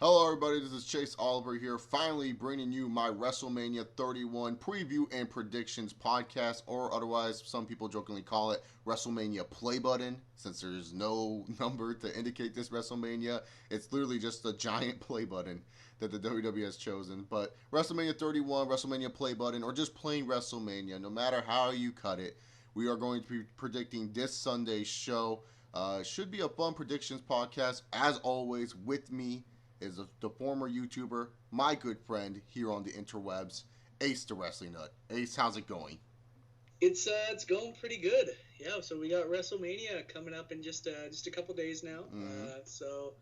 Hello, everybody. This is Chase Oliver here, finally bringing you my WrestleMania 31 preview and predictions podcast, or otherwise, some people jokingly call it WrestleMania play button, since there's no number to indicate this WrestleMania. It's literally just a giant play button that the WWE has chosen. But WrestleMania 31, WrestleMania play button, or just plain WrestleMania, no matter how you cut it, we are going to be predicting this Sunday's show. Should be a fun predictions podcast, as always, with me is the former YouTuber, my good friend here on the interwebs, Ace the Wrestling Nut. Ace, how's it going? It's going pretty good. Yeah, so we got WrestleMania coming up in just a couple days now. Mm-hmm. So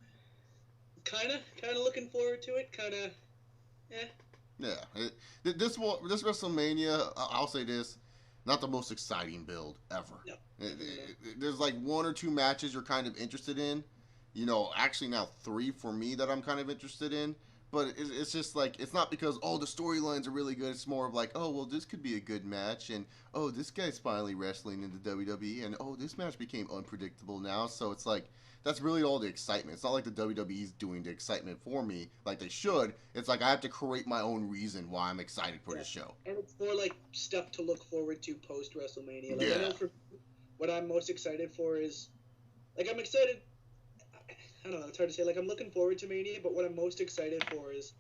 kind of looking forward to it. Eh. Yeah, this WrestleMania, I'll say this, not the most exciting build ever. No, definitely not. There's like one or two matches you're kind of interested in. Actually now three for me that I'm kind of interested in. But it's just like, it's not because, oh, the storylines are really good. It's more of like, oh, well, this could be a good match. And, oh, this guy's finally wrestling in the WWE. And, oh, this match became unpredictable now. So it's like, that's really all the excitement. It's not like the WWE's doing the excitement for me like they should. It's like I have to create my own reason why I'm excited for Yeah, this show. and it's more like stuff to look forward to post WrestleMania. Like I know Yeah. for what I'm most excited for is like I'm excited. I don't know. It's hard to say. Like I'm looking forward to Mania, but what I'm most excited for is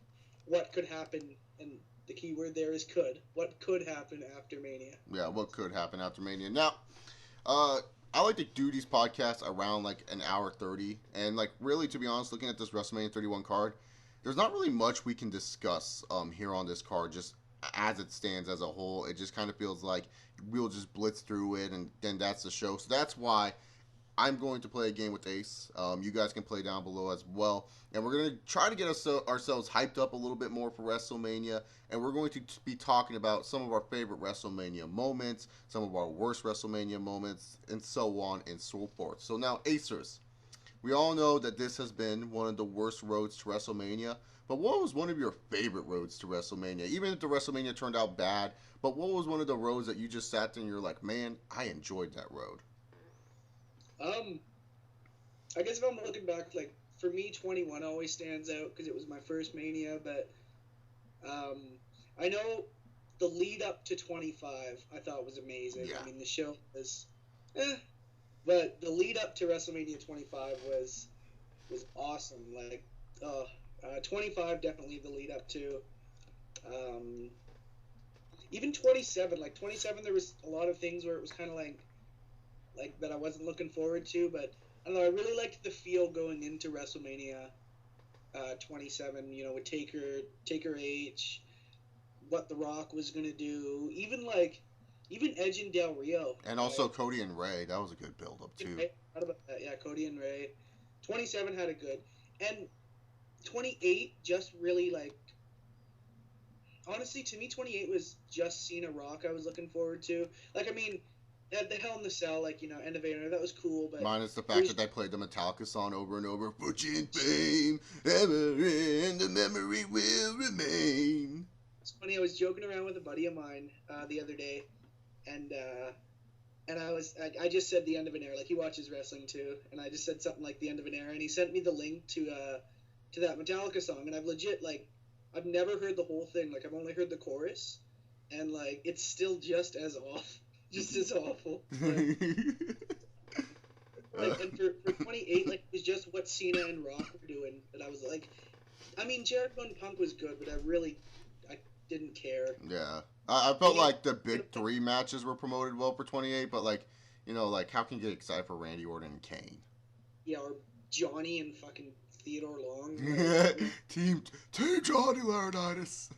what could happen, and the key word there is could. What could happen after Mania? Yeah, what could happen after Mania. Now, Uh, I like to do these podcasts around like an hour 30. And like really, to be honest, looking at this WrestleMania 31 card, there's not really much we can discuss here on this card, just as it stands as a whole. It just kind of feels like we'll just blitz through it and then that's the show. So that's why I'm going to play a game with Ace. You guys can play down below as well. And we're going to try to get ourselves hyped up a little bit more for WrestleMania. And we're going to be talking about some of our favorite WrestleMania moments, some of our worst WrestleMania moments, and so on and so forth. So now, Acers, we all know that this has been one of the worst roads to WrestleMania. But what was one of your favorite roads to WrestleMania? Even if the WrestleMania turned out bad, but what was one of the roads that you just sat there and you're like, man, I enjoyed that road? Um, I guess if I'm looking back, like for me, 21 always stands out because it was my first Mania. But I know the lead up to 25 I thought was amazing. I Yeah. mean, the show was, but the lead up to WrestleMania 25 was awesome. Like, 25 definitely the lead up to. Um, Even 27, like 27, there was a lot of things where it was kind of like that I wasn't looking forward to, but I don't know. I really liked the feel going into WrestleMania 27. You know, with Taker H, what The Rock was gonna do, even Edge and Del Rio. And also Cody and Ray, that was a good build up too. How about that? Yeah, Cody and Ray. 27 had a good, and 28 just really like. Honestly, to me, 28 was just Cena Rock I was looking forward to. Like, I mean, at the Hell in the Cell, like, End of Era, that was cool, but Minus the fact there's that they played the Metallica song over and over. Fortune, fame, ever in the memory will remain. it's funny. I was joking around with a buddy of mine the other day, and I just said the end of an era. Like he watches wrestling too, and I just said something like the end of an era, and he sent me the link to that Metallica song, and I've legit like I've never heard the whole thing. Like I've only heard the chorus, and like it's still just as off, just as awful. Like and for 28, like it was just what Cena and Rock were doing, and I was like, I mean Jericho and Punk was good, but I didn't care. Yeah. I felt like the big three matches were promoted well for 28, but like, like how can you get excited for Randy Orton and Kane? Yeah, or Johnny and fucking Theodore Long. Like, Team Johnny Laurinaitis.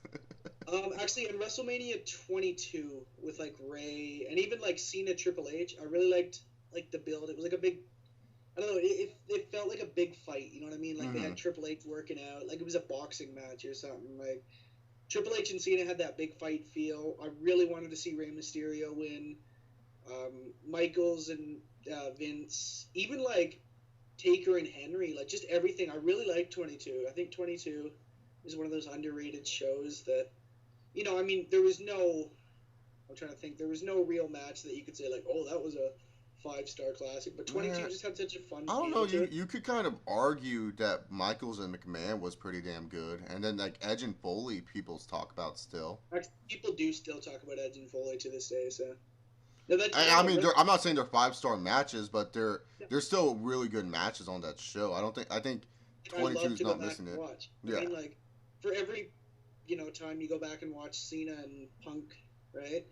Actually, in WrestleMania 22 with like Ray and even like Cena Triple H, I really liked like the build. It was like a big, I don't know, it felt like a big fight. You know what I mean? Like they had Triple H working out, like it was a boxing match or something. Like Triple H and Cena had that big fight feel. I really wanted to see Rey Mysterio win. Michaels and Vince, even like Taker and Henry, like just everything. I really liked 22. I think 22 is one of those underrated shows that, I mean, there was no. I'm trying to think. There was no real match that you could say like, oh, that was a 5-star classic. But 22 just had such a fun I don't feel know. to it. You could kind of argue that Michaels and McMahon was pretty damn good, and then like Edge and Foley, people talk about still. Actually, people do still talk about Edge and Foley to this day. So, no, I mean, I'm not saying they're 5-star matches, but they're still really good matches on that show. I think 22 is not missing it. Watch. Yeah. I mean, like for every time you go back and watch Cena and Punk, right?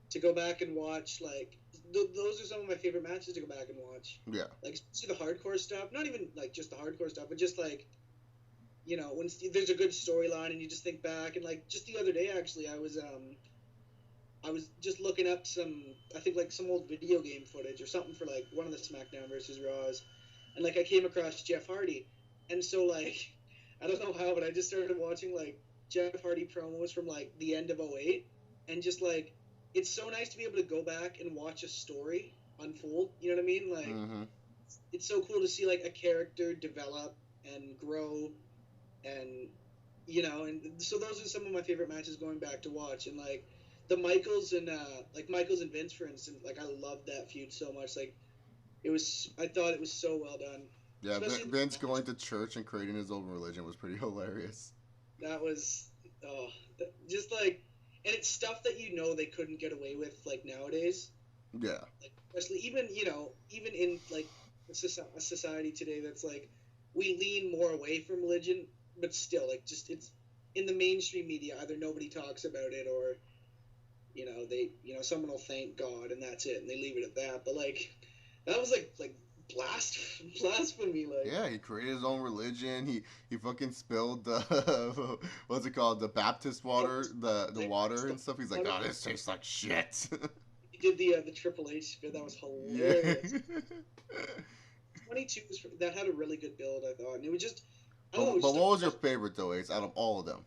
To go back and watch like those are some of my favorite matches to go back and watch. Yeah. Like see the hardcore stuff, not even like just the hardcore stuff, but just like when there's a good storyline and you just think back and like just the other day actually I was just looking up some old video game footage or something for like one of the SmackDown versus Raws, and like I came across Jeff Hardy, and so like I don't know how, but I just started watching like Jeff Hardy promos from like the end of '08, and just like it's so nice to be able to go back and watch a story unfold. You know what I mean? Like it's so cool to see like a character develop and grow, and and so those are some of my favorite matches going back to watch, and like the Michaels and Vince, for instance, like I loved that feud so much. Like I thought it was so well done. Yeah, Vince going to church and creating his own religion was pretty hilarious. That was just like, and it's stuff that they couldn't get away with like nowadays. Yeah. Like especially even in like a society today that's like we lean more away from religion, but still like just it's in the mainstream media either nobody talks about it or they someone will thank God and that's it and they leave it at that. But like that was like blasphemy. Like yeah, he created his own religion. He fucking spilled the what's it called, the Baptist water, the water and stuff. He's like, oh, this tastes like shit. He did the Triple H spit. That was hilarious. Yeah. 22 that had a really good build, I thought, and it was just. But what was your favorite though, Ace, out of all of them?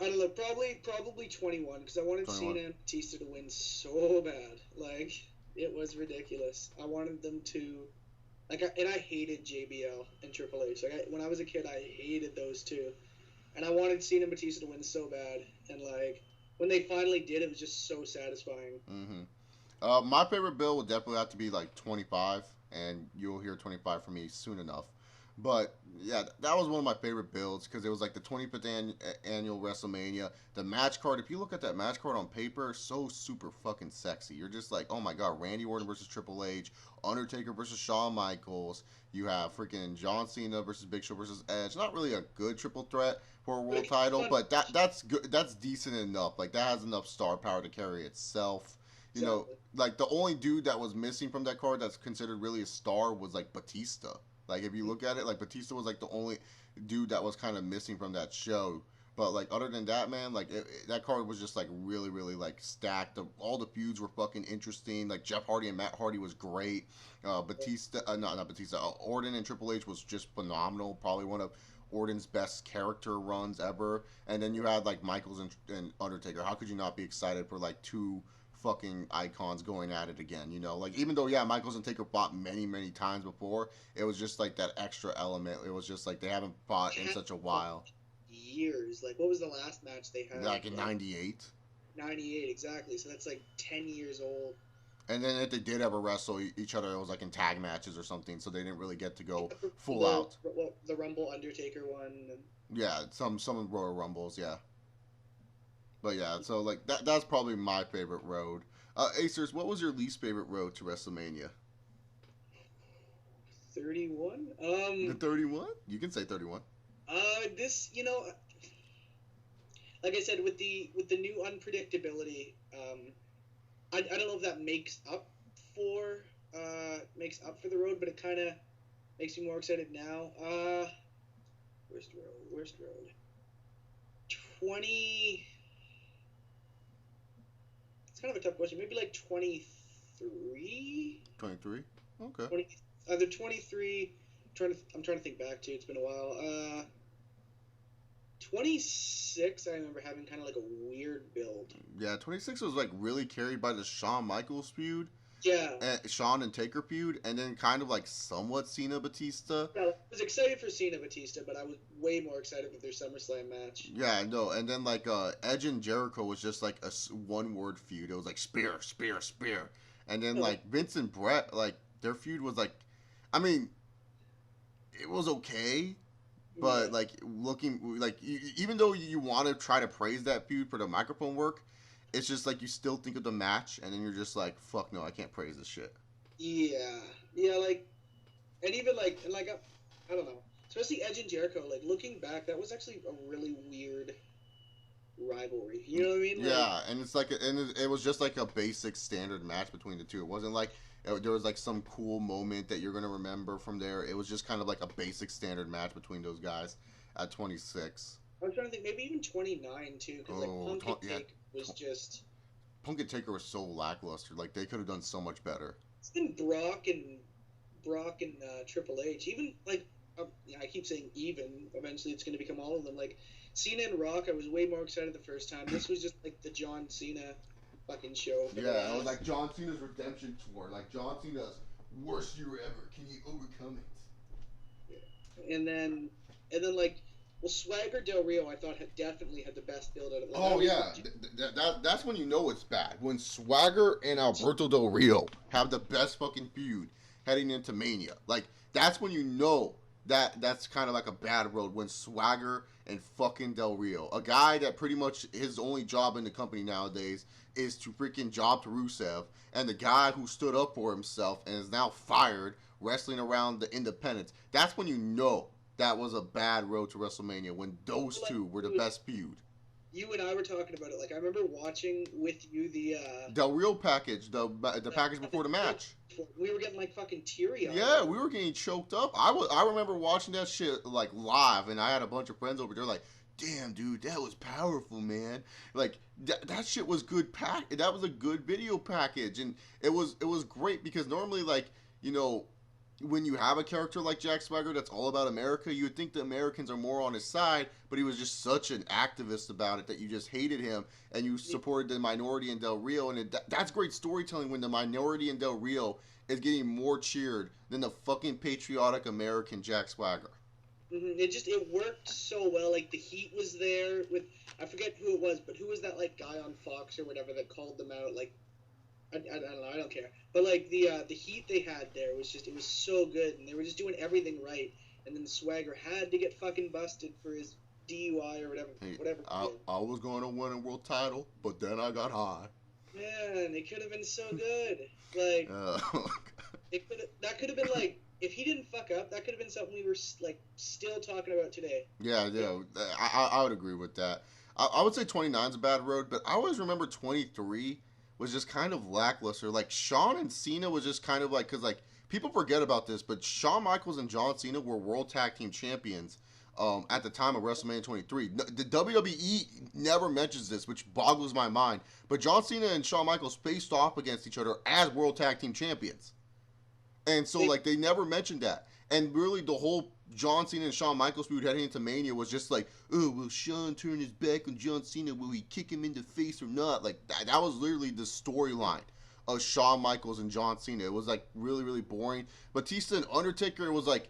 I don't know, probably 21 because I wanted 21. Cena and Batista to win so bad. Like it was ridiculous. I wanted them to, and I hated JBL and Triple H. Like when I was a kid, I hated those two, and I wanted Cena and Batista to win so bad. And like when they finally did, it was just so satisfying. My favorite build would definitely have to be like 25, and you'll hear 25 from me soon enough. But yeah, that was one of my favorite builds because it was like the 25th annual WrestleMania. The match card, if you look at that match card on paper, so super fucking sexy. You're just like, oh my god, Randy Orton versus Triple H, Undertaker versus Shawn Michaels. You have freaking John Cena versus Big Show versus Edge. Not really a good triple threat for a world title, but that's good. That's decent enough. Like that has enough star power to carry itself. You know, like the only dude that was missing from that card that's considered really a star was like Batista. Like, if you look at it, like, Batista was, like, the only dude that was kind of missing from that show. But, like, other than that, man, like, that card was just, like, really, really, like, stacked. All the feuds were fucking interesting. Like, Jeff Hardy and Matt Hardy was great. Not Batista. Orton and Triple H was just phenomenal. Probably one of Orton's best character runs ever. And then you had, like, Michaels and Undertaker. How could you not be excited for, like, two fucking icons going at it again, like even though Michaels and Taker fought many times before, it was just like that extra element. It was just like they haven't fought in such a while. Years. Like what was the last match they had? Like in 98. 98 exactly. So that's like 10 years old. And then if they did ever wrestle each other, it was like in tag matches or something, so they didn't really get to go full out. Well, the Rumble Undertaker one. Yeah, some Royal Rumbles, yeah. But yeah, so like that's probably my favorite road. Acers, what was your least favorite road to WrestleMania? 31. The 31? You can say 31. This like I said, with the new unpredictability, I don't know if that makes up for the road, but it kind of makes me more excited now. Worst road. 20. Kind of a tough question. Maybe like 23. 23. Okay. Either 23. I'm trying to think back too. It's been a while. 26. I remember having kind of like a weird build. Yeah, 26 was like really carried by the Shawn Michaels feud. Yeah. Shawn and Taker feud, and then kind of like somewhat Cena Batista. Yeah, I was excited for Cena Batista, but I was way more excited with their SummerSlam match. Yeah, no, and then like Edge and Jericho was just like a one-word feud. It was like spear. And then like Vince and Brett, like their feud was like, I mean, it was okay, but like looking like even though you want to try to praise that feud for the microphone work, it's just like you still think of the match, and then you're just like, fuck no, I can't praise this shit. Yeah, like, and even like, and like, I don't know, especially Edge and Jericho. Like looking back, that was actually a really weird rivalry. You know what I mean? Like, Yeah, and it's like, and it was just like a basic standard match between the two. It wasn't like there was like some cool moment that you're gonna remember from there. It was just kind of like a basic standard match between those guys at 26. I was trying to think, maybe even 29 too, because like Punk and Taker was just. Punk and Taker was so lackluster. Like they could have done so much better. It's been Brock and Triple H. Even like, I keep saying even. Eventually, it's going to become all of them. Like Cena and Rock, I was way more excited the first time. This was just like the John Cena fucking show. Yeah, it was like John Cena's redemption tour. Like John Cena's worst year ever. Can you overcome it? Yeah. And then like, well, Swagger Del Rio, I thought definitely had the best build out of it. Oh yeah, that's when you know it's bad. When Swagger and Alberto Del Rio have the best fucking feud heading into Mania. Like that's when you know that's kind of like a bad road. When Swagger and fucking Del Rio, a guy that pretty much his only job in the company nowadays is to freaking job to Rusev, and the guy who stood up for himself and is now fired wrestling around the independents. That's when you know that was a bad road to WrestleMania, when those two were the best feud. You and I were talking about it. Like I remember watching with you the Del Rio package, the package before the match. We were getting like fucking teary eyed. Yeah, we were getting choked up. I remember watching that shit like live, and I had a bunch of friends over there like, damn, dude, that was powerful, man. Like that shit was good that was a good video package, and it was great because normally, like, you know, when you have a character like Jack Swagger that's all about America, you would think the Americans are more on his side, but he was just such an activist about it that you just hated him and you supported the minority in Del Rio, and that's great storytelling when the minority in Del Rio is getting more cheered than the fucking patriotic American Jack Swagger. Mm-hmm. It worked so well. Like the heat was there with, I forget who it was, but who was that like guy on Fox or whatever that called them out? Like I don't know, I don't care. But like the heat they had there was just, it was so good, and they were just doing everything right. And then Swagger had to get fucking busted for his DUI or whatever. I was going to win a world title, but then I got high. Man, it could have been so good. Like that could have been like, if he didn't fuck up, that could have been something we were like still talking about today. Yeah. I would agree with that. I would say 29 is a bad road, but I always remember 23 was just kind of lackluster. Like Shawn and Cena was just kind of like, because like people forget about this, but Shawn Michaels and John Cena were World Tag Team Champions at the time of WrestleMania 23. The WWE never mentions this, which boggles my mind. But John Cena and Shawn Michaels faced off against each other as World Tag Team Champions. And so, like, they never mentioned that. And really, the whole John Cena and Shawn Michaels feud heading into Mania was just like, oh, will Shawn turn his back on John Cena? Will he kick him in the face or not? Like, that was literally the storyline of Shawn Michaels and John Cena. It was, like, really, really boring. Batista and Undertaker, it was like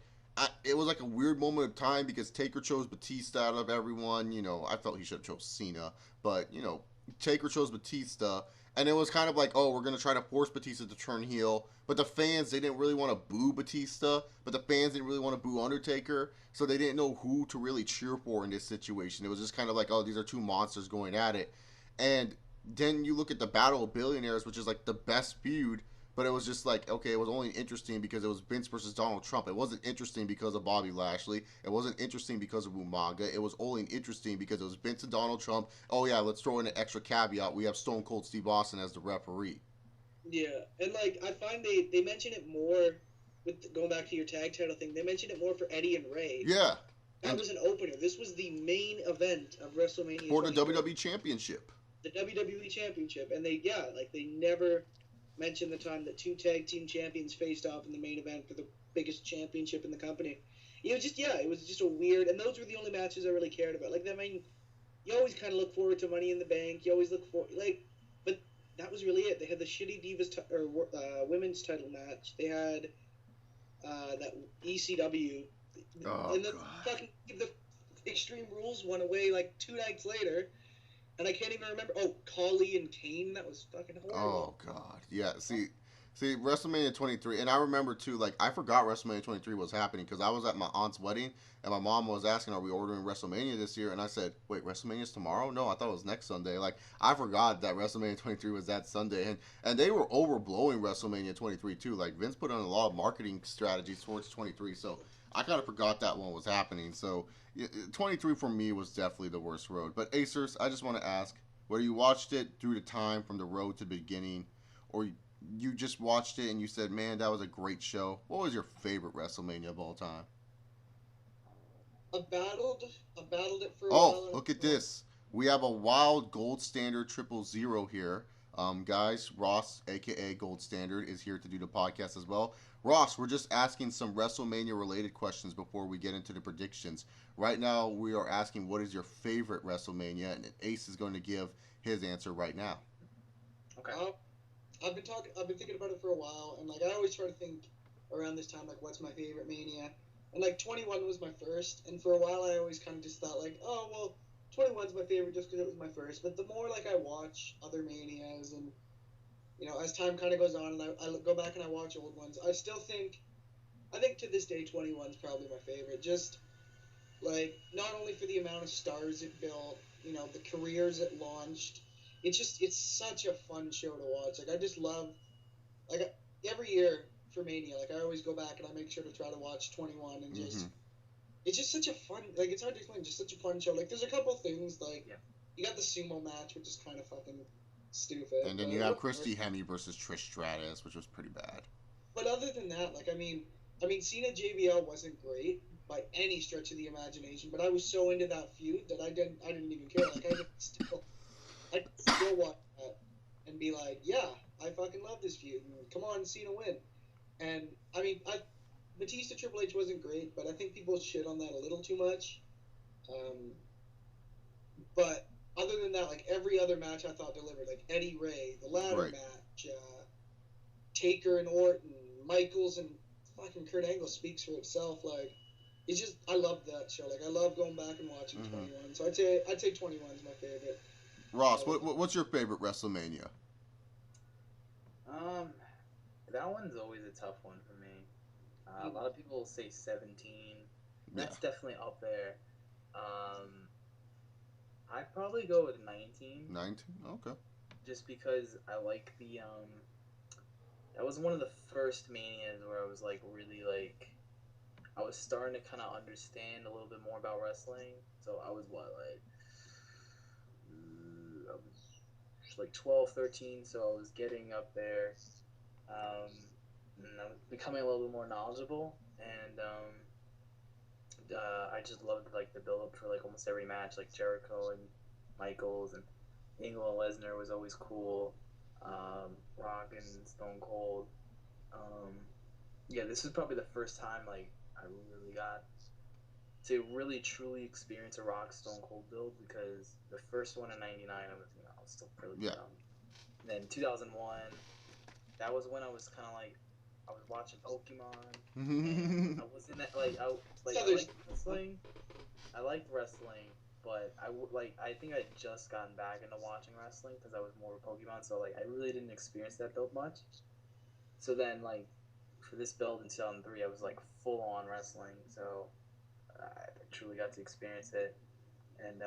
a weird moment of time because Taker chose Batista out of everyone. You know, I felt he should have chose Cena. But, you know, Taker chose Batista. And it was kind of like, oh, we're going to try to force Batista to turn heel. But the fans, they didn't really want to boo Batista. But the fans didn't really want to boo Undertaker. So they didn't know who to really cheer for in this situation. It was just kind of like, oh, these are two monsters going at it. And then you look at the Battle of Billionaires, which is like the best feud. But it was just like, okay, it was only interesting because it was Vince versus Donald Trump. It wasn't interesting because of Bobby Lashley. It wasn't interesting because of Umaga. It was only interesting because it was Vince and Donald Trump. Oh, yeah, let's throw in an extra caveat. We have Stone Cold Steve Austin as the referee. Yeah, and, like, I find they mention it more, with going back to your tag title thing, they mention it more for Eddie and Ray. Yeah. That was an opener. This was the main event of WrestleMania. For the WWE Championship. The WWE Championship. And they never mentioned the time that two tag team champions faced off in the main event for the biggest championship in the company. It was just a weird, and those were the only matches I really cared about. Like, I mean, you always kind of look forward to Money in the Bank. You always look for, like, but that was really it. They had the shitty Divas women's title match. They had that ECW, and then fucking the Extreme Rules won away like 2 nights later. And I can't even remember. Oh, Khali and Kane. That was fucking horrible. Oh, God. Yeah, see, See, WrestleMania 23, and I remember too, like, I forgot WrestleMania 23 was happening because I was at my aunt's wedding, and my mom was asking, are we ordering WrestleMania this year? And I said, wait, WrestleMania's tomorrow? No, I thought it was next Sunday. Like, I forgot that WrestleMania 23 was that Sunday, and they were overblowing WrestleMania 23 too. Like, Vince put on a lot of marketing strategies towards 23, so I kind of forgot that one was happening. So, 23 for me was definitely the worst road. But, Acers, I just want to ask, whether you watched it through the time from the road to the beginning, or you just watched it and you said, man, that was a great show. What was your favorite WrestleMania of all time? I battled it for a Oh, while. look at this. We have a wild gold standard 000 here. Guys, Ross, aka Gold Standard, is here to do the podcast as well. Ross, we're just asking some WrestleMania related questions before we get into the predictions. Right now, we are asking what is your favorite WrestleMania, and Ace is going to give his answer right now. Okay. I've been thinking about it for a while, and like I always try to think around this time, like what's my favorite Mania, and like 21 was my first, and for a while I always kind of just thought like, oh well, 21's my favorite just because it was my first. But the more like I watch other Manias, and as time kind of goes on, and I go back and I watch old ones, I think to this day 21's probably my favorite. Just like not only for the amount of stars it built, the careers it launched. It's such a fun show to watch. Like I just love, like every year for Mania, like I always go back and I make sure to try to watch 21 and just it's just such a fun, like it's hard to explain, just such a fun show. Like there's a couple things like you got the sumo match, which is kind of fucking stupid. And then you have Christy Hemme versus Trish Stratus, which was pretty bad. But other than that, like I mean, Cena JBL wasn't great by any stretch of the imagination, but I was so into that feud that I didn't even care. Like I could still watch that and be like, yeah, I fucking love this feud. And come on, Cena win. And Batista Triple H wasn't great, but I think people shit on that a little too much. But other than that, like every other match I thought delivered. Like Eddie Ray, the ladder match, Taker and Orton, Michaels and fucking Kurt Angle speaks for itself. Like it's just, I love that show. Like I love going back and watching 21. So I'd say 21 is my favorite. Ross, what's your favorite WrestleMania? That one's always a tough one for me. A lot of people say 17. That's definitely up there. I'd probably go with 19. 19? Okay. Just because I like the that was one of the first Manias where I was like really like I was starting to kind of understand a little bit more about wrestling. So I was I was like 12, 13, so I was getting up there. And I was becoming a little bit more knowledgeable, and I just loved like the build up for like almost every match, like Jericho and Michaels and Angle and Lesnar was always cool. Rock and Stone Cold. This was probably the first time like I really got to really truly experience a Rock Stone Cold build, because the first one in '99 I was still pretty young. And then 2001, that was when I was kind of like I was watching Pokemon. And I was in that I liked wrestling. I liked wrestling, but I think I had just gotten back into watching wrestling because I was more of Pokemon. So like I really didn't experience that build much. So then like for this build in 2003, I was like full on wrestling. So I truly got to experience it, and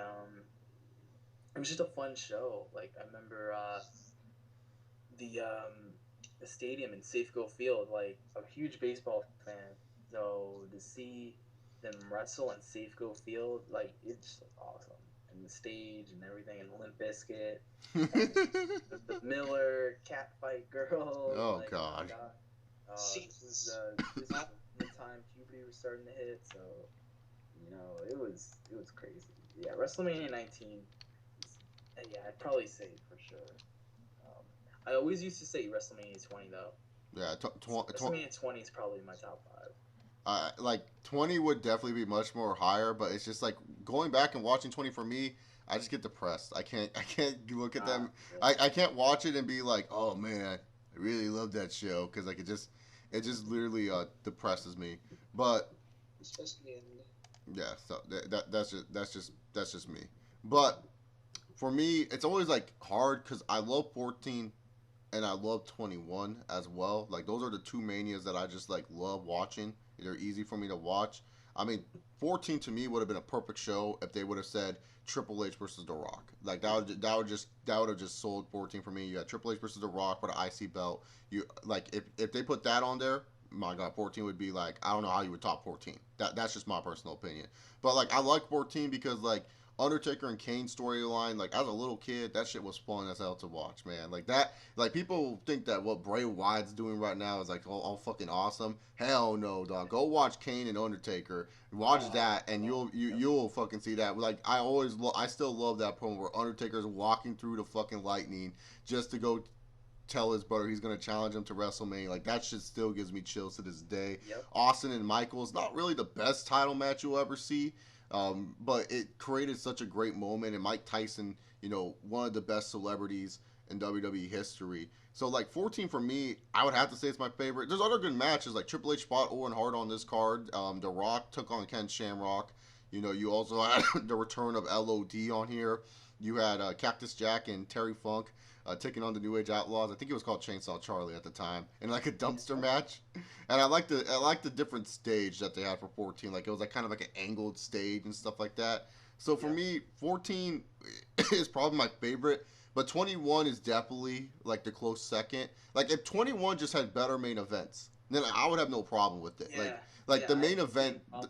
it was just a fun show. Like I remember the stadium in Safeco Field. Like I'm a huge baseball fan, so to see them wrestle in Safeco Field, like it's just awesome. And the stage and everything, and Limp Bizkit, the Miller Catfight Girl. Oh like, God. This is the time puberty was starting to hit, so it was crazy. Yeah, WrestleMania 19. Yeah, I'd probably say it for sure. I always used to say WrestleMania 20 though. Yeah, WrestleMania 20 is probably my top 5. Like 20 would definitely be much more higher, but it's just like going back and watching 20 for me, I just get depressed. I can't look at them. Really? I can't watch it and be like, oh man, I really love that show, because like it just literally depresses me. But yeah, so that's just me. But for me, it's always like hard because I love 14, and I love 21 as well. Like those are the two manias that I just like love watching. They're easy for me to watch. I mean, 14 to me would have been a perfect show if they would have said Triple H versus The Rock. Like that would have just sold 14 for me. You had Triple H versus The Rock for the IC belt. You like if they put that on there, my God, 14 would be like, I don't know how you would top 14. That's just my personal opinion. But like I like 14 because like Undertaker and Kane storyline, like as a little kid, that shit was fun as hell to watch, man. Like that, like people think that what Bray Wyatt's doing right now is like all fucking awesome. Hell no, dog. Go watch Kane and Undertaker, watch that, and you'll fucking see that. Like I still love that promo where Undertaker's walking through the fucking lightning just to go tell his brother he's gonna challenge him to WrestleMania. Like that shit still gives me chills to this day. Yep. Austin and Michaels, not really the best title match you'll ever see. But it created such a great moment, and Mike Tyson, you know, one of the best celebrities in WWE history. So, like, 14 for me, I would have to say it's my favorite. There's other good matches, like Triple H fought Owen Hart on this card. The Rock took on Ken Shamrock. You know, you also had the return of LOD on here. You had Cactus Jack and Terry Funk taking on the New Age Outlaws. I think it was called Chainsaw Charlie at the time, in like a dumpster match. And I like the different stage that they had for 14. Like it was like kind of like an angled stage and stuff like that. So for me, 14 is probably my favorite, but 21 is definitely like the close second. Like if 21 just had better main events, then I would have no problem with it. Yeah. Like the main event. With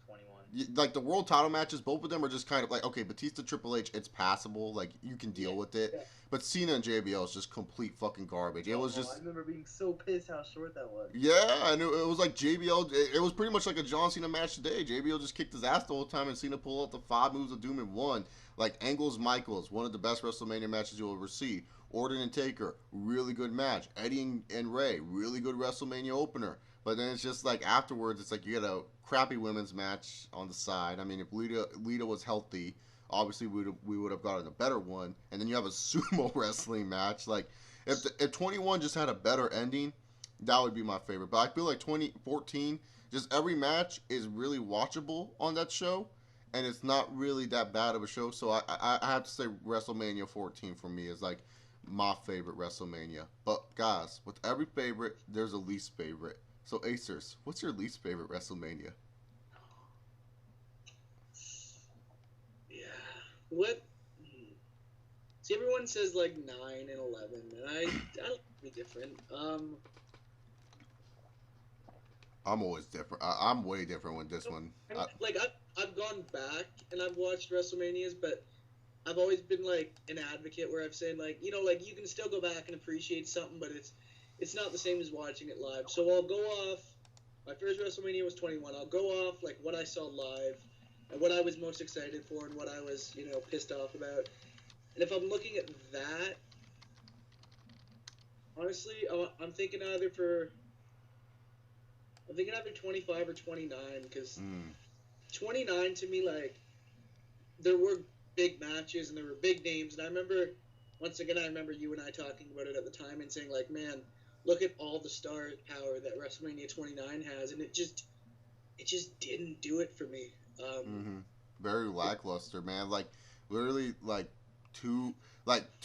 21. Like the world title matches, both of them are just kind of like, okay, Batista, Triple H, it's passable, like you can deal with it. Yeah. But Cena and JBL is just complete fucking garbage. It was just. I remember being so pissed how short that was. Yeah, and it was like JBL. It was pretty much like a John Cena match today. JBL just kicked his ass the whole time, and Cena pulled out the 5 moves of doom and won. Like Angles Michaels, one of the best WrestleMania matches you'll ever see. Orton and Taker, really good match. Eddie and Ray, really good WrestleMania opener. But then it's just like afterwards, it's like you get a crappy women's match on the side. I mean, if Lita was healthy, obviously we would have gotten a better one. And then you have a sumo wrestling match. Like if 21 just had a better ending, that would be my favorite. But I feel like 2014, just every match is really watchable on that show, and it's not really that bad of a show. So I have to say WrestleMania 14 for me is like my favorite WrestleMania. But guys, with every favorite, there's a least favorite. So Acers, what's your least favorite WrestleMania? Yeah. What? See, everyone says like 9 and 11, and I don't be different. I'm always different. I'm way different with this one. I've gone back and I've watched WrestleManias, but I've always been like an advocate where I've said like, you know, like you can still go back and appreciate something, but it's not the same as watching it live. So I'll go off. My first WrestleMania was 21. I'll go off like what I saw live and what I was most excited for and what I was, you know, pissed off about. And if I'm looking at that, honestly, I'm thinking either 25 or 29 because 29 to me, like, there were big matches and there were big names. And I remember, once again, you and I talking about it at the time and saying, like, man, look at all the star power that WrestleMania 29 has. And it just didn't do it for me. Very lackluster, man. Like, literally, like, two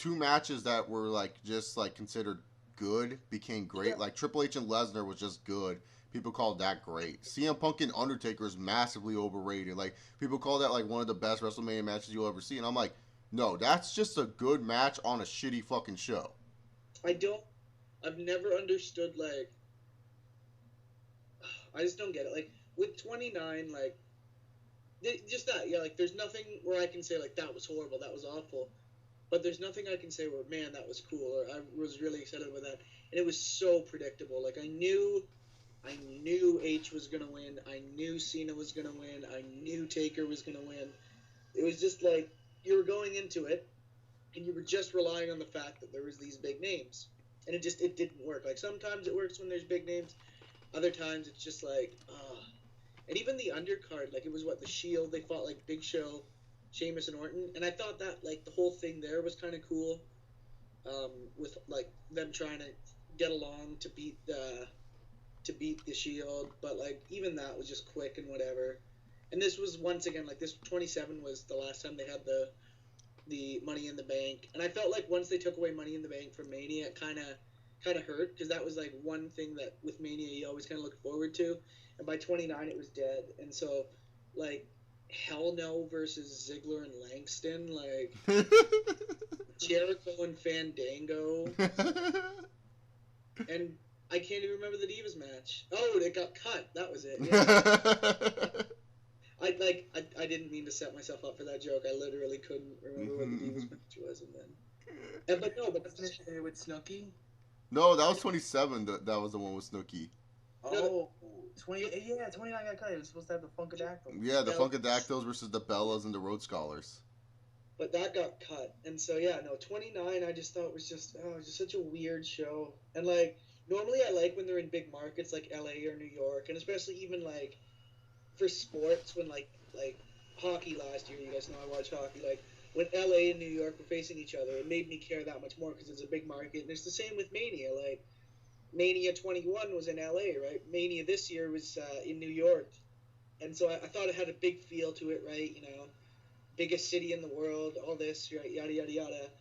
matches that were, like, just, like, considered good became great. Yeah. Like, Triple H and Lesnar was just good. People called that great. CM Punk and Undertaker is massively overrated. Like, people call that, like, one of the best WrestleMania matches you'll ever see. And I'm like, no, that's just a good match on a shitty fucking show. I've never understood, like, I just don't get it. Like, with 29, like, just that, yeah, like, there's nothing where I can say, like, that was horrible, that was awful. But there's nothing I can say where, man, that was cool, or I was really excited about that. And it was so predictable. Like, I knew H was going to win. I knew Cena was going to win. I knew Taker was going to win. It was just like, you were going into it, and you were just relying on the fact that there was these big names. And it didn't work. Like, sometimes it works when there's big names. Other times it's just like, And even the undercard, like, it was the Shield, they fought, like, Big Show, Sheamus and Orton, and I thought that, like, the whole thing there was kind of cool, with, like, them trying to get along to beat the Shield, but, like, even that was just quick and whatever. And this was, once again, like, this 27 was the last time they had the the Money in the Bank, and I felt like once they took away Money in the Bank from Mania, it kind of hurt, because that was like one thing that with Mania you always kind of look forward to, and by 29 it was dead, and so like Hell No versus Ziggler and Langston, like Jericho and Fandango, and I can't even remember the Divas match. Oh, it got cut. That was it. Yeah. I didn't mean to set myself up for that joke. I literally couldn't remember what the Divas match was, but Wasn't it with Snooki? No, that was 27. That was the one with Snooki. Oh, 29 got cut. It was supposed to have the Funkadactyl. Yeah, the Funkadactyls versus the Bellas and the Road Scholars. But that got cut, and so 29. I just thought was just such a weird show. And like normally I like when they're in big markets like LA or New York, and especially even like for sports when like hockey last year. You guys know I watch hockey. Like when LA and New York were facing each other, it made me care that much more because it's a big market. And it's the same with Mania. Like Mania 21 was in LA, right? Mania this year was in New York, and so I thought it had a big feel to it, right? Biggest city in the world, all this, right? Yada yada yada.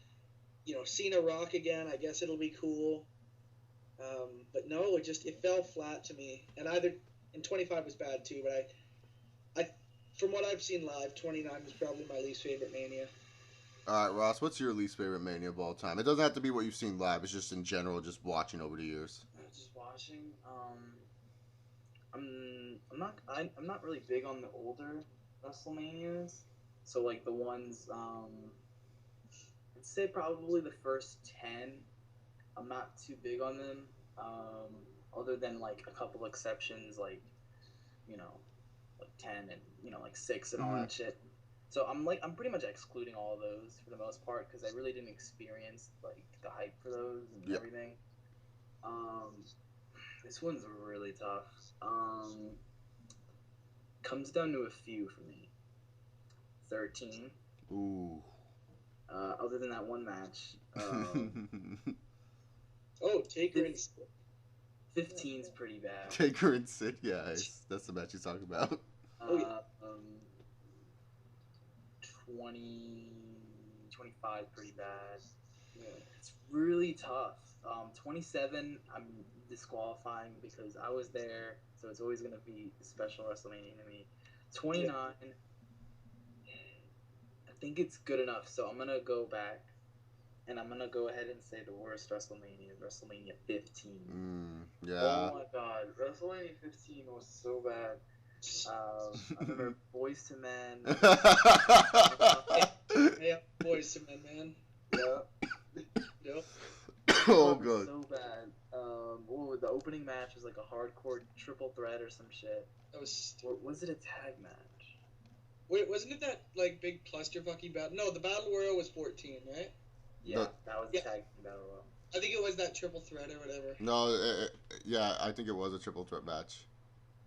Cena Rock again. I guess it'll be cool. But no, it fell flat to me. And 25 was bad too. But I from what I've seen live, 29 was probably my least favorite Mania. All right, Ross, what's your least favorite Mania of all time? It doesn't have to be what you've seen live. It's just in general, just watching over the years. Just watching. I'm not really big on the older WrestleManias. So like the ones, I'd say probably the first 10. I'm not too big on them. Other than like a couple exceptions, like 10 and like 6 and all that shit. So I'm pretty much excluding all of those for the most part because I really didn't experience like the hype for those and everything. This one's really tough. Comes down to a few for me. 13. Ooh. Other than that one match. Taker and Sid. 15's pretty bad. Taker and Sid, yeah, that's the match you're talking about. 25 pretty bad. Yeah. It's really tough. 27 I'm disqualifying because I was there, so it's always going to be a special WrestleMania to me. 29 I think it's good enough, so I'm going to go back and I'm going to go ahead and say the worst WrestleMania is WrestleMania 15. Yeah. Oh my god, WrestleMania 15 was so bad. I remember Boys to Men. Yeah, Boys to Men, man. Yep. Oh god. So bad. The opening match was like a hardcore triple threat or some shit. That was. Or was it a tag match? Wait, wasn't it that like big clusterfucky battle? No, the Battle Royal was 14, right? Yeah, that was the tag Battle Royal. I think it was that triple threat or whatever. No, I think it was a triple threat match.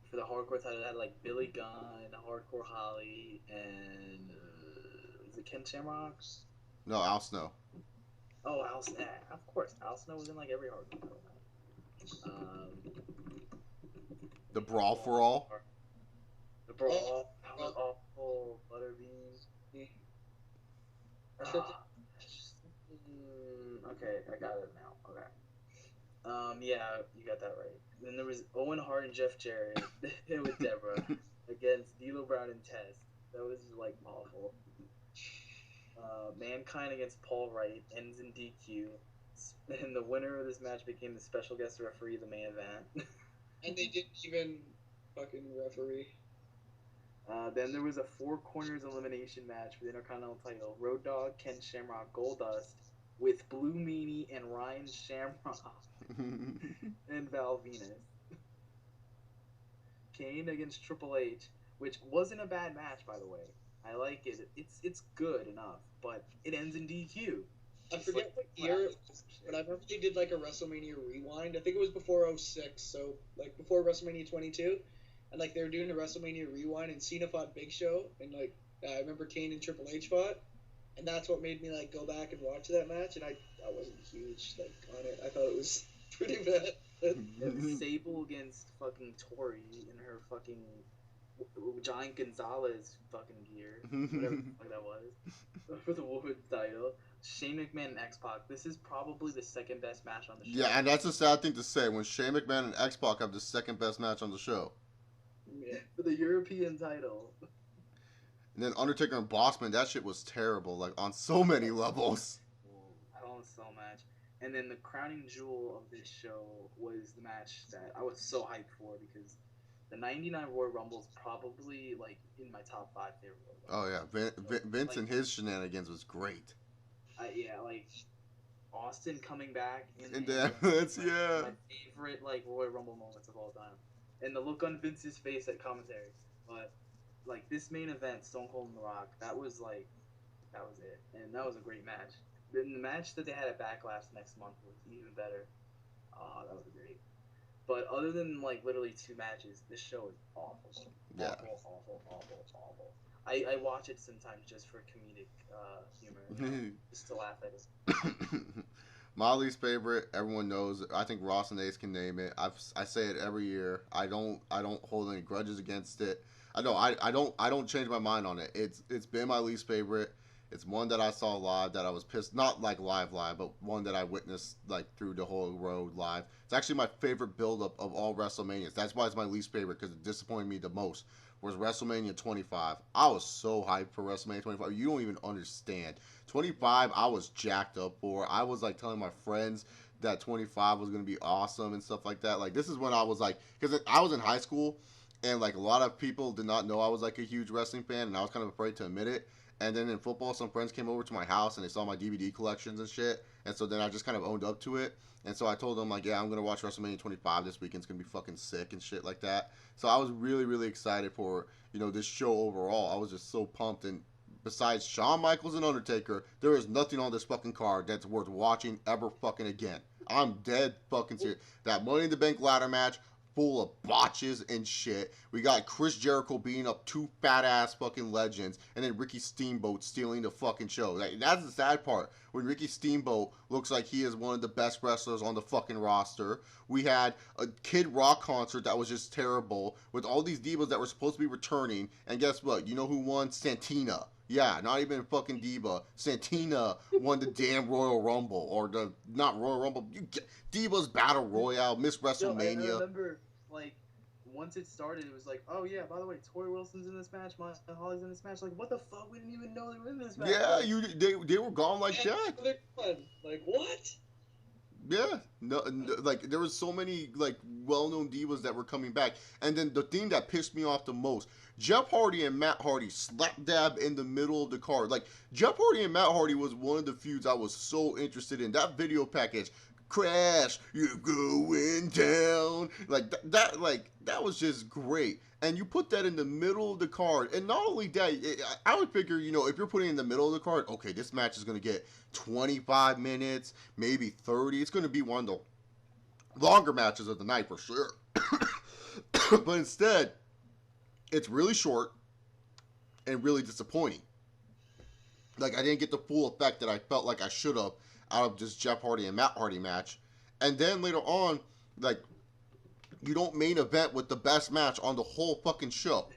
For the hardcore title, it had like Billy Gunn, Hardcore Holly, and is it Ken Shamrock? No, Al Snow. Oh, Al Snow. Of course, Al Snow was in like every hardcore title match. The Brawl for All. The Brawl. That was awful. Butterbean. Okay, I got it now. Okay. Yeah, you got that right. Then there was Owen Hart and Jeff Jarrett with Deborah against D'Lo Brown and Test. That was like awful. Mankind against Paul Wright ends in DQ, and the winner of this match became the special guest referee of the main event. And they didn't even fucking referee. Then there was a 4 corners elimination match for the Intercontinental title. Road Dogg, Ken Shamrock, Goldust with Blue Meanie and Ryan Shamrock and Val Venus. Kane against Triple H, which wasn't a bad match, by the way. I like it. It's good enough, but it ends in DQ. I forget what year, but I remember they did like a WrestleMania rewind. I think it was before 06, so like before WrestleMania 22, and like they were doing a WrestleMania rewind, and Cena fought Big Show, and like I remember Kane and Triple H fought, and that's what made me like go back and watch that match. And I wasn't huge like on it. I thought it was pretty bad. And Sable against fucking Tori in her fucking Giant Gonzalez fucking gear, whatever the fuck that was, for the women's title. Shane McMahon and X-Pac. This is probably the second best match on the show. Yeah, and that's a sad thing to say when Shane McMahon and X-Pac have the second best match on the show. Yeah, for the European title. And then Undertaker and Bossman, that shit was terrible, like on so many levels. Hell in a Cell match. And then the crowning jewel of this show was the match that I was so hyped for because the '99 Royal Rumble is probably like in my top 5 favorite Royal Rumbles. Oh yeah, Vince like, and his shenanigans was great. Yeah, like Austin coming back in the ambulance, yeah. My favorite like Royal Rumble moments of all time, and the look on Vince's face at commentary. But like this main event, Stone Cold and The Rock, that was it, and that was a great match. Then the match that they had at Backlash next month was even better. Oh, that was great. But other than like literally 2 matches, this show is awful. Yeah. Awful. I watch it sometimes just for comedic humor, just to laugh at it. My least favorite, everyone knows. I think Ross and Ace can name it. I say it every year. I don't hold any grudges against it. I don't change my mind on it. It's been my least favorite. It's one that I saw live that I was pissed, not like live, but one that I witnessed like through the whole road live. It's actually my favorite build-up of all WrestleManias. That's why it's my least favorite, because it disappointed me the most. Was WrestleMania 25. I was so hyped for WrestleMania 25. You don't even understand. 25, I was jacked up for. I was like telling my friends that 25 was going to be awesome and stuff like that. Like, this is when I was like, because I was in high school, and like a lot of people did not know I was like a huge wrestling fan, and I was kind of afraid to admit it. And then in football, some friends came over to my house and they saw my DVD collections and shit. And so then I just kind of owned up to it. And so I told them, like, yeah, I'm going to watch WrestleMania 25 this weekend. It's going to be fucking sick and shit like that. So I was really, really excited for, this show overall. I was just so pumped. And besides Shawn Michaels and Undertaker, there is nothing on this fucking card that's worth watching ever fucking again. I'm dead fucking serious. That Money in the Bank ladder match, full of botches and shit. We got Chris Jericho beating up 2 fat-ass fucking legends, and then Ricky Steamboat stealing the fucking show. Like, that's the sad part. When Ricky Steamboat looks like he is one of the best wrestlers on the fucking roster. We had a Kid Rock concert that was just terrible, with all these divas that were supposed to be returning, and guess what? You know who won? Santina. Yeah, not even a fucking diva. Santina won the damn Royal Rumble, or not Royal Rumble. Divas Battle Royale, Miss WrestleMania. I remember, like, once it started, it was like, oh yeah, by the way, Tori Wilson's in this match, Molly Holly's in this match. Like, what the fuck? We didn't even know they were in this match. Yeah, they were gone like that. Like, what? Yeah, no, like there was so many like well-known divas that were coming back, and then the thing that pissed me off the most, Jeff Hardy and Matt Hardy slap dab in the middle of the card. Like, Jeff Hardy and Matt Hardy was one of the feuds I was so interested in. That video package, Crash, you're going down, like that was just great. And you put that in the middle of the card, and not only that, I would figure, if you're putting it in the middle of the card, okay, this match is going to get 25 minutes, maybe 30. It's going to be one of the longer matches of the night for sure. But instead, it's really short and really disappointing. Like, I didn't get the full effect that I felt like I should have out of this Jeff Hardy and Matt Hardy match. And then later on, like, you don't main event with the best match on the whole fucking show.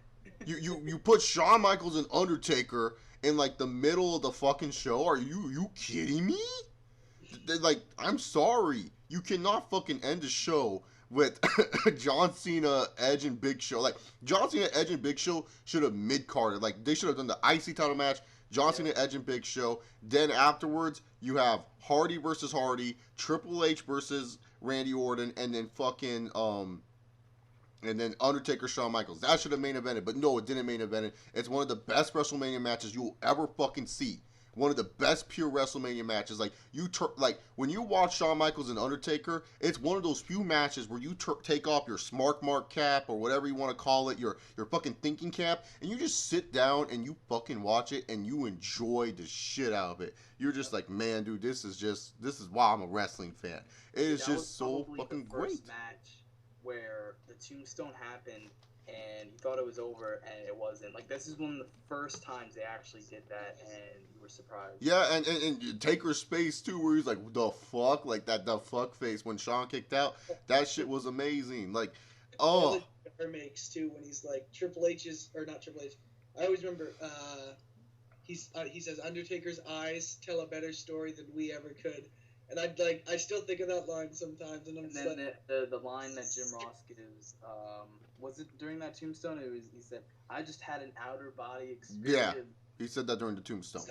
You put Shawn Michaels and Undertaker in like the middle of the fucking show. Are you kidding me? Like, I'm sorry. You cannot fucking end the show with John Cena, Edge, and Big Show. Like, John Cena, Edge, and Big Show should have mid-carded. Like, they should have done the IC title match, John Cena, Edge, and Big Show. Then afterwards, you have Hardy versus Hardy, Triple H versus Randy Orton, and then fucking, and then Undertaker, Shawn Michaels. That should have main evented, but no, it didn't main event. It's one of the best WrestleMania matches you will ever fucking see. One of the best pure WrestleMania matches. Like, when you watch Shawn Michaels and Undertaker, it's one of those few matches where you take off your smart mark cap or whatever you want to call it, your fucking thinking cap, and you just sit down and you fucking watch it and you enjoy the shit out of it. You're just like, man, dude, this is why I'm a wrestling fan. It is just so fucking great. First match where the tombstone happened and you thought it was over and it wasn't. Like, this is one of the first times they actually did that and you were surprised. Yeah, and Taker's face too, where he's like, the fuck? Like, the fuck face when Shawn kicked out. That shit was amazing. Like, oh. makes too when he's like Triple H's or not Triple H. I always remember he says Undertaker's eyes tell a better story than we ever could, and I still think of that line sometimes, and I'm just then like, the line that Jim Ross gives, was it during that tombstone? He said, "I just had an outer body experience." Yeah. He said that during the tombstone.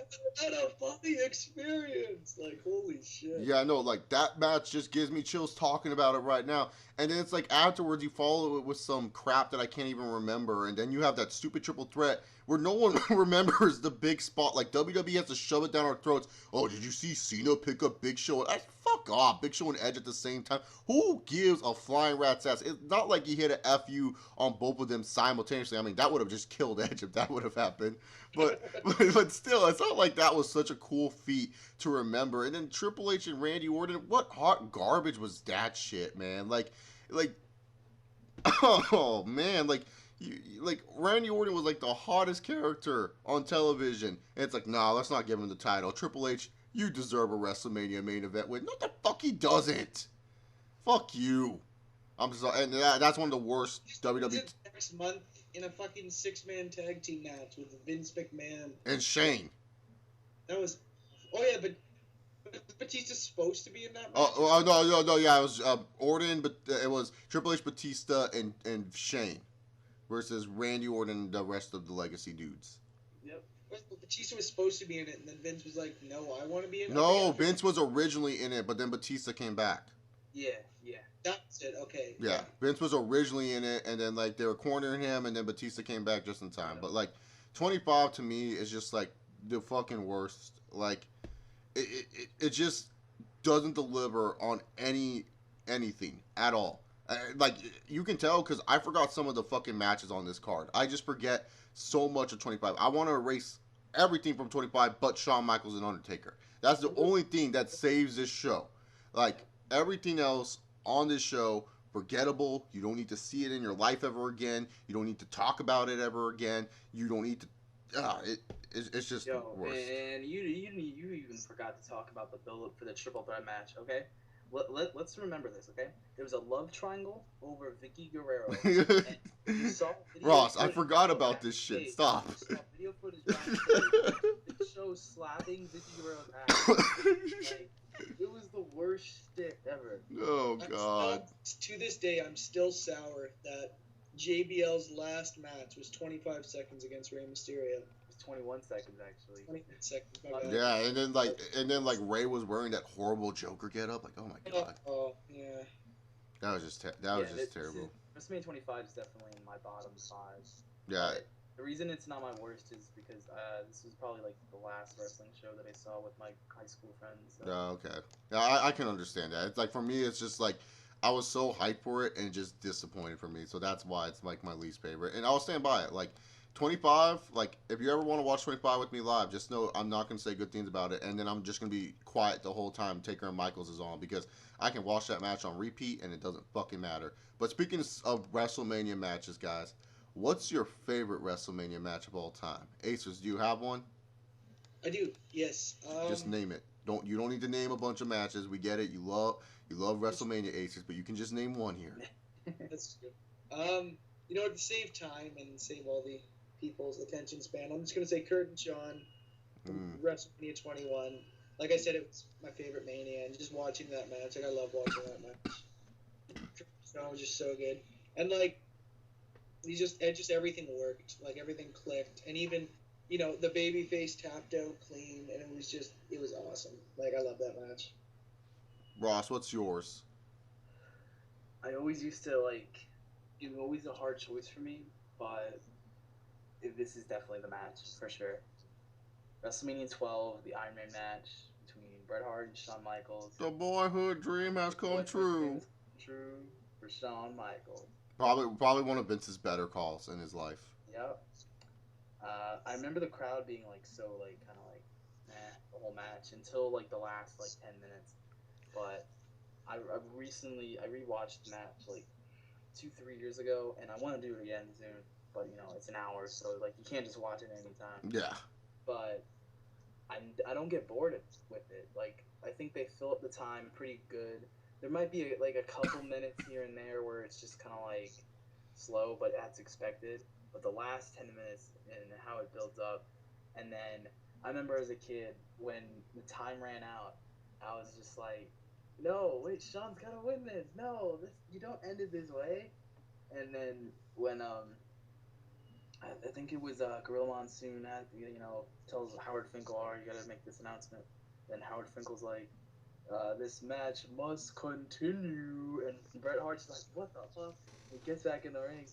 What a funny experience! Like, holy shit. Yeah, I know. Like, that match just gives me chills talking about it right now. And then it's like afterwards you follow it with some crap that I can't even remember. And then you have that stupid triple threat where no one remembers the big spot. Like, WWE has to shove it down our throats. Oh, did you see Cena pick up Big Show? Fuck off. Big Show and Edge at the same time. Who gives a flying rat's ass? It's not like he hit a FU on both of them simultaneously. I mean, that would have just killed Edge if that would have happened. But still, it's not like that was such a cool feat to remember. And then Triple H and Randy Orton, what hot garbage was that shit, man? Like, oh man, like Randy Orton was like the hottest character on television, and it's like, nah, let's not give him the title. Triple H, you deserve a WrestleMania main event win. No, the fuck he doesn't. Fuck you. I'm sorry, and that's one of the worst WWE. Next month in a fucking 6-man tag team match with Vince McMahon And Shane. That was, oh yeah, but Batista's supposed to be in that match. No, yeah, it was Orton, but it was Triple H, Batista, and Shane versus Randy Orton and the rest of the Legacy dudes. Yep. But Batista was supposed to be in it, and then Vince was like, "No, I want to be in it." No, Vince was originally in it, but then Batista came back. Yeah. That's it. Okay. Yeah, Vince was originally in it, and then like they were cornering him, and then Batista came back just in time. But like 25 to me is just like the fucking worst. Like it just doesn't deliver on anything at all. Like you can tell because I forgot some of the fucking matches on this card. I just forget so much of 25. I want to erase everything from 25 but Shawn Michaels and Undertaker. That's the only thing that saves this show. Like everything else on this show, forgettable. You don't need to see it in your life ever again. You don't need to talk about it ever again. You don't need to. It's just worse. And you even forgot to talk about the build-up for the triple threat match. Okay, let's remember this. Okay, there was a love triangle over Vicky Guerrero. And you saw Ross, I forgot about this shit. Stop. You saw video footage that shows slapping Vicky Guerrero's ass. Like, it was the worst shit ever. Oh God. To this day, I'm still sour that JBL's last match was 25 seconds against Rey Mysterio. It was 21 seconds actually. 21 seconds. My bad. Yeah, and then like Ray was wearing that horrible Joker getup. Like, oh my God. Oh yeah. That was just terrible. WrestleMania 25 is definitely in my bottom 5. Yeah. The reason it's not my worst is because this was probably like the last wrestling show that I saw with my high school friends. So. Oh, okay. Yeah, I can understand that. It's like for me, it's just like I was so hyped for it and just disappointed for me. So that's why it's like my least favorite. And I'll stand by it. Like 25, like if you ever want to watch 25 with me live, just know I'm not going to say good things about it. And then I'm just going to be quiet the whole time Taker and Michaels is on because I can watch that match on repeat and it doesn't fucking matter. But speaking of WrestleMania matches, guys, what's your favorite WrestleMania match of all time? Acers, do you have one? I do. Yes. Just name it. You don't need to name a bunch of matches. We get it. You love WrestleMania Acers, but you can just name one here. That's good. To save time and save all the people's attention span, I'm just gonna say Kurt and Sean from WrestleMania 21. Like I said, it was my favorite Mania, and just watching that match, like I love watching that match. Sean was just so good, and like. Just everything worked, like everything clicked, and even the baby face tapped out clean, and it was awesome. Like I love that match. Ross, what's yours? I always used to like, it was always a hard choice for me, but this is definitely the match for sure. WrestleMania 12, the Iron Man match between Bret Hart and Shawn Michaels. The boyhood dream has come true. True for Shawn Michaels. Probably one of Vince's better calls in his life. Yep. I remember the crowd being like so like kind of like the whole match until like the last like 10 minutes. But I rewatched the match like 2-3 years ago, and I want to do it again soon. But it's an hour, so like you can't just watch it anytime. Yeah. But I don't get bored with it. Like I think they fill up the time pretty good. There might be a couple minutes here and there where it's just kind of like slow, but that's expected. But the last 10 minutes and how it builds up, and then I remember as a kid when the time ran out, I was just like, no, wait, Sean's gotta win this. No, you don't end it this way. And then when I think it was Gorilla Monsoon tells Howard Finkel, "Oh, you gotta make this announcement." Then Howard Finkel's like, "This match must continue," and Bret Hart's like, "What the fuck?" He gets back in the ring,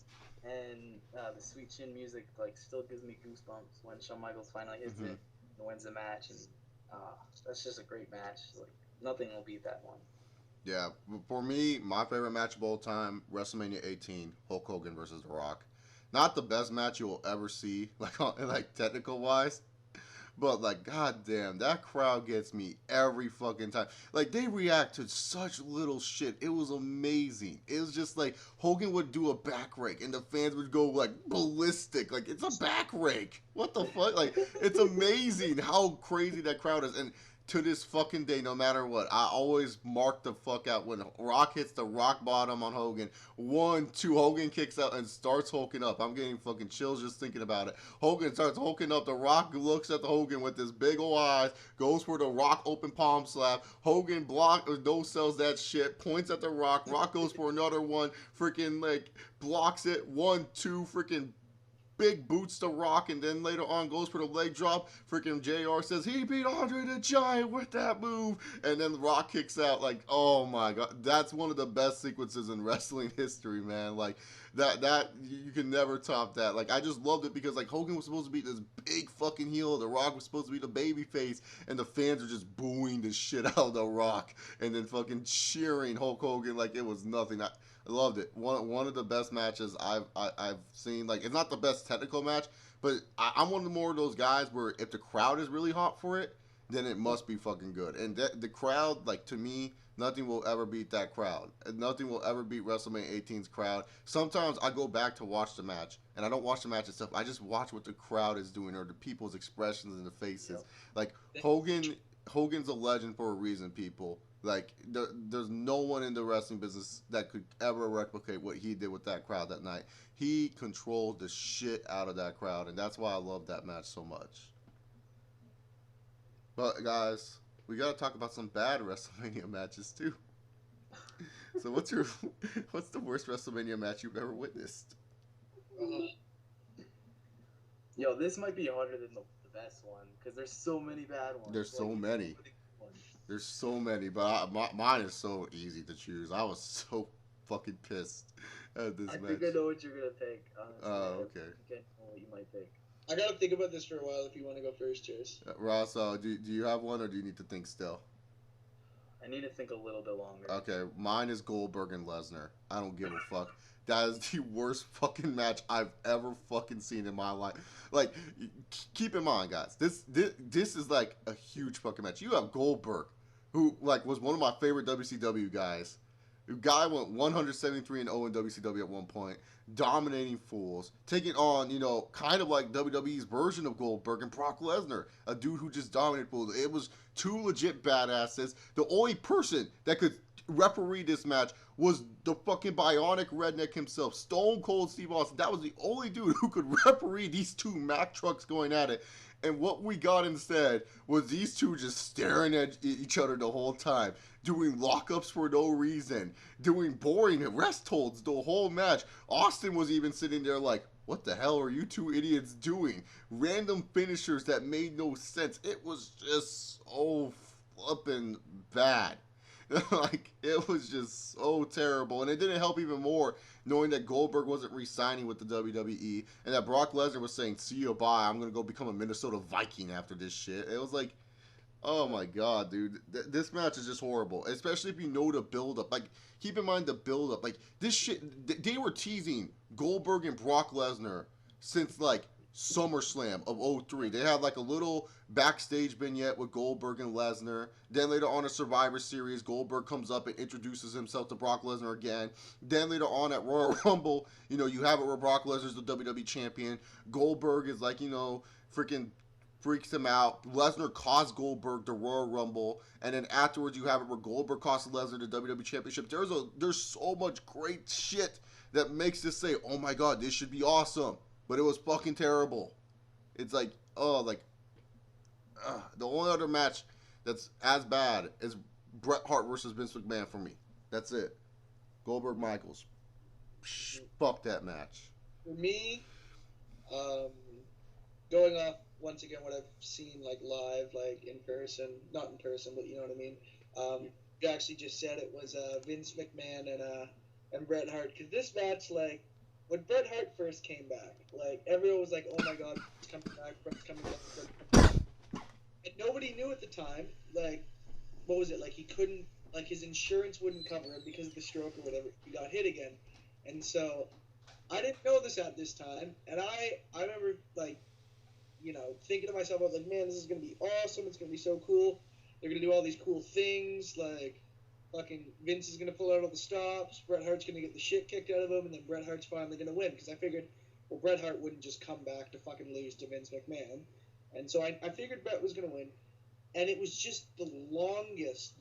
and the sweet chin music like still gives me goosebumps when Shawn Michaels finally hits it and wins the match, and that's just a great match. Like nothing will beat that one. Yeah, for me, my favorite match of all time, WrestleMania 18, Hulk Hogan versus The Rock. Not the best match you will ever see, like technical wise, but like goddamn, that crowd gets me every fucking time. Like they react to such little shit. It was amazing. It was just like Hogan would do a back rake and the fans would go like ballistic. Like it's a back rake. What the fuck? Like it's amazing how crazy that crowd is. And to this fucking day, no matter what, I always mark the fuck out when Rock hits the rock bottom on Hogan. 1, 2, Hogan kicks out and starts hulking up. I'm getting fucking chills just thinking about it. Hogan starts hulking up. The Rock looks at the Hogan with his big old eyes, goes for the Rock open palm slap. Hogan no sells that shit, points at the Rock. Rock goes for another one, freaking like blocks it. 1, 2, freaking big boots the Rock, and then later on goes for the leg drop. Freaking JR says he beat Andre the Giant with that move, and then the Rock kicks out. Like, oh my god, that's one of the best sequences in wrestling history, man. Like that you can never top that. Like I just loved it because like Hogan was supposed to be this big fucking heel, the Rock was supposed to be the baby face, and the fans are just booing the shit out of the Rock, and then fucking cheering Hulk Hogan like it was nothing. I loved it. One of the best matches I've seen. Like it's not the best technical match, but I'm one of the more of those guys where if the crowd is really hot for it, then it must be fucking good. And the crowd, like to me, nothing will ever beat that crowd. Nothing will ever beat WrestleMania 18's crowd. Sometimes I go back to watch the match, and I don't watch the match itself. I just watch what the crowd is doing or the people's expressions in the faces. Yep. Like Hogan's a legend for a reason, people. Like, there's no one in the wrestling business that could ever replicate what he did with that crowd that night. He controlled the shit out of that crowd, and that's why I love that match so much. But, guys, we got to talk about some bad WrestleMania matches, too. So, what's the worst WrestleMania match you've ever witnessed? Yo, this might be harder than the best one, because there's so many bad ones. There's so many. There's so many, but mine is so easy to choose. I was so fucking pissed at this match. I think I know what you're going to pick, honestly. Oh, okay. I think I know what you might pick. I got to think about this for a while if you want to go first, Chase. Ross, do you have one, or do you need to think still? I need to think a little bit longer. Okay, mine is Goldberg and Lesnar. I don't give a fuck. That is the worst fucking match I've ever fucking seen in my life. Like, keep in mind, guys, this is like a huge fucking match. You have Goldberg, who like was one of my favorite WCW guys. The guy went 173-0 in WCW at one point, dominating fools, taking on, kind of like WWE's version of Goldberg and Brock Lesnar, a dude who just dominated fools. It was two legit badasses. The only person that could referee this match was the fucking bionic redneck himself, Stone Cold Steve Austin. That was the only dude who could referee these two Mack trucks going at it. And what we got instead was these two just staring at each other the whole time, doing lockups for no reason, doing boring rest holds the whole match. Austin was even sitting there like, what the hell are you two idiots doing? Random finishers that made no sense. It was just so flippin' bad. Like, it was just so terrible. And it didn't help even more knowing that Goldberg wasn't re-signing with the WWE and that Brock Lesnar was saying, see you, bye, I'm going to go become a Minnesota Viking after this shit. It was like, oh my god, dude. This match is just horrible, especially if you know the build-up. Like, keep in mind the build-up. Like, this shit, they were teasing Goldberg and Brock Lesnar since, like, SummerSlam of 03. They had like a little backstage vignette with Goldberg and Lesnar. Then later on a Survivor Series, Goldberg comes up and introduces himself to Brock Lesnar again. Then later on at Royal Rumble, you have it where Brock Lesnar's the WWE champion. Goldberg is like, freaking freaks him out. Lesnar cost Goldberg the Royal Rumble, and then afterwards you have it where Goldberg cost Lesnar the WWE championship. There's so much great shit that makes us say, oh my god, this should be awesome. But it was fucking terrible. It's like, the only other match that's as bad is Bret Hart versus Vince McMahon for me. That's it. Goldberg Michaels. Fuck that match. For me, going off once again what I've seen like live, like in person, not in person, but you know what I mean. You actually just said it was Vince McMahon and Bret Hart, because this match, like when Bret Hart first came back, like everyone was like, "Oh my God, Bret's coming back, Bret's coming back, Bret's coming back," and nobody knew at the time, like, what was it, like he couldn't, like his insurance wouldn't cover him because of the stroke or whatever. He got hit again, and so I didn't know this at this time, and I remember, like, you know, thinking to myself, I was like, man, this is going to be awesome, it's going to be so cool, they're going to do all these cool things, like, fucking Vince is going to pull out all the stops, Bret Hart's going to get the shit kicked out of him, and then Bret Hart's finally going to win, because I figured, well, Bret Hart wouldn't just come back to fucking lose to Vince McMahon, and so I figured Bret was going to win, and it was just the longest,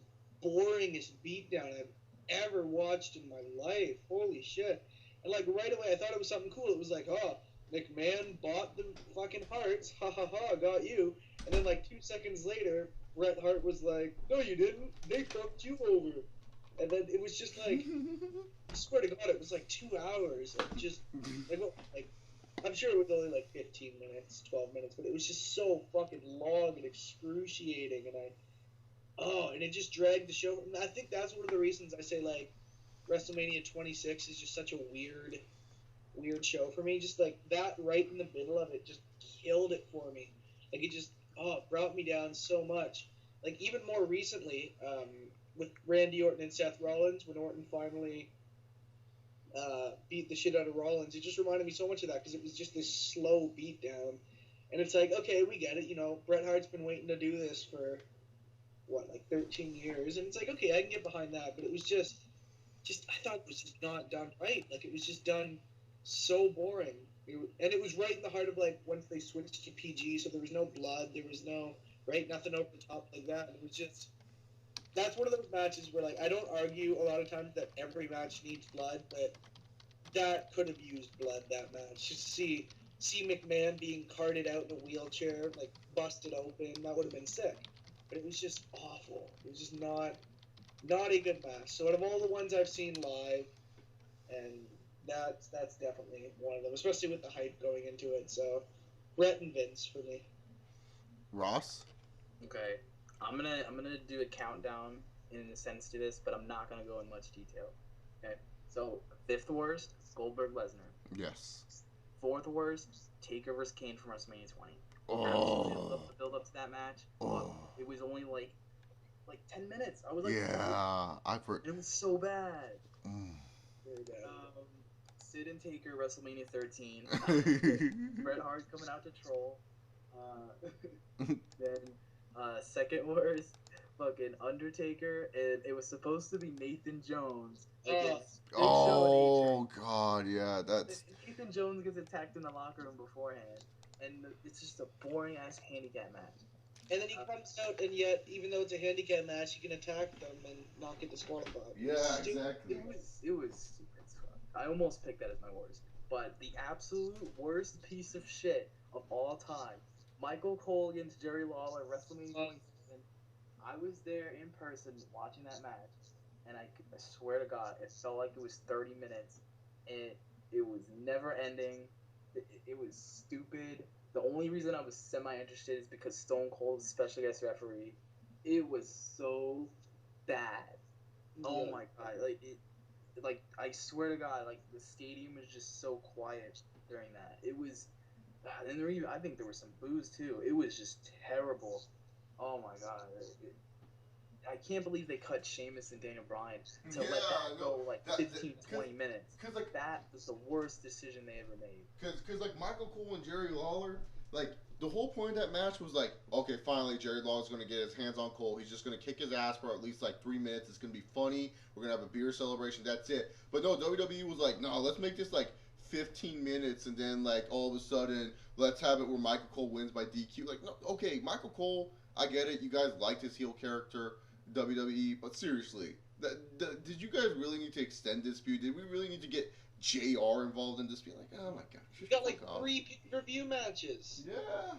boringest beatdown I've ever watched in my life, holy shit. And, like, right away, I thought it was something cool. It was like, oh, McMahon bought the fucking Harts. Ha, ha, ha, got you. And then, like, 2 seconds later, Bret Hart was like, no, you didn't. They fucked you over. And then it was just, like, I swear to God, it was, like, 2 hours of just, like, I'm sure it was only, like, 15 minutes, 12 minutes, but it was just so fucking long and excruciating. And it just dragged the show. And I think that's one of the reasons I say, like, WrestleMania 26 is just such a weird show for me. Just like that right in the middle of it just killed it for me. Like it just brought me down so much. Like even more recently, with Randy Orton and Seth Rollins, when Orton finally beat the shit out of Rollins, it just reminded me so much of that, because it was just this slow beatdown. And it's like, okay, we get it. You know, Bret Hart's been waiting to do this for like 13 years, and it's like, okay, I can get behind that. But it was just I thought it was just not done right. Like, it was just done so boring. And it was right in the heart of, like, once they switched to PG, so there was no blood, there was no, right, nothing over the top like that. And it was just, that's one of those matches where, like, I don't argue a lot of times that every match needs blood, but that could have used blood, that match. Just see McMahon being carted out in a wheelchair, like, busted open, that would have been sick. But it was just awful. It was just not a good match. So out of all the ones I've seen live, and that's definitely one of them, especially with the hype going into it. So Bret and Vince for me. Ross? Okay, I'm gonna do a countdown in a sense to this, but I'm not gonna go in much detail. Okay, so 5th worst, Goldberg Lesnar. Yes. 4th worst, Taker vs. Kane from WrestleMania 20. Oh. The build up to that match. Oh. It was only like 10 minutes. I was like, yeah, it was so bad. Very bad. Sid and Taker, WrestleMania 13. Bret Hart coming out to troll. Then 2nd worst, fucking Undertaker, and it was supposed to be Nathan Jones against Big Show and A-Train. God, yeah, that's... Nathan Jones gets attacked in the locker room beforehand, and it's just a boring ass handicap match. And then he comes out, and yet, even though it's a handicap match, you can attack them and not get disqualified. Yeah, exactly. It was stupid as fuck. I almost picked that as my worst. But the absolute worst piece of shit of all time, Michael Cole against Jerry Lawler, WrestleMania 27. I was there in person watching that match, and I swear to God, it felt like it was 30 minutes, and it was never ending. It was stupid. The only reason I was semi-interested is because Stone Cold was special guest referee. It was so bad. Yeah. Oh my God. Like, I swear to God, like, the stadium was just so quiet during that. It was, and I think there was some boos too. It was just terrible. Oh my God. I can't believe they cut Sheamus and Daniel Bryan to let that go 20 minutes. Like, that was the worst decision they ever made. Because like Michael Cole and Jerry Lawler, like the whole point of that match was like, okay, finally Jerry Lawler's going to get his hands on Cole. He's just going to kick his ass for at least like 3 minutes. It's going to be funny. We're going to have a beer celebration. That's it. But no, WWE was like, no, let's make this like 15 minutes and then like all of a sudden let's have it where Michael Cole wins by DQ. Like, no, okay, Michael Cole, I get it. You guys liked his heel character. WWE, but seriously, did you guys really need to extend this feud? Did we really need to get JR involved in this, being like, oh my god. We got like 3 pay-per-view matches. Yeah.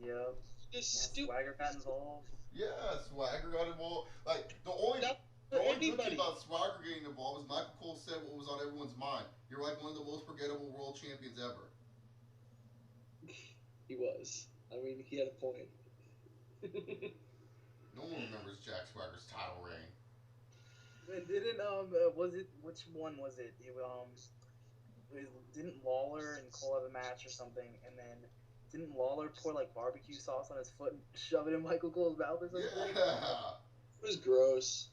Yep. Just Yeah, stupid. Swagger got involved. Yeah, Swagger got involved. Like, the only good thing about Swagger getting involved is Michael Cole said what was on everyone's mind. You're like one of the most forgettable world champions ever. He was. I mean, he had a point. No one remembers Jack Swagger's title reign. And didn't was it, which one was it? Didn't Lawler and Cole have a match or something, and then didn't Lawler pour like barbecue sauce on his foot and shove it in Michael Cole's mouth or something? Yeah. It was gross.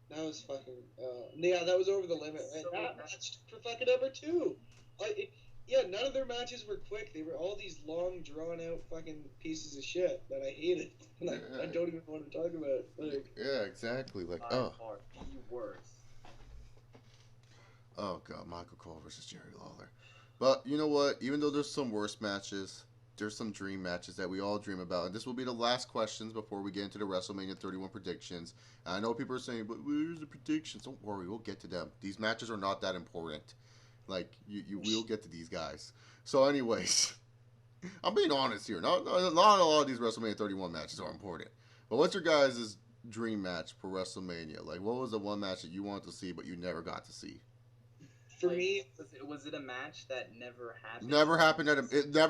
That was fucking. Yeah, that was over the limit. Man. So That match for fucking number 2. None of their matches were quick. They were all these long, drawn-out fucking pieces of shit that I hated. And I don't even want to talk about. Like, yeah, exactly. Like, the worst. Oh god, Michael Cole versus Jerry Lawler. But you know what? Even though there's some worse matches, there's some dream matches that we all dream about. And this will be the last questions before we get into the WrestleMania 31 predictions. And I know people are saying, but where's the predictions? Don't worry, we'll get to them. These matches are not that important. Like, you will get to these guys. So anyways, I'm being honest here. Not a lot of these WrestleMania 31 matches are important. But what's your guys' dream match for WrestleMania? Like, what was the one match that you wanted to see but you never got to see? for me, was it a match that never happened? It never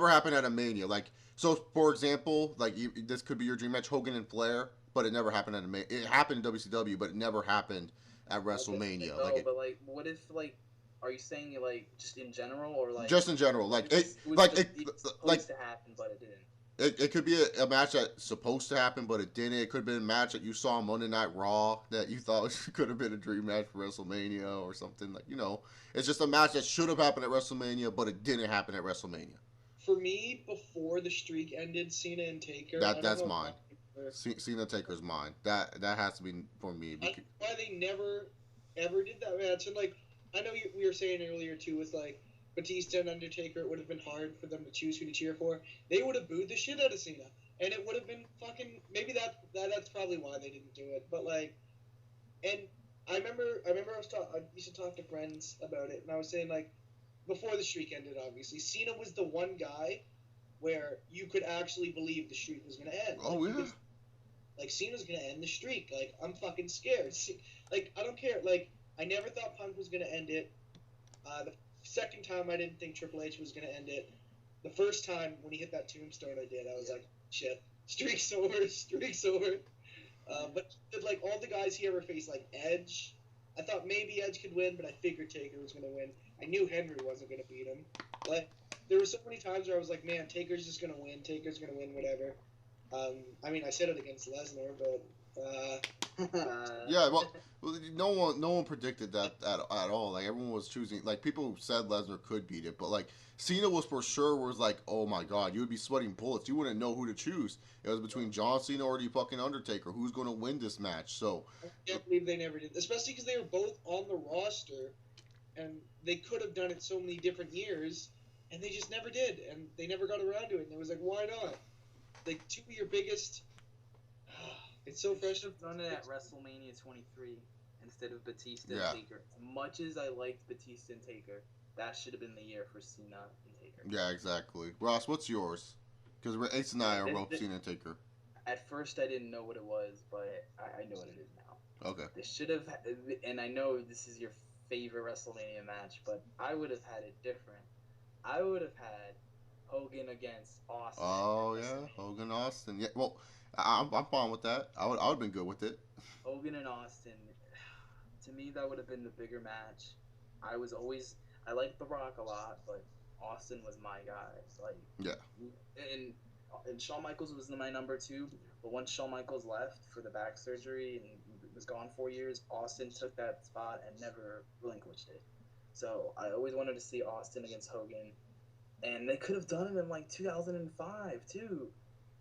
happened at a Mania. Like, so for example, like this could be your dream match, Hogan and Flair, but it never happened at a Mania. It happened in WCW, but it never happened at WrestleMania. No, but like, what if like, are you saying like just in general or like? Just in general, like it's supposed to happen, but it didn't. It could be a match that's supposed to happen, but it didn't. It could have been a match that you saw on Monday Night Raw that you thought could have been a dream match for WrestleMania or something. Like, it's just a match that should have happened at WrestleMania, but it didn't happen at WrestleMania. For me, before the streak ended, Cena and Taker. That's mine. Cena Taker's mine. That has to be for me. I don't know why they never ever did that match. And like, I know we were saying earlier too, with like Batista and Undertaker, it would have been hard for them to choose who to cheer for. They would have booed the shit out of Cena, and it would have been fucking. Maybe that's probably why they didn't do it. But like, and I remember I used to talk to friends about it, and I was saying like, before the streak ended, obviously Cena was the one guy where you could actually believe the streak was gonna end. Oh like, yeah. Like, Cena's gonna end the streak. Like, I'm fucking scared. Like, I don't care. Like, I never thought Punk was gonna end it. The second time, I didn't think Triple H was gonna end it. The first time, when he hit that tombstone, I did. I was like, shit, streak's over, streak's over. But, like, all the guys he ever faced, like Edge, I thought maybe Edge could win, but I figured Taker was gonna win. I knew Henry wasn't gonna beat him. But there were so many times where I was like, man, Taker's just gonna win. Taker's gonna win, whatever. I mean, I said it against Lesnar, but yeah, well, no one predicted that at all. Like, everyone was choosing. Like, people said Lesnar could beat it, but like Cena was for sure was like, oh my god, you would be sweating bullets. You wouldn't know who to choose. It was between John Cena or the fucking Undertaker. Who's going to win this match? So I can't believe they never did, especially because they were both on the roster, and they could have done it so many different years, and they just never did, and they never got around to it. And it was like, why not? Like, two of your biggest. It's so fresh. Should have done it at WrestleMania 23 instead of Batista Yeah. and Taker. As much as I liked Batista and Taker, that should have been the year for Cena and Taker. yeah, exactly. Ross, what's yours? Because Ace and I are both Cena and Taker. At first, I didn't know what it was, but I know what it is now. Okay. They should have, and I know this is your favorite WrestleMania match, but I would have had it different. I would have had Hogan against Austin. Oh yeah, Hogan Austin. Yeah, well, I'm fine with that. I would have been good with it. Hogan and Austin. To me, that would have been the bigger match. I liked The Rock a lot, but Austin was my guy. Like, yeah. And Shawn Michaels was my number 2, but once Shawn Michaels left for the back surgery and was gone 4 years, Austin took that spot and never relinquished it. So I always wanted to see Austin against Hogan. And they could have done it in like 2005 too,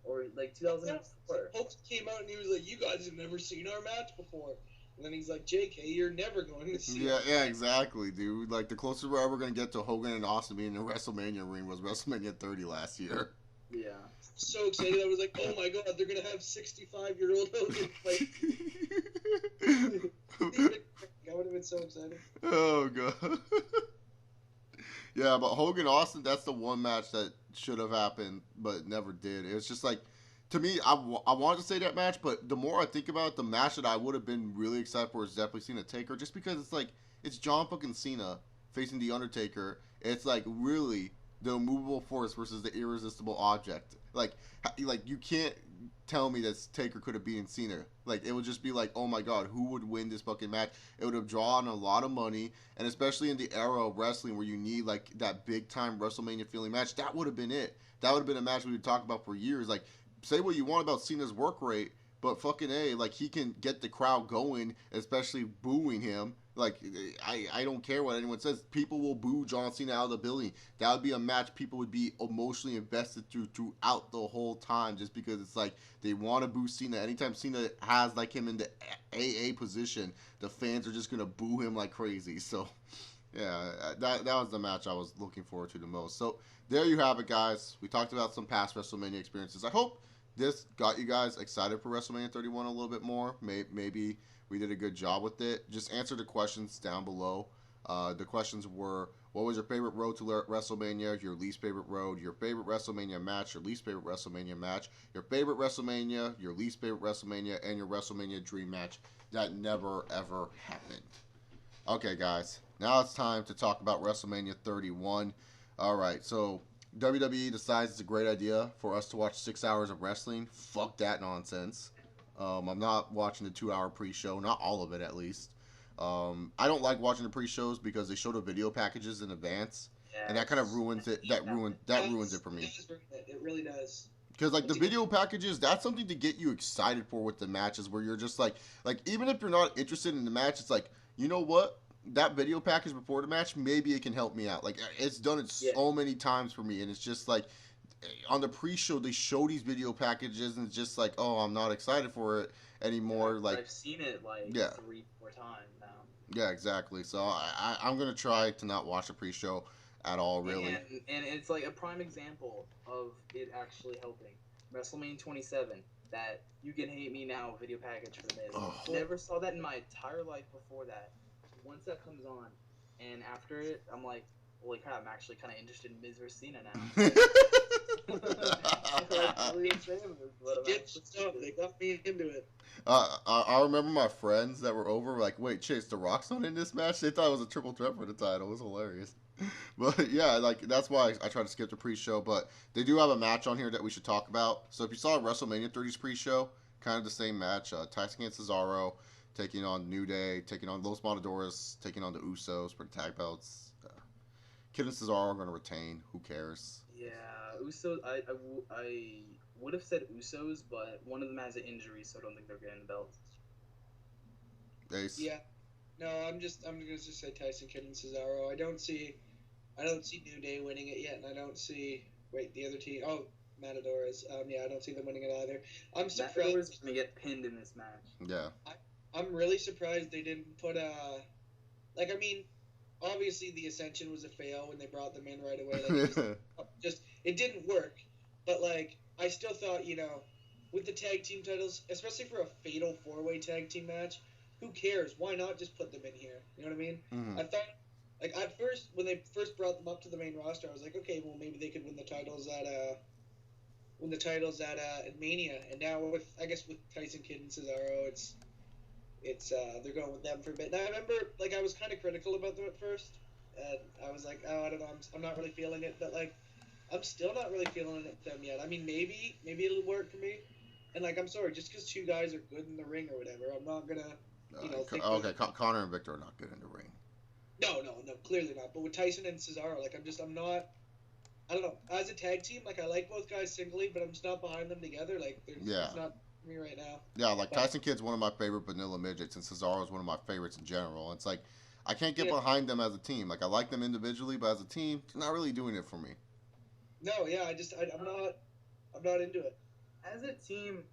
or like 2004. Hulk came out and he was like, "You guys have never seen our match before," and then he's like, "JK, you're never going to see." Yeah, exactly, dude. Like, the closest we're ever gonna get to Hogan and Austin being in the WrestleMania ring was WrestleMania 30 last year. Yeah. So excited! I was like, "Oh my god, they're gonna have 65-year-old Hogan fight." I would have been so excited. Oh god. Yeah, but Hogan Austin, that's the one match that should have happened, but never did. It was just like, to me, I wanted to say that match, but the more I think about it, the match that I would have been really excited for is definitely Cena Taker, just because it's like, it's John fucking Cena facing The Undertaker. It's like, really, the immovable force versus the irresistible object. Like you can't tell me that Taker could have beaten Cena. Like, it would just be like, oh my god, who would win this fucking match? It would have drawn a lot of money, and especially in the era of wrestling where you need like that big time WrestleMania feeling match, that would have been it. That would have been a match we would talk about for years. Like, say what you want about Cena's work rate, but fucking A, like, he can get the crowd going, especially booing him. Like, I don't care what anyone says. People will boo John Cena out of the building. That would be a match people would be emotionally invested throughout the whole time, just because it's like they want to boo Cena. Anytime Cena has like him in the AA position, the fans are just gonna boo him like crazy. So, yeah, that was the match I was looking forward to the most. So there you have it, guys. We talked about some past WrestleMania experiences. I hope this got you guys excited for WrestleMania 31 a little bit more. Maybe we did a good job with it. Just answer the questions down below. The questions were, what was your favorite road to WrestleMania, your least favorite road, your favorite WrestleMania match, your least favorite WrestleMania match, your favorite WrestleMania, your least favorite WrestleMania, and your WrestleMania dream match that never, ever happened. Okay, guys. Now it's time to talk about WrestleMania 31. All right, so WWE decides it's a great idea for us to watch 6 hours of wrestling. Fuck that nonsense. I'm not watching the 2-hour pre-show, not all of it at least. I don't like watching the pre-shows because they show the video packages in advance, and that kind of ruins it. That ruins it for me. It really does. Because like the video packages, that's something to get you excited for with the matches, where you're just like even if you're not interested in the match, it's like, you know what? That video package before the match, maybe it can help me out. Like, it's done it so many times for me, and it's just like, on the pre-show they show these video packages, and it's just like, oh, I'm not excited for it anymore. Yeah, like, I've seen it like 3-4 times now. Yeah, exactly. So I'm gonna try to not watch the pre-show at all, really. And it's like a prime example of it actually helping. WrestleMania 27, that You Can Hate Me Now video package for the Miz. Oh. Never saw that in my entire life before that. Once that comes on, and after it, I'm like, holy crap, I'm actually kind of interested in Miz versus Cena now. They got me into it. I remember my friends that were over were like, wait, Chase, The Rock's not in this match? They thought it was a triple threat for the title. It was hilarious. But yeah, like, that's why I tried to skip the pre-show. But they do have a match on here that we should talk about. So if you saw WrestleMania 30's pre-show, kind of the same match. Tyson against Cesaro, taking on New Day, taking on Los Matadores, taking on the Usos for the tag belts. Kid and Cesaro are going to retain. Who cares? Yeah, Usos. I would have said Usos, but one of them has an injury, so I don't think they're getting the belts. Ace? Yeah. No, I'm gonna just say Tyson Kidd and Cesaro. I don't see New Day winning it yet, and I don't see the other team. Oh, Matadores. Yeah, I don't see them winning it either. I'm surprised. Matadores are gonna get pinned in this match. Yeah. I'm really surprised they didn't put obviously the Ascension was a fail when they brought them in right away. Like, it didn't work. But like, I still thought, with the tag team titles, especially for a fatal 4-way tag team match, who cares? Why not just put them in here? You know what I mean? Mm-hmm. I thought, like, at first, when they first brought them up to the main roster, I was like, okay, well, maybe they could win the titles at Mania. And now with Tyson Kidd and Cesaro, it's they're going with them for a bit. And I remember, like, I was kind of critical about them at first, and I was like, oh, I don't know, I'm not really feeling it. But like, I'm still not really feeling it with them yet. I mean, maybe it'll work for me. And like, I'm sorry, just because two guys are good in the ring or whatever, I'm not gonna. Connor and Victor are not good in the ring. No, clearly not. But with Tyson and Cesaro, like, I'm not. I don't know. As a tag team, like, I like both guys singly, but I'm just not behind them together. Like, it's not for me right now. Yeah, like, Tyson Kidd's one of my favorite vanilla midgets, and Cesaro's one of my favorites in general. It's like, I can't get behind them as a team. Like, I like them individually, but as a team, they're not really doing it for me. No, yeah, I'm not into it. As a team,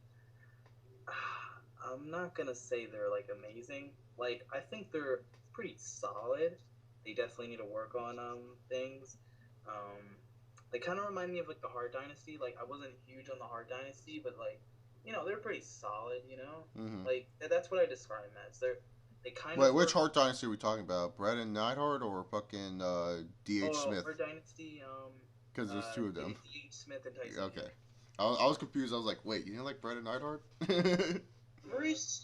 I'm not gonna say they're like amazing. Like, I think they're pretty solid. They definitely need to work on things. They kind of remind me of like the Hart Dynasty. Like, I wasn't huge on the Hart Dynasty, but like, they're pretty solid. Mm-hmm. Like, that's what I describe them as. They kind Wait, of which Hart Dynasty are we talking about? Bret and Neidhart or fucking D.H. Smith? Our dynasty. Because there's two of them. D.H. Smith and Tyson. Okay. I was confused. I was like, wait, you didn't like Bret and Neidhart? Remember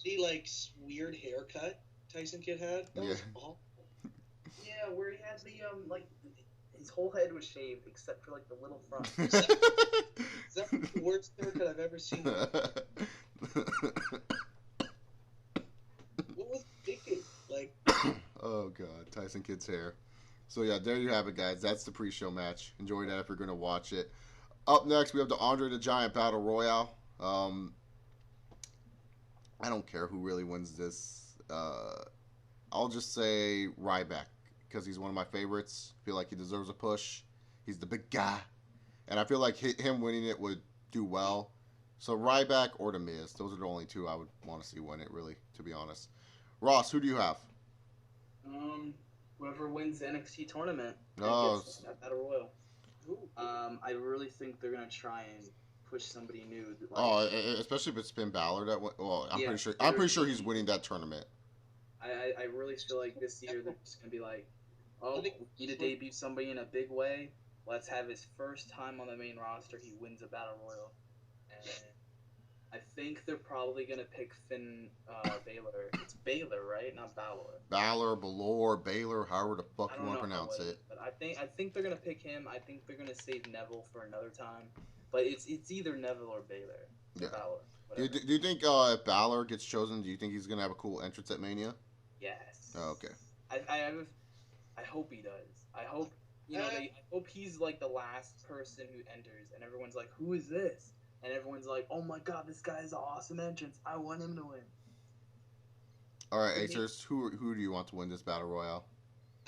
the like weird haircut Tyson Kidd had? That was awful. Yeah, where he had the like his whole head was shaved except for like the little front. Is that the worst haircut I've ever seen? What was he thinking? Like, oh god, Tyson Kidd's hair. So yeah, there you have it, guys. That's the pre-show match. Enjoy that if you're gonna watch it. Up next, we have the Andre the Giant Battle Royale. I don't care who really wins this. I'll just say Ryback because he's one of my favorites. I feel like he deserves a push. He's the big guy, and I feel like him winning it would do well. So Ryback or The Miz, those are the only two I would want to see win it. Really, to be honest. Ross, who do you have? Whoever wins the NXT tournament gets that Battle Royal. I really think they're gonna try and push somebody new. Like, especially if it's Finn Balor that went. Well, I'm pretty sure he's winning that tournament. I really feel like this year they're just gonna be like, oh, we need to debut somebody in a big way. Let's have his first time on the main roster. He wins a Battle Royal, and I think they're probably gonna pick Finn Balor. It's Balor, right? Not Balor. Balor, Baylor, however the fuck you want to pronounce it. But I think they're gonna pick him. I think they're gonna save Neville for another time. But it's either Neville or Baylor. Yeah. Balor. Do you think if Balor gets chosen, do you think he's gonna have a cool entrance at Mania? Yes. Oh, okay. I hope he does. I hope I hope he's like the last person who enters, and everyone's like, "Who is this?" And everyone's like, "Oh my god, this guy is an awesome entrance. I want him to win." All right, Acers, who do you want to win this Battle Royale?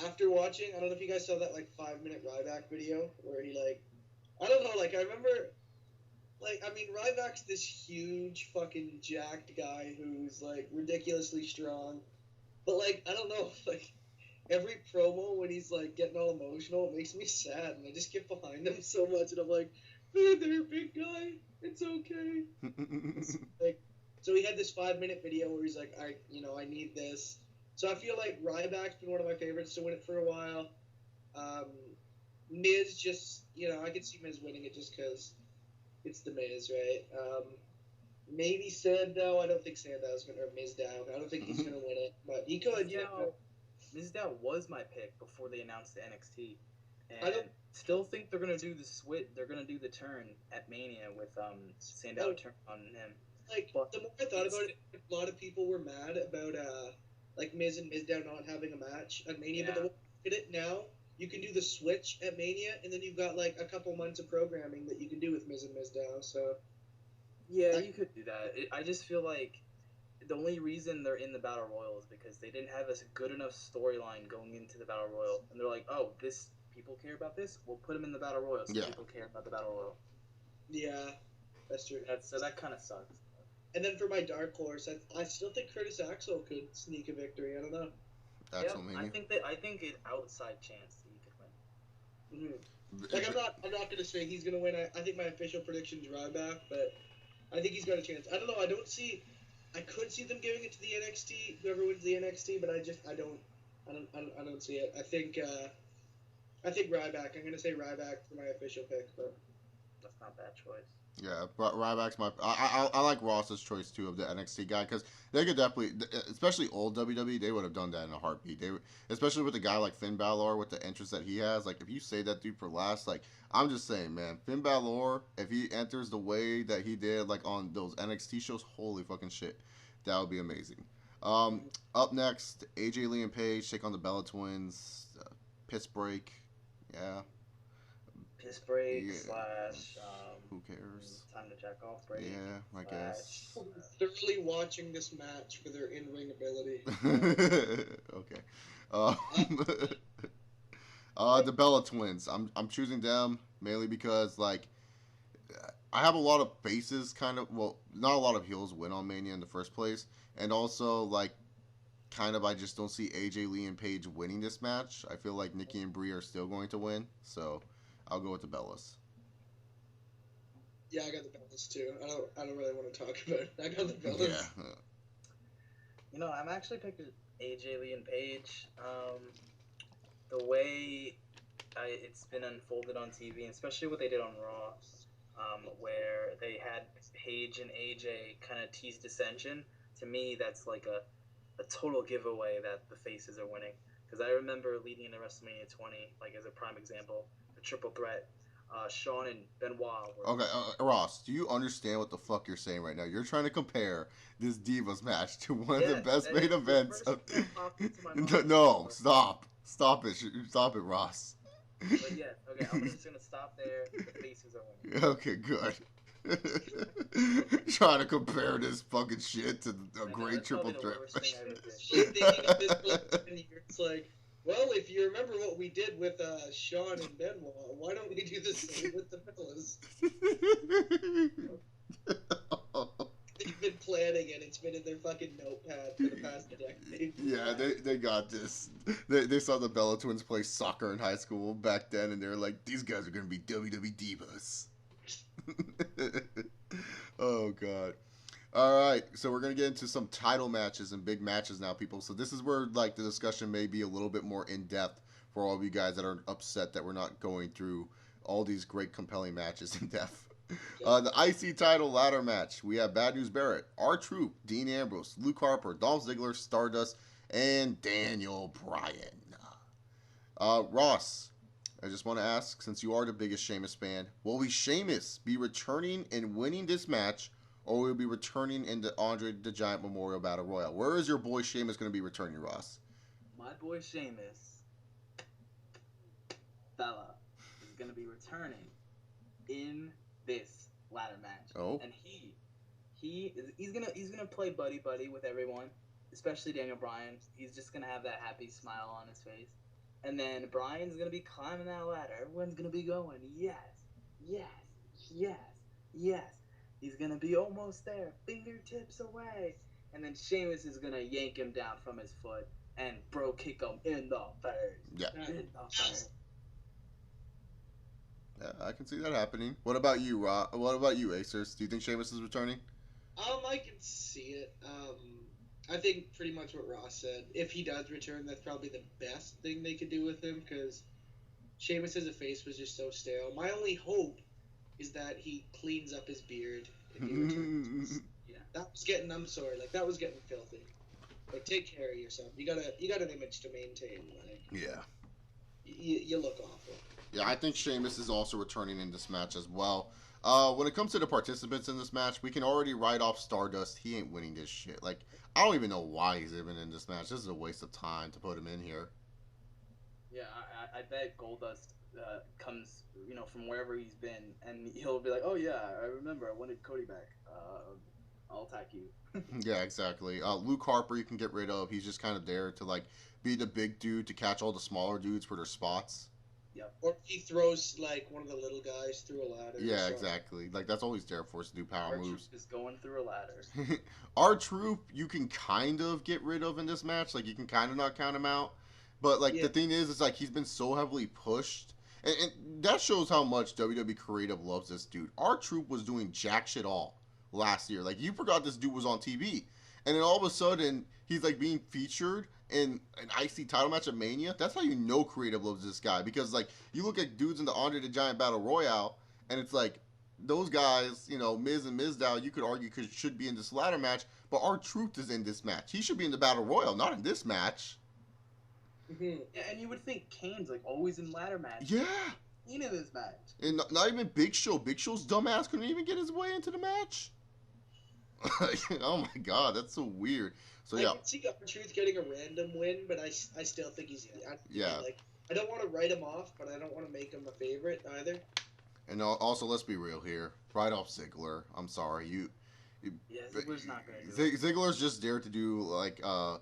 After watching, I don't know if you guys saw that like 5-minute Ryback video where he like, I don't know, like I remember, like I mean Ryback's this huge fucking jacked guy who's like ridiculously strong, but like I don't know, like every promo when he's like getting all emotional, it makes me sad, and I just get behind him so much, and I'm like, hey there, big guy, it's okay. Like, so he had this 5-minute video where he's like, I need this. So I feel like Ryback's been one of my favorites to win it for a while. Miz just, I could see Miz winning it just because it's the Miz, right? Maybe Sandow. I don't think Sandow's going to, or Mizdow. I don't think he's going to win it, but he could, Mizdow was my pick before they announced the NXT. And I still think they're going to do the switch. They're going to do the turn at Mania with Sandow turn on him. Like, the more I thought about it, a lot of people were mad about, like, Miz and Mizdow not having a match at Mania, but the way you did it now, you can do the switch at Mania, and then you've got, like, a couple months of programming that you can do with Miz and Mizdow, so... Yeah, you could do that. I just feel like the only reason they're in the Battle Royal is because they didn't have a good enough storyline going into the Battle Royal, and they're like, oh, people care about this? We'll put them in the Battle Royal so people care about the Battle Royal. Yeah, that's true. So that kind of sucks. And then for my dark horse, I still think Curtis Axel could sneak a victory. I don't know. I think an outside chance that he could win. Mm-hmm. Like I'm not gonna say he's gonna win. I think my official prediction is Ryback, but I think he's got a chance. I don't know. I could see them giving it to the NXT, whoever wins the NXT, but I don't see it. I think Ryback. I'm gonna say Ryback for my official pick, but that's not a bad choice. Yeah, but Ryback's my. I like Ross's choice too of the NXT guy because they could definitely, especially old WWE, they would have done that in a heartbeat. Especially with a guy like Finn Balor with the entrance that he has. Like if you say that dude for last, like I'm just saying, man, Finn Balor, if he enters the way that he did, like on those NXT shows, holy fucking shit, that would be amazing. Up next, AJ Lee and Paige take on the Bella Twins. Piss break, yeah. Piss break / who cares? Time to jack off break. Yeah, I guess. They're really watching this match for their in-ring ability. Okay. The Bella Twins. I'm choosing them mainly because like I have a lot of faces kind of. Well, not a lot of heels win on Mania in the first place, and also like kind of I just don't see AJ Lee and Paige winning this match. I feel like Nikki and Brie are still going to win, so I'll go with the Bellas. Yeah, I got the Bellas too. I don't really want to talk about it. I got the Bellas. Yeah. I'm actually picking AJ Lee and Paige. The way it's been unfolded on TV, and especially what they did on Raw, where they had Paige and AJ kind of tease dissension. To me, that's like a total giveaway that the faces are winning. Because I remember leading into WrestleMania 20, like as a prime example, the triple threat. Shawn and Benoit were... Okay, Ross, do you understand what the fuck you're saying right now? You're trying to compare this Divas match to one of the best main events. No, stop. Stop it. Stop it, Ross. But yeah, okay, I'm just going to stop there. The faces are winning. Okay, good. Trying to compare this fucking shit to a great triple threat. It's like, well, if you remember what we did with Shawn and Benoit, why don't we do the same with the fellas? They've been planning it. It's been in their fucking notepad for the past decade. Yeah, they got this. They saw the Bella Twins play soccer in high school back then, and they're like, these guys are going to be WWE Divas. Oh, God. All right, so we're going to get into some title matches and big matches now, people. So this is where, like, the discussion may be a little bit more in-depth for all of you guys that are upset that we're not going through all these great, compelling matches in depth. The IC title ladder match. We have Bad News Barrett, R-Truth, Dean Ambrose, Luke Harper, Dolph Ziggler, Stardust, and Daniel Bryan. Ross, I just want to ask, since you are the biggest Sheamus fan, will Sheamus be returning and winning this match, or will he be returning in the Andre the Giant Memorial Battle Royal? Where is your boy Sheamus going to be returning, Ross? My boy Sheamus, fella, is going to be returning in this ladder match. Oh. And he's gonna play buddy with everyone, especially Daniel Bryan. He's just gonna have that happy smile on his face. And then Bryan's gonna be climbing that ladder. Everyone's gonna be going, yes. He's gonna be almost there, fingertips away. And then Sheamus is gonna yank him down from his foot and bro kick him in the face. Yeah. In the face. Yeah, I can see that happening. What about you, What about you, Acers? Do you think Sheamus is returning? I can see it. I think pretty much what Ross said. If he does return, that's probably the best thing they could do with him, because Sheamus as a face was just so stale. My only hope is that he cleans up his beard if he returns. Yeah. That was getting, I'm sorry, like that was getting filthy. Like, take care of yourself. You got an image to maintain. Like, Yeah. You look awful. Yeah, I think Sheamus is also returning in this match as well. When it comes to the participants in this match, we can already write off Stardust. He ain't winning this shit. Like, I don't even know why he's even in this match. This is a waste of time to put him in here. Yeah, I bet Goldust comes, from wherever he's been, and he'll be like, oh yeah, I remember, I wanted Cody back. I'll attack you. Yeah, exactly. Luke Harper you can get rid of. He's just kind of there to, like, be the big dude to catch all the smaller dudes for their spots. Yep. Or he throws, like, one of the little guys through a ladder. Yeah, exactly. Like, that's all he's there for, is to do power moves. R-Truth is going through a ladder. R-Truth, you can kind of get rid of in this match. Like, you can kind of not count him out. But, like, the thing is, it's like, he's been so heavily pushed. And that shows how much WWE Creative loves this dude. R-Truth was doing jack shit all last year. Like, you forgot this dude was on TV. And then all of a sudden, he's, like, being featured in an IC title match at Mania. That's how you know Creative loves this guy. Because, like, you look at dudes in the Andre the Giant Battle Royale, and it's like, those guys, Miz and Mizdow, you could argue should be in this ladder match, but R-Truth is in this match. He should be in the Battle Royal, not in this match. Mm-hmm. Yeah, and you would think Kane's, like, always in ladder matches. Yeah. Into this match. And not even Big Show. Big Show's dumbass couldn't even get his way into the match. Oh my god, that's so weird. So I can see R-Truth getting a random win, but I still think he's... I don't want to write him off, but I don't want to make him a favorite either. And also, let's be real here. Write off Ziggler. I'm sorry. Yeah, Ziggler's not going to do it. Ziggler's just there to do, like, a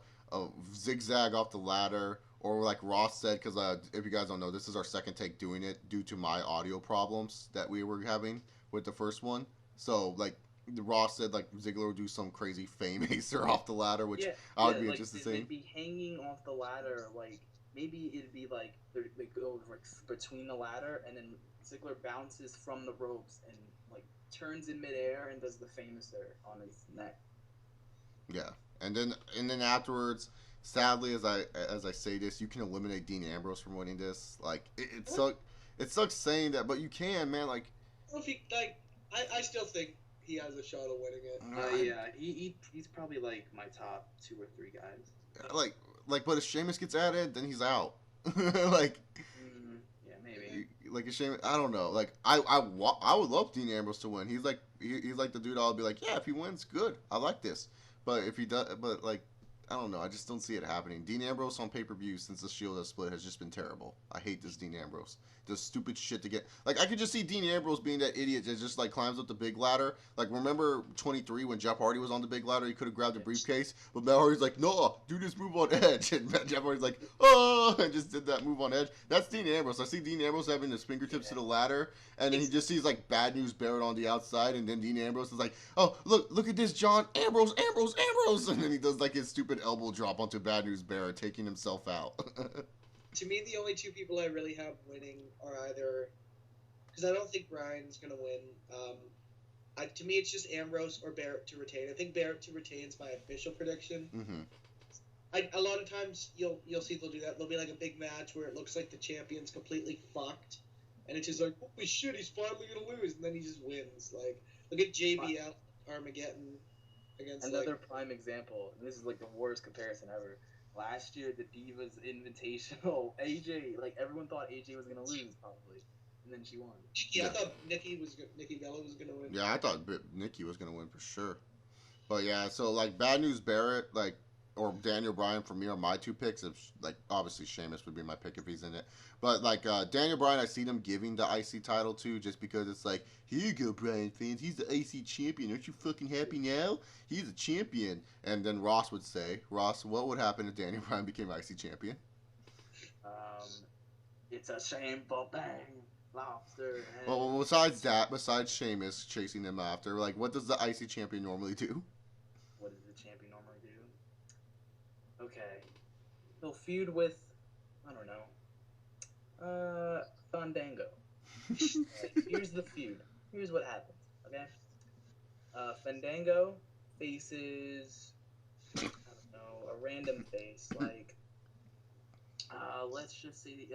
zigzag off the ladder. Or like Ross said, because if you guys don't know, this is our second take doing it due to my audio problems that we were having with the first one. So, like, Ross said, like, Ziggler would do some crazy fame acer off the ladder, which I would be interested to see. They'd be hanging off the ladder, like, maybe it'd be like they go like, between the ladder, and then Ziggler bounces from the ropes and, like, turns in midair and does the fame acer on his neck. Yeah, and then afterwards, sadly, as I say this, you can eliminate Dean Ambrose from winning this. Like it sucks saying that, but you can, man. Like, If he, I still think he has a shot of winning it. Yeah, he's probably like my top 2 or 3 guys. But if Sheamus gets added, then he's out. Like, yeah, maybe. Like a Sheamus, I don't know. Like, I would love Dean Ambrose to win. He's like the dude. I'll be like, yeah, if he wins, good. I like this. But if he does, but like, I don't know. I just don't see it happening. Dean Ambrose on pay-per-view since the Shield has split has just been terrible. I hate this Dean Ambrose. Does stupid shit to get... Like, I could just see Dean Ambrose being that idiot that just, like, climbs up the big ladder. Like, remember 23 when Jeff Hardy was on the big ladder? He could have grabbed the briefcase. But Matt Hardy's like, no, do this move on Edge. And Jeff Hardy's like, oh, and just did that move on Edge. That's Dean Ambrose. I see Dean Ambrose having his fingertips to the ladder. And then he just sees, like, Bad News Barrett on the outside. And then Dean Ambrose is like, oh, look at this, John. Ambrose. And then he does, like, his stupid elbow drop onto Bad News Barrett, taking himself out. To me, the only 2 people I really have winning are either... Because I don't think Ryan's going to win. To me, it's just Ambrose or Barrett to retain. I think Barrett to retain is my official prediction. Mm-hmm. A lot of times, you'll see they'll do that. There'll be like a big match where it looks like the champion's completely fucked. And it's just like, holy shit, he's finally going to lose. And then he just wins. Like, look at JBL Armageddon against... Another prime example. This is like the worst comparison ever. Last year, the Divas Invitational, AJ, like, everyone thought AJ was going to lose, probably. And then she won. Yeah, I thought Nikki Bella was going to win. Yeah, I thought Nikki was going to win for sure. But, yeah, so, like, Bad News Barrett, like, or Daniel Bryan for me are my 2 picks. If, like, obviously Sheamus would be my pick if he's in it. But, like, Daniel Bryan, I see them giving the IC title to just because it's like, here you go, Bryan fans. He's the IC champion. Aren't you fucking happy now? He's a champion. And then Ross would say, Ross, what would happen if Daniel Bryan became IC champion? It's a shameful thing. Lobster. Well, besides Sheamus chasing him after, like, what does the IC champion normally do? What does the champion normally do? Okay. He'll feud with, I don't know, Fandango. Here's the feud. Here's what happens, okay? Fandango faces, I don't know, a random face, like, let's just say,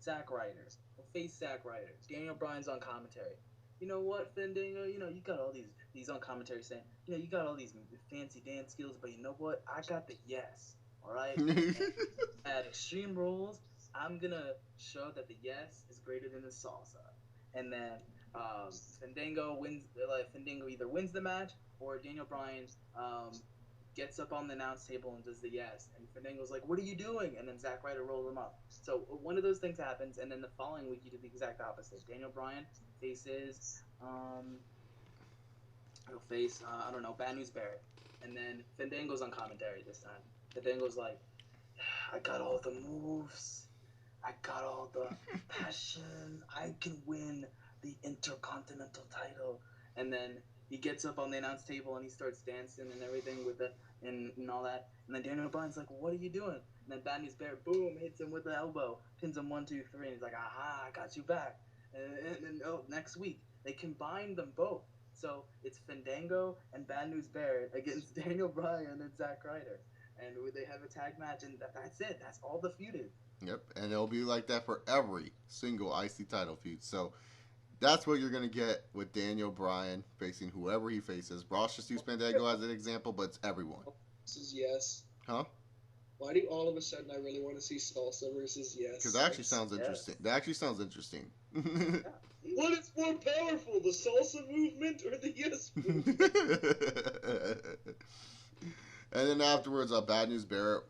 Zack Ryder. We'll face Zack Ryder. Daniel Bryan's on commentary. You know what, Fandango? You know, you got all these on commentary saying, you know, you got all these fancy dance skills, but you know what? I got the yes, all right? At Extreme Rules, I'm going to show that the yes is greater than the salsa. And then Fandango either wins the match or Daniel Bryan gets up on the announce table and does the yes. And Fandango's like, what are you doing? And then Zack Ryder rolls him up. So one of those things happens, and then the following week you do the exact opposite. Daniel Bryan faces, he'll face, I don't know, Bad News Barrett. And then Fandango's on commentary this time. Fandango's like, I got all the moves. I got all the passion. I can win the Intercontinental title. And then he gets up on the announce table and he starts dancing and everything with and all that. And then Daniel Bryan's like, what are you doing? And then Bad News Barrett, boom, hits him with the elbow, pins him 1, 2, 3, and he's like, aha, I got you back. And then next week they combine them both. So it's Fandango and Bad News Barrett against Daniel Bryan and Zack Ryder. And they have a tag match, and that's it. That's all the feud is. Yep, and it'll be like that for every single IC title feud. So that's what you're going to get with Daniel Bryan facing whoever he faces. Ross just used Fandango as an example, but it's everyone. This is yes. Huh? Why do all of a sudden I really want to see Salsa versus Yes? Because that actually sounds interesting. That actually sounds interesting. What is more powerful, the Salsa movement or the Yes movement? And then afterwards, Bad News Barrett,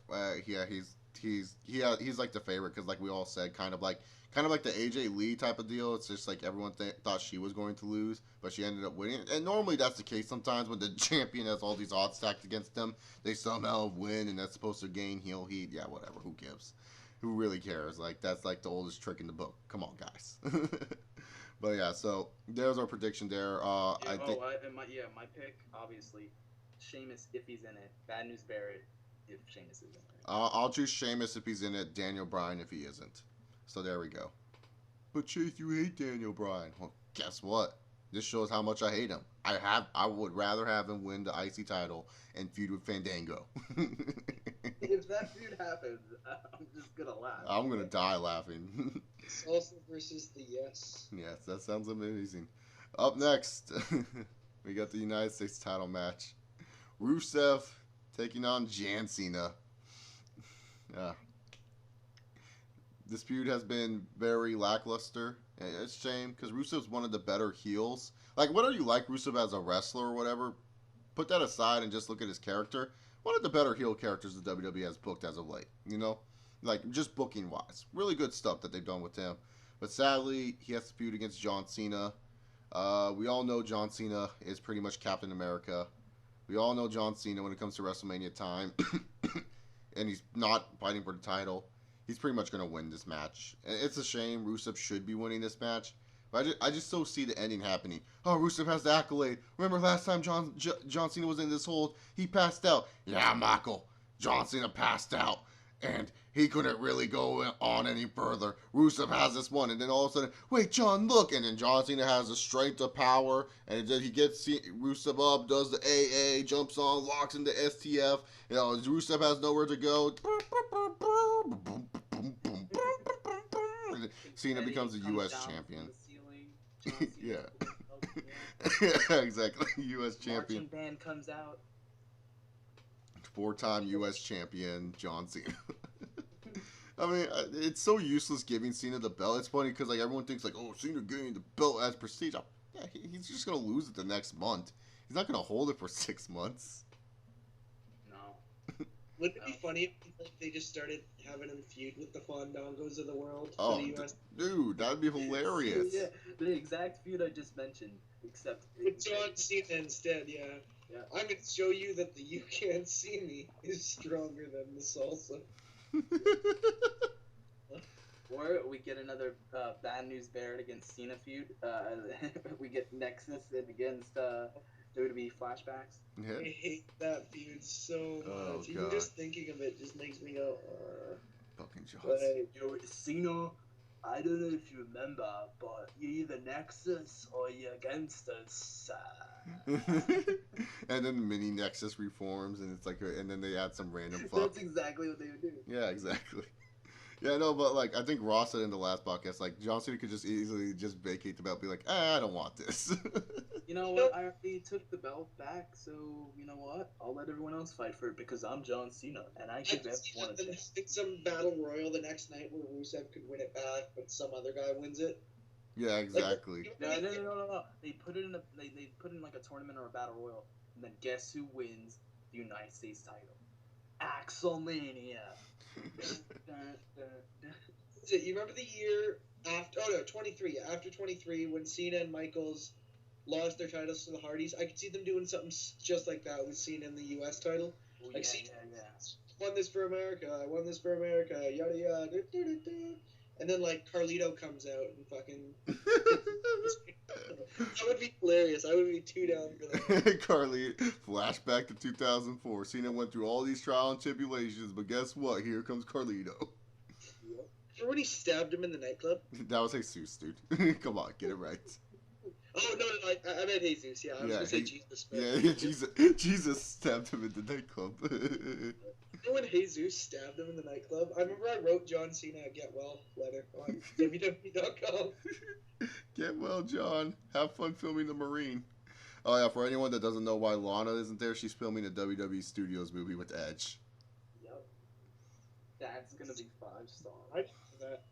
he's like the favorite because, like we all said, kind of like the AJ Lee type of deal. It's just like everyone thought she was going to lose, but she ended up winning. And normally that's the case sometimes when the champion has all these odds stacked against them. They somehow win, and that's supposed to gain heel heat. Yeah, whatever. Who gives? Who really cares? Like, that's like the oldest trick in the book. Come on, guys. But yeah, so there's our prediction there. My pick, obviously, Sheamus if he's in it. Bad News Barrett if Sheamus is in it. I'll choose Sheamus if he's in it. Daniel Bryan if he isn't. So there we go. But Chase, you hate Daniel Bryan. Well, guess what? This shows how much I hate him. I would rather have him win the IC title and feud with Fandango. If that feud happens, I'm just gonna laugh. I'm gonna die laughing. Salsa versus the Yes. Yes, that sounds amazing. Up next, we got the United States title match. Rusev taking on Cena. This feud has been very lackluster. It's a shame because Rusev's one of the better heels. Like, whether you like Rusev as a wrestler or whatever, put that aside and just look at his character. One of the better heel characters the WWE has booked as of late. You know, like just booking wise, really good stuff that they've done with him. But sadly, he has to feud against John Cena. We all know John Cena is pretty much Captain America. We all know John Cena when it comes to WrestleMania time, and he's not fighting for the title. He's pretty much going to win this match. It's a shame. Rusev should be winning this match. But I just so see the ending happening. Oh, Rusev has the accolade. Remember last time John Cena was in this hold? He passed out. Yeah, Michael. John Cena passed out. And he couldn't really go on any further. Rusev has this one. And then all of a sudden, wait, John, look. And then John Cena has the strength of power. And then he gets Rusev up, does the AA, jumps on, locks into STF. You know, Rusev has nowhere to go. Cena becomes the U.S. champion. Yeah. Yeah, exactly. U.S. champion. Marching band comes out. 4-time U.S. champion John Cena. I mean, it's so useless giving Cena the belt. It's funny because like everyone thinks like, oh, Cena getting the belt as prestige. Yeah, he's just gonna lose it the next month. He's not gonna hold it for 6 months. No. Wouldn't it be funny if they just started having him feud with the Fandangos of the world Oh, for the US? dude, that'd be hilarious. Yeah, the exact feud I just mentioned, except With John Cena instead, yeah. Yeah. I'm going to show you that the You Can't See Me is stronger than the salsa. Or we get another Bad News Barrett against Cena feud. We get Nexus against WWE flashbacks. Yeah. I hate that feud so much. Oh, Even God. just thinking of it just makes me go, Fucking John. Like, Yo, Cena, I don't know if you remember, but you're either Nexus or you're against us. And then mini Nexus reforms, and it's like, and then they add some random fuck. That's exactly what they would do. Yeah, exactly. Yeah, no, but like I think Ross said in the last podcast, like John Cena could just easily just vacate the belt, be like, I don't want this. You know what? I already took the belt back, so you know what? I'll let everyone else fight for it because I'm John Cena, and I give everyone a chance. It's some battle royal the next night where Rusev could win it back, but some other guy wins it. Yeah, exactly. No. They put it in they put it in like a tournament or a battle royal, and then guess who wins the United States title? Axelmania. You remember the year after? Oh no, 23. After 23, when Cena and Michaels lost their titles to the Hardys, I could see them doing something just like that with Cena in the U.S. title. Oh, Like, yeah. won this for America. I won this for America. Yada yada. And then like Carlito comes out and fucking. That would be hilarious. I would be too down for that. Carly, flashback to 2004. Cena went through all these trials and tribulations, but guess what? Here comes Carlito. Remember when he stabbed him in the nightclub? That was Jesus, dude. Come on, get it right. Oh no, I meant Jesus. Yeah, I was gonna say Jesus. Yeah, Jesus stabbed him in the nightclub. Remember when Jesus stabbed him in the nightclub? I remember I wrote John Cena a get well letter on WWE.com. Get well, John. Have fun filming the Marine. Oh yeah, for anyone that doesn't know why Lana isn't there, she's filming a WWE Studios movie with Edge. Yep. That's gonna be 5-star. I didn't know that.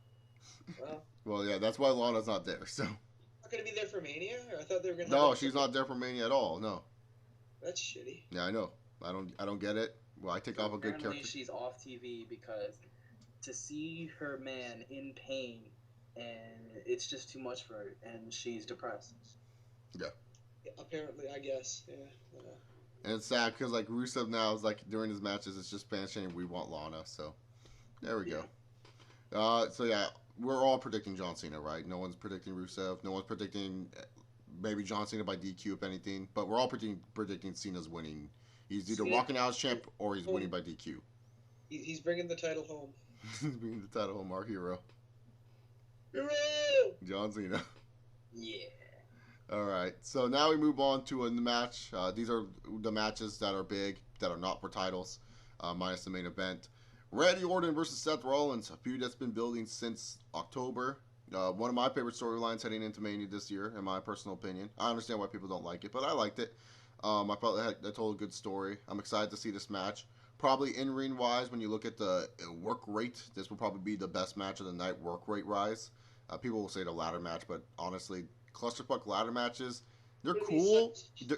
Wow. Well, yeah, that's why Lana's not there. So. Not gonna be there for Mania? Or I thought they were gonna. No, she's not there for Mania at all. No. That's shitty. Yeah, I know. I don't get it. Well, I take off a good Apparently character. she's off TV because to see her man in pain, and it's just too much for her, and she's depressed. Yeah. Apparently, I guess. Yeah. And it's sad because like Rusev now is like during his matches, it's just fans saying we want Lana. So there we go. So yeah, we're all predicting John Cena, right? No one's predicting Rusev. No one's predicting maybe John Cena by DQ if anything. But we're all predicting Cena's winning. He's either walking out as champ or he's winning by DQ. He's bringing the title home. He's bringing the title home, our hero. Hero! John Cena. Yeah. All right, so now we move on to a match. These are the matches that are big, that are not for titles. minus the main event. Randy Orton versus Seth Rollins, a feud that's been building since October. One of my favorite storylines heading into Mania this year, in my personal opinion. I understand why people don't like it, but I liked it. I felt that told a good story. I'm excited to see this match. Probably in-ring wise, when you look at the work rate, this will probably be the best match of the night, work rate rise. People will say the ladder match, but honestly, clusterfuck ladder matches, they're cool.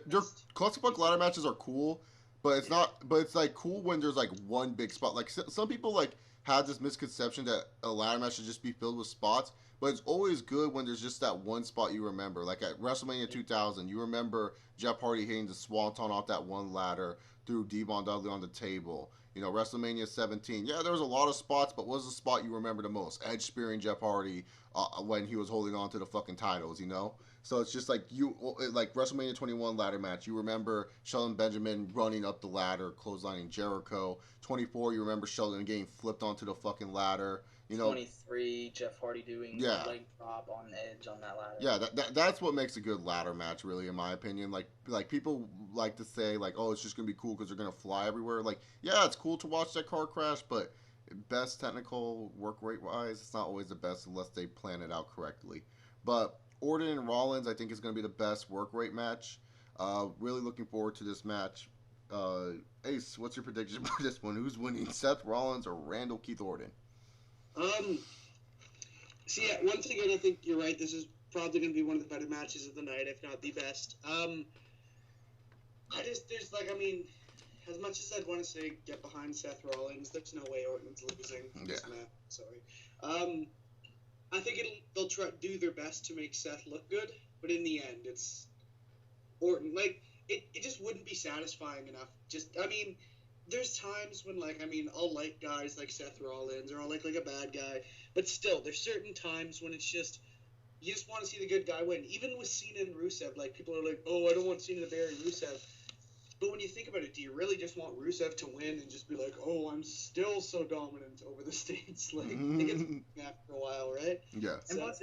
They're clusterfuck ladder matches are cool, but it's not. But it's like cool when there's like one big spot. Like some people like have this misconception that a ladder match should just be filled with spots, but it's always good when there's just that one spot you remember. Like at WrestleMania 2000, you remember Jeff Hardy hitting the swanton off that one ladder, threw Devon Dudley on the table. You know, WrestleMania 17. Yeah, there was a lot of spots, but what was the spot you remember the most? Edge spearing Jeff Hardy when he was holding on to the fucking titles, you know? So it's just like like WrestleMania 21 ladder match. You remember Shelton Benjamin running up the ladder, clotheslining Jericho. 24, you remember Shelton getting flipped onto the fucking ladder. You know, 23, Jeff Hardy doing a leg drop on Edge on that ladder. Yeah, that's what makes a good ladder match, really, in my opinion. Like people like to say, like, oh, it's just gonna be cool because they're gonna fly everywhere. Like, yeah, it's cool to watch that car crash, but best technical work rate wise, it's not always the best unless they plan it out correctly. But Orton and Rollins, I think, is gonna be the best work rate match. Really looking forward to this match. Ace, what's your prediction for this one? Who's winning, Seth Rollins or Randall Keith Orton? So yeah, once again, I think you're right. This is probably going to be one of the better matches of the night, if not the best. As much as I'd want to say get behind Seth Rollins, there's no way Orton's losing this match. Sorry. I think they'll try to do their best to make Seth look good, but in the end, it's Orton. Like, it just wouldn't be satisfying enough. There's times when, I'll like guys like Seth Rollins, or I'll like a bad guy, but still, there's certain times when it's just, you just want to see the good guy win. Even with Cena and Rusev, like, people are like, oh, I don't want Cena to bury Rusev. But when you think about it, do you really just want Rusev to win and just be like, oh, I'm still so dominant over the States? Like, it gets after a while, right? Yeah. And plus,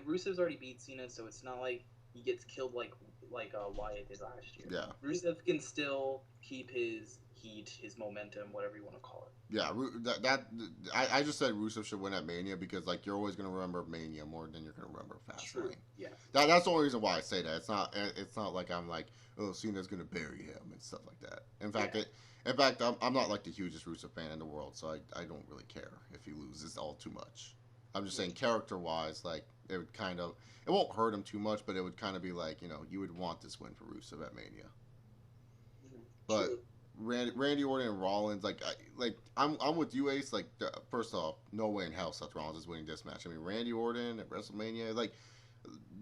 Rusev's already beat Cena, so it's not like he gets killed like Wyatt did last year. Yeah. Rusev can still keep his heat, his momentum, whatever you want to call it. Yeah, I just said Rusev should win at Mania because, like, you're always going to remember Mania more than you're going to remember Fastlane. Yeah. That's the only reason why I say that. It's not like I'm like, oh, Cena's going to bury him and stuff like that. In fact, I'm not like the hugest Rusev fan in the world, so I don't really care if he loses all too much. I'm just saying character-wise, like, it won't hurt him too much, but it would kind of be like, you know, you would want this win for Rusev at Mania. But Randy Orton and Rollins, I'm with you, Ace. Like, first off, no way in hell Seth Rollins is winning this match. I mean, Randy Orton at WrestleMania, like,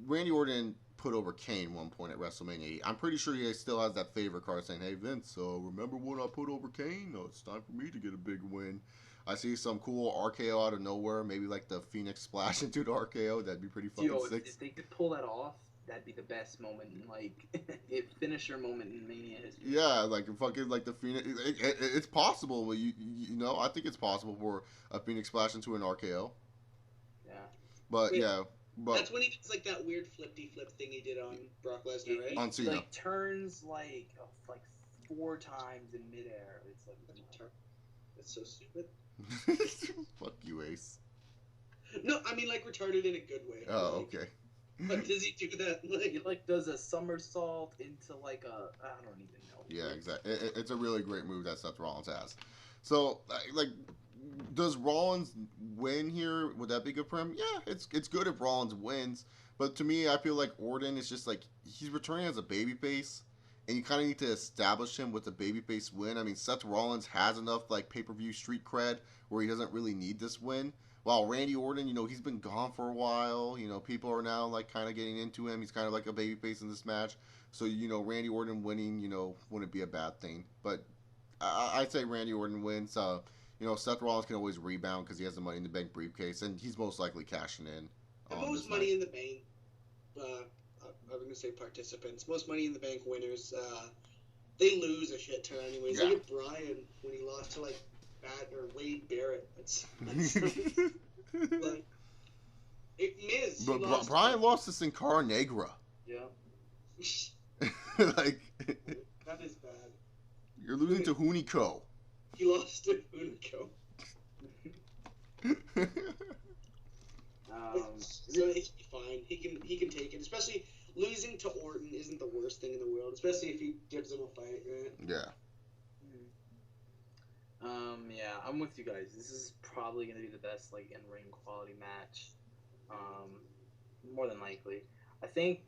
Randy Orton put over Kane one point at WrestleMania 8. I'm pretty sure he still has that favorite card saying, hey, Vince, remember when I put over Kane? No, it's time for me to get a big win. I see some cool RKO out of nowhere, maybe like the Phoenix Splash into the RKO. That'd be pretty fucking sick. If they could pull that off, that'd be the best moment in, finisher moment in Mania history. Yeah, like fucking like the Phoenix. It's possible. You know, I think it's possible for a Phoenix Splash into an RKO. Yeah. But that's when he does like that weird flippy flip thing he did on Brock Lesnar, right? On Cena. Like turns like 4 times in midair. It's like that's so stupid. Fuck you, Ace. No, I mean like retarded in a good way. Oh, okay. But does he do that? He does a somersault into I don't even know. Yeah, exactly. It's a really great move that Seth Rollins has. So, does Rollins win here? Would that be good for him? Yeah, it's good if Rollins wins. But to me, I feel like Orton is just he's returning as a babyface, and you kind of need to establish him with a babyface win. I mean, Seth Rollins has enough pay-per-view street cred where he doesn't really need this win. While Randy Orton, he's been gone for a while. People are now kind of getting into him. He's kind of like a babyface in this match. So, Randy Orton winning, wouldn't be a bad thing. But I'd say Randy Orton wins. Seth Rollins can always rebound because he has the Money in the Bank briefcase, and he's most likely cashing in. The most Money in the Bank, I'm going to say participants, most Money in the Bank winners, they lose a shit ton anyways. Yeah. Look at Bryan when he lost to Wade Barrett. That's But Bryan lost to Sin Cara Negra. Yeah. That is bad. You're losing to Hunico. He lost to Hunico. So it's fine. He can take it. Especially losing to Orton isn't the worst thing in the world. Especially if he gives him a fight, right? Yeah. Yeah, I'm with you guys. This is probably gonna be the best like in-ring quality match. More than likely. I think,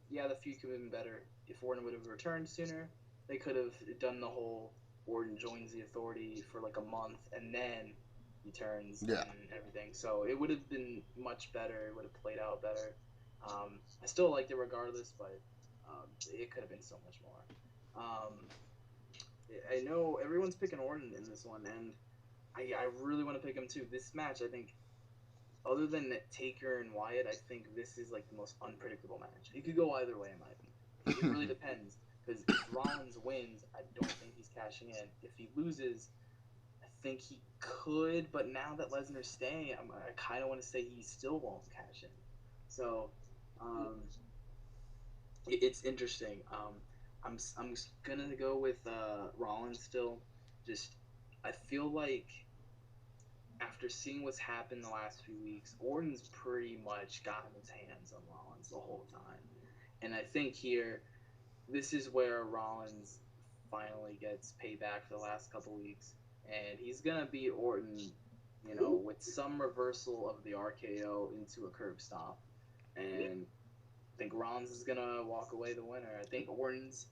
yeah, the feud could have been better if Orton would have returned sooner. They could have done the whole Orton joins the Authority for like a month and then he turns and everything. So it would have been much better. It would have played out better. I still liked it regardless, but it could have been so much more. I know everyone's picking Orton in this one, and I really want to pick him too. This match, I think, other than Taker and Wyatt, I think this is like the most unpredictable match. It could go either way, in my opinion. It really depends. Because if Rollins wins, I don't think he's cashing in. If he loses, I think he could. But now that Lesnar's staying, I kind of want to say he still won't cash in. So it's interesting. I'm gonna go with Rollins still. Just I feel like after seeing what's happened the last few weeks, Orton's pretty much gotten his hands on Rollins the whole time, and I think here, this is where Rollins finally gets payback for the last couple weeks, and he's gonna beat Orton, you know, with some reversal of the RKO into a curb stomp, and I think Rollins is gonna walk away the winner. I think Orton's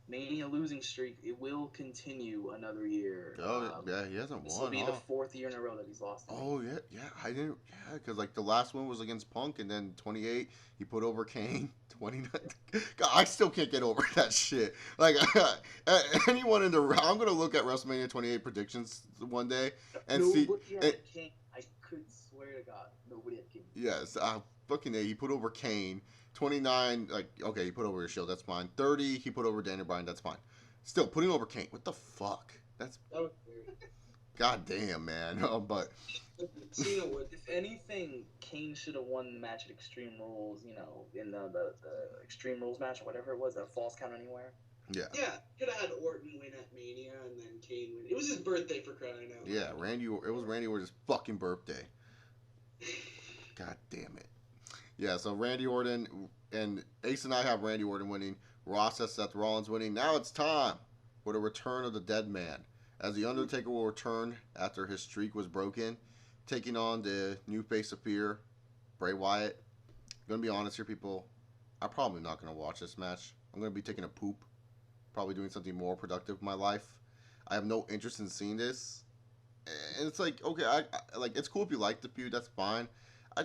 Mania losing streak, it will continue another year. Oh, yeah, he hasn't won. This will be the fourth year in a row that he's lost. Oh, yeah, because like the last one was against Punk, and then 28, he put over Kane. 29, God, I still can't get over that shit. Like, anyone in the, I'm gonna look at WrestleMania 28 predictions one day and see. Kane. I could swear to God, nobody had Kane. Yes, fucking A, he put over Kane. 29, like, okay, he put over his Shield, that's fine. 30, he put over Daniel Bryan, that's fine. Still, putting over Kane, what the fuck? That was weird. God damn, man. But Cena would. If anything, Kane should have won the match at Extreme Rules, you know, in the Extreme Rules match or whatever it was, that Falls Count Anywhere. Yeah. Yeah, could have had Orton win at Mania and then Kane win. It was his birthday, for crying out loud. Yeah, it was Randy Orton's fucking birthday. God damn it. Yeah, so Randy Orton, and Ace and I have Randy Orton winning. Ross has Seth Rollins winning. Now it's time for the return of the dead man, as the Undertaker will return after his streak was broken, taking on the new face of fear, Bray Wyatt. I'm going to be honest here, people. I'm probably not going to watch this match. I'm going to be taking a poop, probably doing something more productive in my life. I have no interest in seeing this. And it's like, okay, I like, it's cool if you like the feud, that's fine.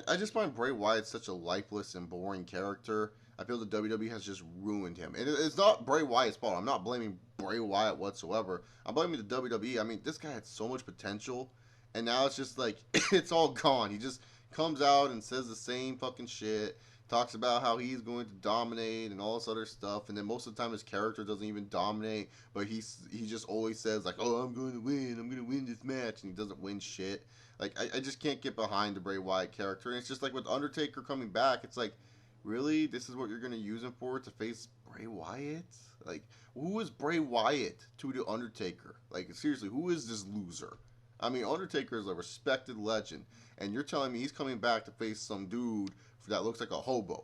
I just find Bray Wyatt such a lifeless and boring character. I feel the WWE has just ruined him. And it's not Bray Wyatt's fault. I'm not blaming Bray Wyatt whatsoever. I'm blaming the WWE. I mean, this guy had so much potential, and now it's just like, it's all gone. He just comes out and says the same fucking shit, talks about how he's going to dominate and all this other stuff, and then most of the time his character doesn't even dominate, but he just always says, like, oh, I'm going to win this match, and he doesn't win shit. Like, I just can't get behind the Bray Wyatt character. And it's just like with Undertaker coming back, it's like, really? This is what you're going to use him for, to face Bray Wyatt? Like, who is Bray Wyatt to the Undertaker? Like, seriously, who is this loser? I mean, Undertaker is a respected legend, and you're telling me he's coming back to face some dude that looks like a hobo.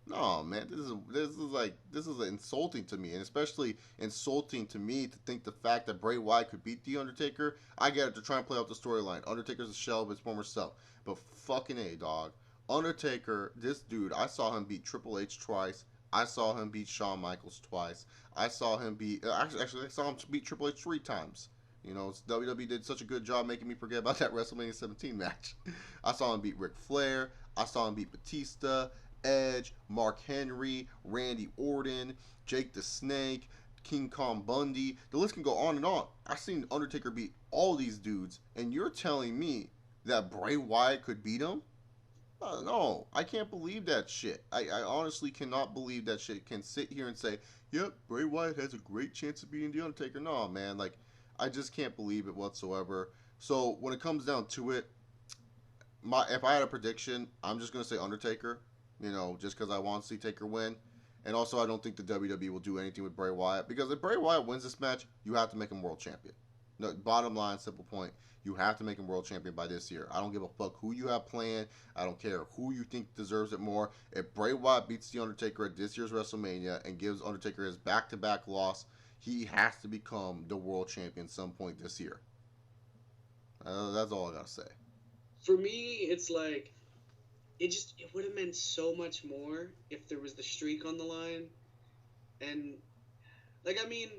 No, man, this is insulting to me, and especially insulting to me to think the fact that Bray Wyatt could beat The Undertaker. I get it, to try and play out the storyline. Undertaker's a shell of his former self. But fucking A, dog. Undertaker, this dude, I saw him beat Triple H twice. I saw him beat Shawn Michaels twice. I saw him beat, actually I saw him beat Triple H 3 times. You know, WWE did such a good job making me forget about that WrestleMania 17 match. I saw him beat Ric Flair. I saw him beat Batista, Edge, Mark Henry, Randy Orton, Jake the Snake, King Kong Bundy. The list can go on and on. I've seen Undertaker beat all these dudes, and you're telling me that Bray Wyatt could beat him? No, I can't believe that shit. I honestly cannot believe that shit. Can sit here and say, yep, Bray Wyatt has a great chance of beating The Undertaker. No, man, like, I just can't believe it whatsoever. So when it comes down to it, if I had a prediction, I'm just going to say Undertaker. You know, just because I want to see Taker win. And also, I don't think the WWE will do anything with Bray Wyatt. Because if Bray Wyatt wins this match, you have to make him world champion. No, bottom line, simple point. You have to make him world champion by this year. I don't give a fuck who you have playing. I don't care who you think deserves it more. If Bray Wyatt beats The Undertaker at this year's WrestleMania and gives Undertaker his back-to-back loss, he has to become the world champion some point this year. That's all I gotta say. For me, it's like it would have meant so much more if there was the streak on the line, and like I mean,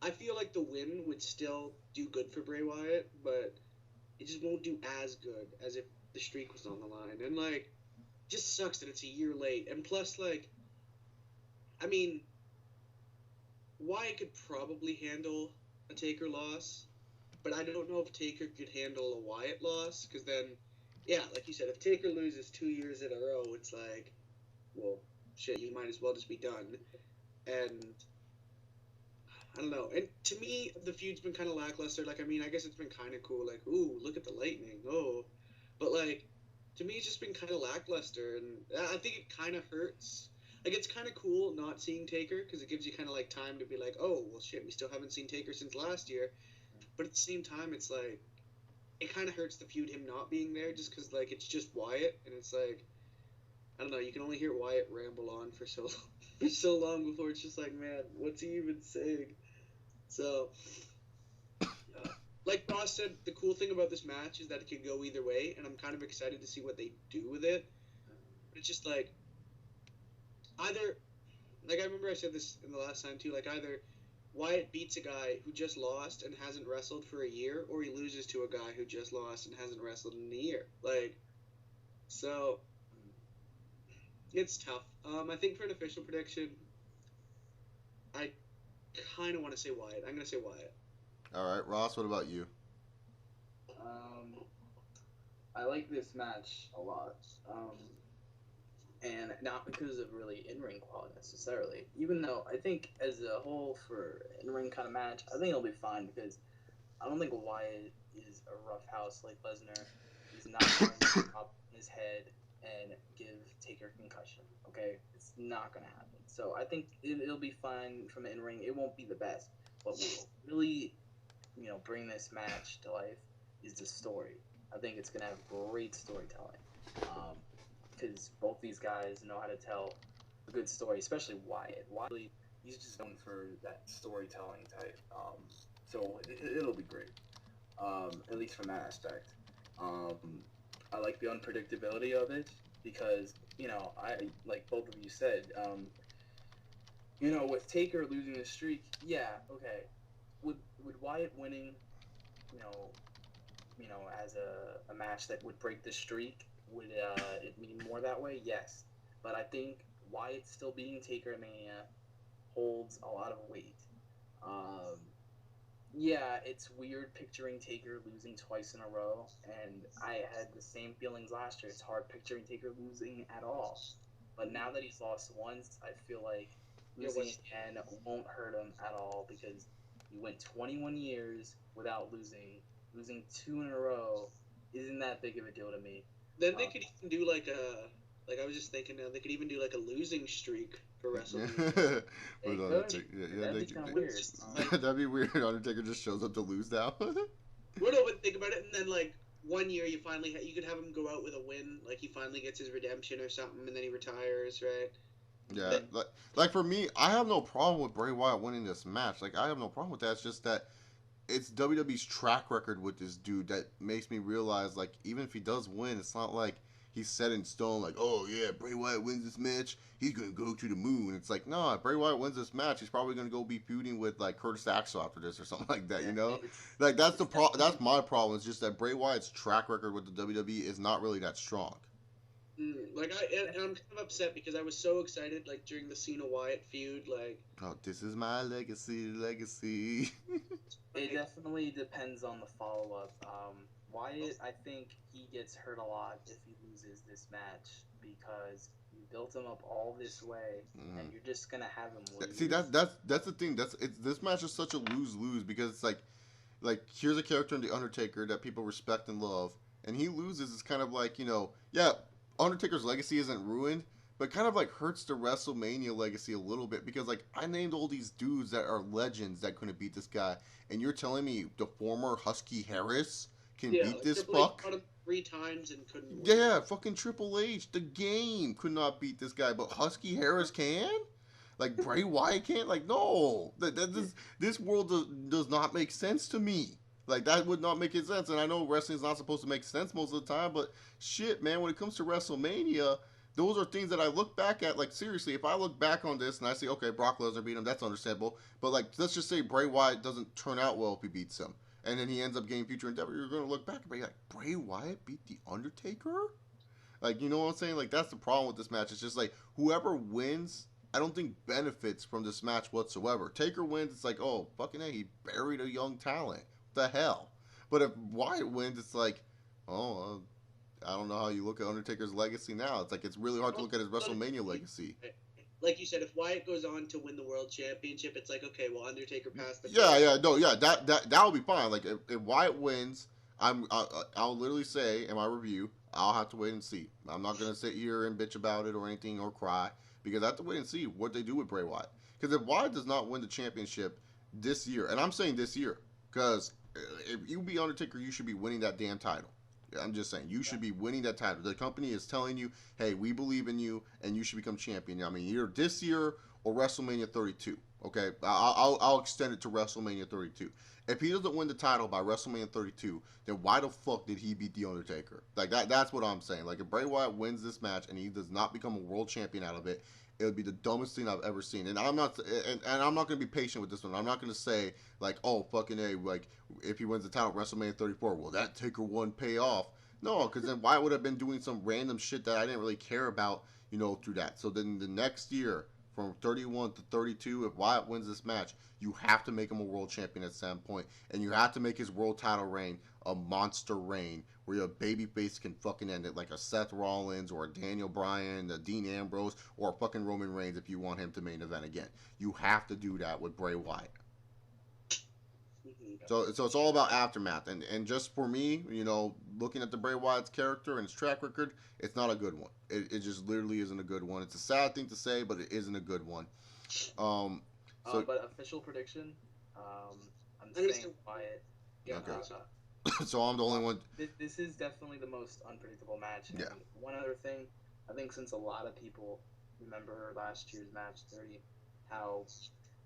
I feel like the win would still do good for Bray Wyatt, but it just won't do as good as if the streak was on the line. And like, it just sucks that it's a year late. And plus, like, I mean, Wyatt could probably handle a Taker loss, but I don't know if Taker could handle a Wyatt loss, because then, yeah, like you said, if Taker loses 2 years in a row, it's like, well, shit, you might as well just be done. And I don't know. And to me, the feud's been kind of lackluster. Like, I mean, I guess it's been kind of cool. Like, ooh, look at the lightning. Oh. But, like, to me, it's just been kind of lackluster. And I think it kind of hurts. Like, it's kind of cool not seeing Taker, because it gives you kind of, like, time to be like, oh, well, shit, we still haven't seen Taker since last year. But at the same time, it's like, it kind of hurts the feud, him not being there, just because, like, it's just Wyatt. And it's like, I don't know, you can only hear Wyatt ramble on for so long before it's just like, man, what's he even saying? So, like Ross said, the cool thing about this match is that it could go either way, and I'm kind of excited to see what they do with it. But it's just like, either, like I remember I said this in the last time too, like either Wyatt beats a guy who just lost and hasn't wrestled for a year, or he loses to a guy who just lost and hasn't wrestled in a year. Like, so, it's tough. I think for an official prediction, I kind of want to say Wyatt. I'm going to say Wyatt. All right, Ross, what about you? I like this match a lot. And not because of really in-ring quality necessarily. Even though I think as a whole for in-ring kind of match, I think it'll be fine because I don't think Wyatt is a roughhouse like Lesnar. He's not going to pop his head and give Taker concussion. Okay, it's not going to happen. So I think it'll be fine from the in-ring. It won't be the best, but what will really, bring this match to life is the story. I think it's going to have great storytelling. Because both these guys know how to tell a good story, especially Wyatt. Wyatt, he's just known for that storytelling type. So it'll be great, at least from that aspect. I like the unpredictability of it because, I like both of you said, with Taker losing the streak, yeah, okay. Would Wyatt winning, as a match that would break the streak, would it mean more that way? Yes. But I think Wyatt still beating Taker at Mania holds a lot of weight. Yeah, it's weird picturing Taker losing twice in a row, and I had the same feelings last year. It's hard picturing Taker losing at all. But now that he's lost once, I feel like losing again won't hurt him at all because he went 21 years without losing. Losing 2 in a row isn't that big of a deal to me. Then they could even do I was just thinking now, they could even do like a losing streak for WrestleMania. That'd be kind of weird. That'd be weird. Undertaker just shows up to lose now. Well, no, but think about it, and then like 1 year you could have him go out with a win, like he finally gets his redemption or something, and then he retires, right? Yeah, like for me, I have no problem with Bray Wyatt winning this match. Like I have no problem with that. It's just that it's WWE's track record with this dude that makes me realize, like, even if he does win, it's not like he's set in stone, like, oh, yeah, Bray Wyatt wins this match, he's going to go to the moon. It's like, no, if Bray Wyatt wins this match, he's probably going to go be feuding with, like, Curtis Axel after this or something like that, Like, that's that's my problem. It's just that Bray Wyatt's track record with the WWE is not really that strong. I'm kind of upset because I was so excited, like, during the Cena-Wyatt feud, like... Oh, this is my legacy. It definitely depends on the follow-up. Wyatt, I think he gets hurt a lot if he loses this match because you built him up all this way, and you're just going to have him lose. See, that's the thing. This match is such a lose-lose because it's like, here's a character in The Undertaker that people respect and love, and he loses. It's kind of like, yeah, Undertaker's legacy isn't ruined, but kind of like hurts the WrestleMania legacy a little bit because like I named all these dudes that are legends that couldn't beat this guy, and you're telling me the former Husky Harris can beat this Triple H fuck? fought him 3 times and couldn't win. Yeah, fucking Triple H, the game could not beat this guy, but Husky Harris can? Like Bray Wyatt can't? Like no, this world does not make sense to me. Like that would not make any sense, and I know wrestling's not supposed to make sense most of the time, but shit, man, when it comes to WrestleMania, those are things that I look back at. Like seriously, if I look back on this and I say, okay, Brock Lesnar beat him, that's understandable. But like, let's just say Bray Wyatt doesn't turn out well if he beats him, and then he ends up getting future endeavor. You're gonna look back and be like, Bray Wyatt beat the Undertaker? Like, you know what I'm saying? Like that's the problem with this match. It's just like whoever wins, I don't think benefits from this match whatsoever. Taker wins, it's like, oh fucking hey, he buried a young talent. What the hell? But if Wyatt wins, it's like, oh. I don't know how you look at Undertaker's legacy now. It's like it's really hard to look at his WrestleMania legacy. Like you said, if Wyatt goes on to win the World Championship, it's like, okay, well, Undertaker passed the. That will be fine. Like if Wyatt wins, I'll literally say in my review, I'll have to wait and see. I'm not gonna sit here and bitch about it or anything or cry because I have to wait and see what they do with Bray Wyatt. Because if Wyatt does not win the championship this year, and I'm saying this year, because if you be Undertaker, you should be winning that damn title. I'm just saying, you should be winning that title. The company is telling you, hey, we believe in you, and you should become champion. I mean, either this year or WrestleMania 32. Okay, I'll extend it to WrestleMania 32. If he doesn't win the title by WrestleMania 32, then why the fuck did he beat the Undertaker? Like that's what I'm saying. Like if Bray Wyatt wins this match and he does not become a world champion out of it, it would be the dumbest thing I've ever seen. And I'm not going to be patient with this one. I'm not going to say like, oh fucking A, like if he wins the title at WrestleMania 34, will that Taker one pay off? No, because then Wyatt would have been doing some random shit that I didn't really care about, through that. So then the next year, from 31 to 32, if Wyatt wins this match, you have to make him a world champion at some point, and you have to make his world title reign a monster reign where your babyface can fucking end it, like a Seth Rollins or a Daniel Bryan, a Dean Ambrose, or a fucking Roman Reigns if you want him to main event again. You have to do that with Bray Wyatt. So it's all about aftermath, and just for me, looking at the Bray Wyatt's character and his track record, it's not a good one. It just literally isn't a good one. It's a sad thing to say, but it isn't a good one. But official prediction, I'm saying Wyatt. Yeah. Okay. So I'm the only one. This is definitely the most unpredictable match. And yeah. One other thing, I think since a lot of people remember last year's match 30, how,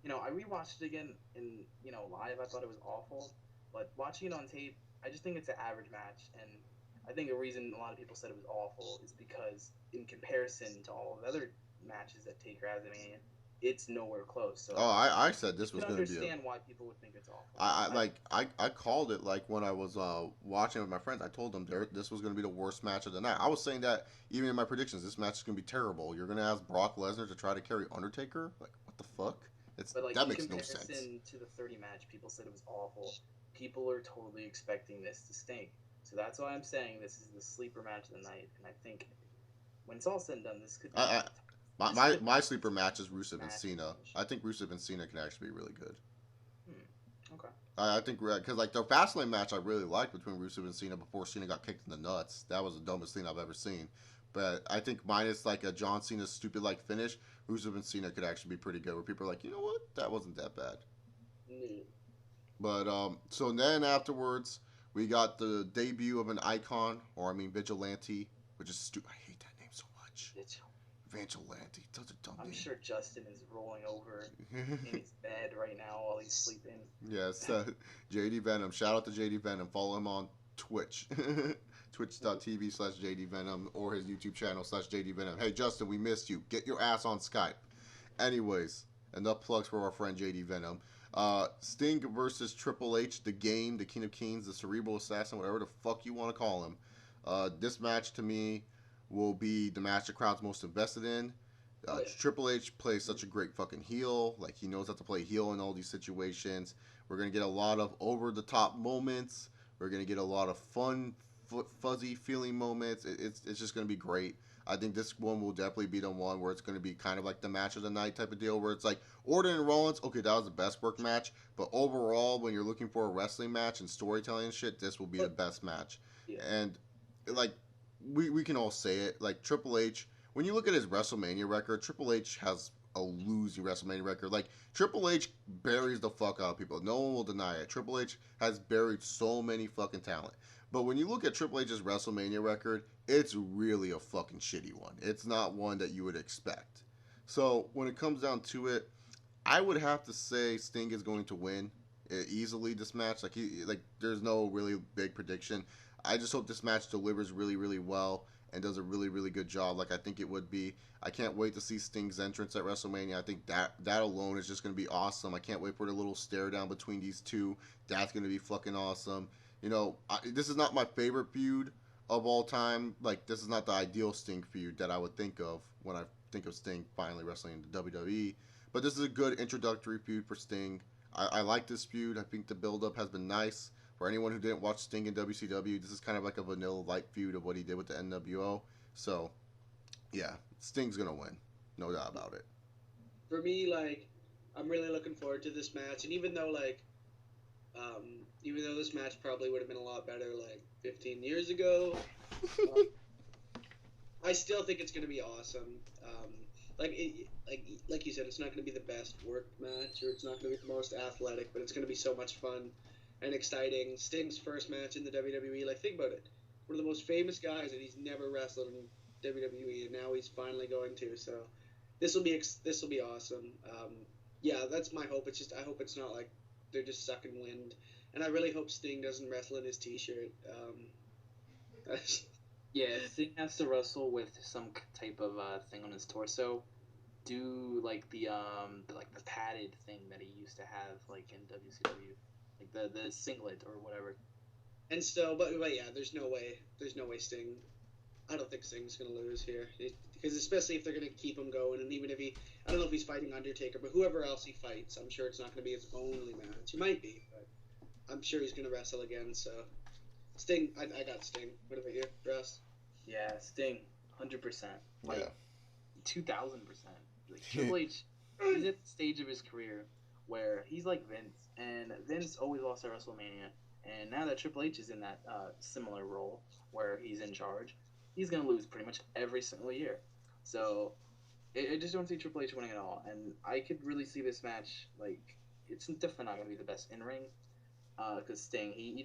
I rewatched it again in, live. I thought it was awful. But watching it on tape, I just think it's an average match. And I think the reason a lot of people said it was awful is because in comparison to all the other matches that Taker has in Mania, it's nowhere close. So I said this was going to be. I understand why people would think it's awful. I called it like when I was watching with my friends. I told them this was going to be the worst match of the night. I was saying that even in my predictions, this match is going to be terrible. You're going to ask Brock Lesnar to try to carry Undertaker? Like what the fuck? That makes no sense. In comparison to the 30 match, people said it was awful. People are totally expecting this to stink. So that's why I'm saying this is the sleeper match of the night. And I think when it's all said and done, this could be. My sleeper match is Rusev and Cena. I think Rusev and Cena can actually be really good. Okay. I think because like the Fastlane match I really liked between Rusev and Cena before Cena got kicked in the nuts. That was the dumbest thing I've ever seen. But I think minus like a John Cena stupid like finish, Rusev and Cena could actually be pretty good. Where people are like, you know what, that wasn't that bad. But so then afterwards we got the debut of an icon, or vigilante, which is stupid. I hate that name so much. Vigilante, such a dumb name. I'm sure Justin is rolling over in his bed right now while he's sleeping. Yes, JD Venom. Shout out to JD Venom. Follow him on Twitch. Twitch.tv/JD Venom or his YouTube channel /JD Venom. Hey, Justin, we missed you. Get your ass on Skype. Anyways, enough plugs for our friend JD Venom. Sting versus Triple H, the Game, the King of Kings, the Cerebral Assassin, whatever the fuck you want to call him. This match to me will be the match the crowd's most invested in. Triple H plays such a great fucking heel. Like, he knows how to play heel in all these situations. We're going to get a lot of over-the-top moments. We're going to get a lot of fun, fuzzy feeling moments. It's just going to be great. I think this one will definitely be the one where it's going to be kind of like the match of the night type of deal, where it's like Orton and Rollins, okay, that was the best work match. But overall, when you're looking for a wrestling match and storytelling and shit, this will be the best match. Yeah. And, like, we can all say it. Like, Triple H when you look at his WrestleMania record, Triple H has a losing WrestleMania record. Like, Triple H buries the fuck out of people. No one will deny it. Triple H has buried so many fucking talent. But when you look at Triple H's WrestleMania record, it's really a fucking shitty one. It's not one that you would expect. So when it comes down to it, I would have to say Sting is going to win easily this match. There's no really big prediction. I just hope this match delivers really, really well and does a really, really good job like I think it would be. I can't wait to see Sting's entrance at WrestleMania. I think that alone is just going to be awesome. I can't wait for the little stare down between these two. That's going to be fucking awesome. This is not my favorite feud of all time. Like, this is not the ideal Sting feud that I would think of when I think of Sting finally wrestling in the WWE. But this is a good introductory feud for Sting. I like this feud. I think the build-up has been nice. For anyone who didn't watch Sting in WCW, this is kind of like a vanilla light feud of what he did with the NWO. So, yeah, Sting's going to win. No doubt about it. For me, like, I'm really looking forward to this match. And even though this match probably would have been a lot better, 15 years ago, I still think it's going to be awesome. Like you said, it's not going to be the best worked match, or it's not going to be the most athletic, but it's going to be so much fun and exciting. Sting's first match in the WWE, think about it. One of the most famous guys, and he's never wrestled in WWE, and now he's finally going to. So this will be awesome. Yeah, that's my hope. It's just I hope it's not like they're just sucking wind, and I really hope Sting doesn't wrestle in his T-shirt. Yeah, Sting has to wrestle with some type of thing on his torso. Do the padded thing that he used to have in WCW, the singlet or whatever. And so, but yeah, there's no way Sting. I don't think Sting's gonna lose here, because especially if they're gonna keep him going, and even if I don't know if he's fighting Undertaker, but whoever else he fights, I'm sure it's not gonna be his only match. It might be, but I'm sure he's gonna wrestle again. So. Sting, I got Sting. What about you, Russ? Yeah, Sting, 100%. 2,000%. Triple H, he's at the stage of his career where he's like Vince, and Vince always lost at WrestleMania, and now that Triple H is in that similar role where he's in charge, he's going to lose pretty much every single year. So, I just don't see Triple H winning at all, and I could really see this match, it's definitely not going to be the best in-ring, because Sting, he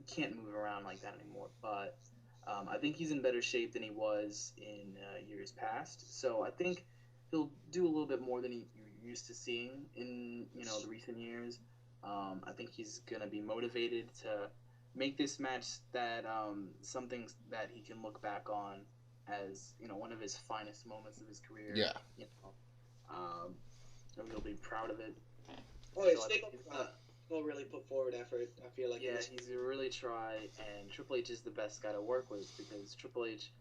can't move around like that anymore. But I think he's in better shape than he was in years past. So I think he'll do a little bit more than you're used to seeing in the recent years. I think he's gonna be motivated to make this match that something that he can look back on as one of his finest moments of his career. Yeah. He'll be proud of it. Oh, so Sting will really put forward effort. I feel like. Yeah, he's really try, and Triple H is the best guy to work with, because Triple H,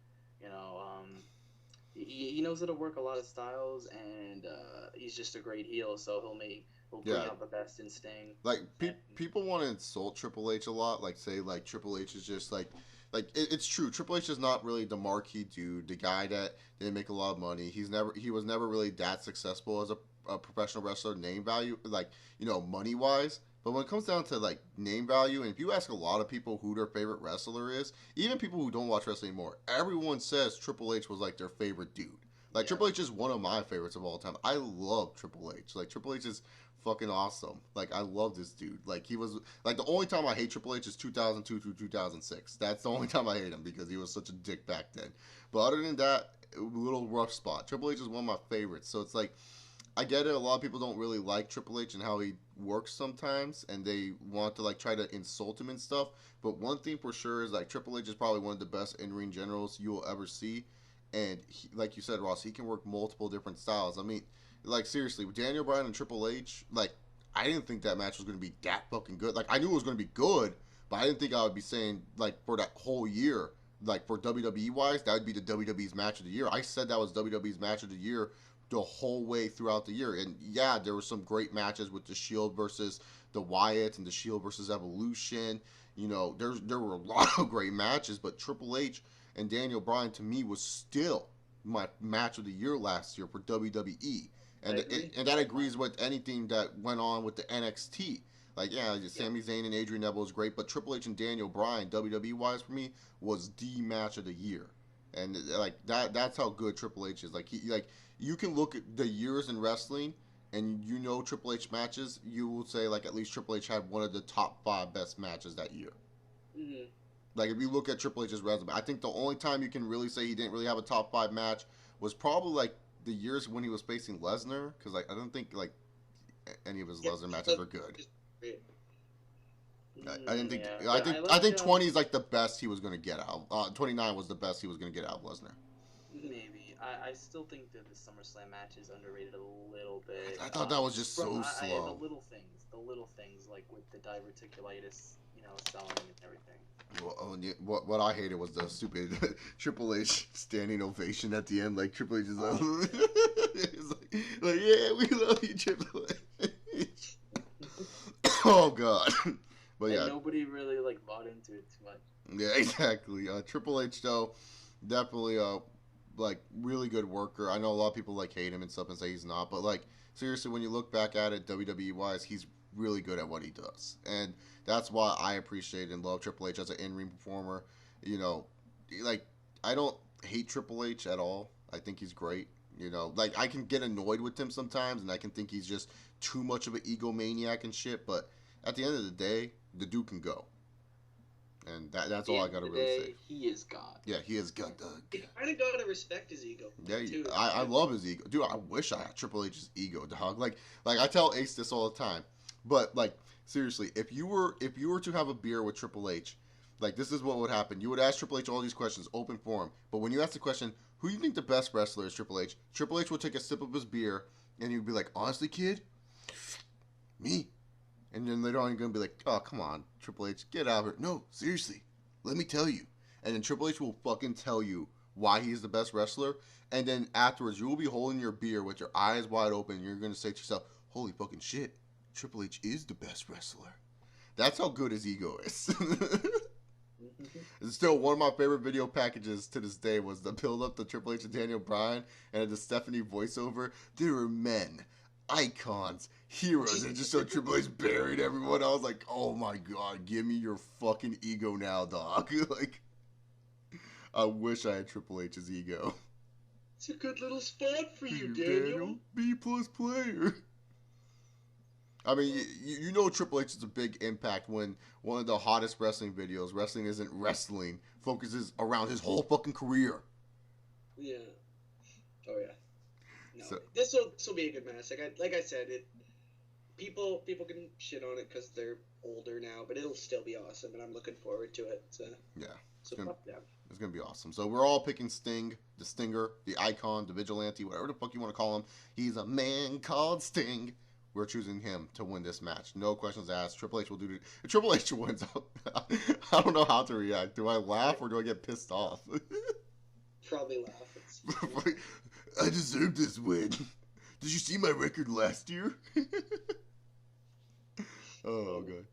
he knows how to work a lot of styles, and he's just a great heel. So he'll bring out the best in Sting. People want to insult Triple H a lot, say Triple H is just it's true. Triple H is not really the marquee dude, the guy that didn't make a lot of money. He was never really that successful as a professional wrestler, name value, money wise. But when it comes down to name value, and if you ask a lot of people who their favorite wrestler is, even people who don't watch wrestling anymore, everyone says Triple H was their favorite dude. Triple H is one of my favorites of all time. I love Triple H. Triple H is fucking awesome. I love this dude. He was the only time I hate Triple H is 2002 through 2006. That's the only time I hate him, because he was such a dick back then. But other than that, a little rough spot. Triple H is one of my favorites. So it's I get it. A lot of people don't really like Triple H and how he works sometimes, and they want to try to insult him and stuff. But one thing for sure is Triple H is probably one of the best in-ring generals you will ever see. And he, like you said, Ross, he can work multiple different styles. I mean, seriously, with Daniel Bryan and Triple H, I didn't think that match was going to be that fucking good. I knew it was going to be good, but I didn't think I would be saying for that whole year, for WWE wise, that would be the WWE's match of the year. I said that was WWE's match of the year the whole way throughout the year. And yeah, there were some great matches with the Shield versus the Wyatt and the Shield versus Evolution. There were a lot of great matches, but Triple H and Daniel Bryan to me was still my match of the year last year for WWE. And that agrees with anything that went on with the NXT. Sami Zayn and Adrian Neville was great, but Triple H and Daniel Bryan, WWE wise for me, was the match of the year. And like that's how good Triple H is. Like you can look at the years in wrestling, and you know Triple H matches. You will say like at least Triple H had one of the top 5 best matches that year. Mm-hmm. Like if you look at Triple H's resume, I think the only time you can really say he didn't really have a top 5 match was probably like the years when he was facing Lesnar, because like I don't think like any of his Lesnar matches were good. I didn't think. Yeah. I think 20 is like the best he was going to get out. 29 was the best he was going to get out of Lesnar. Maybe. I still think that the SummerSlam match is underrated a little bit. I thought that was just so slow. The little things like with the diverticulitis, selling and everything. Well, what I hated was the stupid Triple H standing ovation at the end. Like Triple H is like, yeah, we love you, Triple H. Oh God. But yeah, nobody really like bought into it too much. Yeah, exactly. Triple H though, definitely like really good worker. I know a lot of people like hate him and stuff and say he's not, but like seriously, when you look back at it WWE wise, he's really good at what he does, and that's why I appreciate and love Triple H as an in-ring performer. Like I don't hate Triple H at all. I think he's great. Like I can get annoyed with him sometimes, and I can think he's just too much of an egomaniac and shit. But at the end of the day, the dude can go. And that's all I gotta really say. He is God. Yeah, he is God. You kind of gotta respect his ego. Yeah, I love his ego. Dude, I wish I had Triple H's ego, dog. Like I tell Ace this all the time. But like seriously, if you were to have a beer with Triple H, like this is what would happen. You would ask Triple H all these questions, open forum. But when you ask the question, who do you think the best wrestler is, Triple H? Triple H would take a sip of his beer and he'd be like, honestly, kid, me. And then later on, you're going to be like, oh, come on, Triple H, get out of here. No, seriously, let me tell you. And then Triple H will fucking tell you why he's the best wrestler. And then afterwards, you will be holding your beer with your eyes wide open. And you're going to say to yourself, holy fucking shit, Triple H is the best wrestler. That's how good his ego is. And still, one of my favorite video packages to this day was the build-up to Triple H and Daniel Bryan and the Stephanie voiceover. There are men, icons, heroes, and just so Triple H buried everyone. I was like, oh my God, give me your fucking ego now, dog. Like, I wish I had Triple H's ego. It's a good little spot for you, Daniel. B+ player. I mean, you know Triple H is a big impact when one of the hottest wrestling videos, Wrestling Isn't Wrestling, focuses around his whole fucking career. Yeah. Oh yeah. No, so, this will be a good match. Like I said, people can shit on it because they're older now, but it'll still be awesome, and I'm looking forward to it. So, yeah. So fuck them. It's going to be awesome. So we're all picking Sting, the Stinger, the Icon, the Vigilante, whatever the fuck you want to call him. He's a man called Sting. We're choosing him to win this match. No questions asked. Triple H will do it. If Triple H wins, I don't know how to react. Do I laugh or do I get pissed off? Probably laugh. I deserve this win. Did you see my record last year? Oh, God.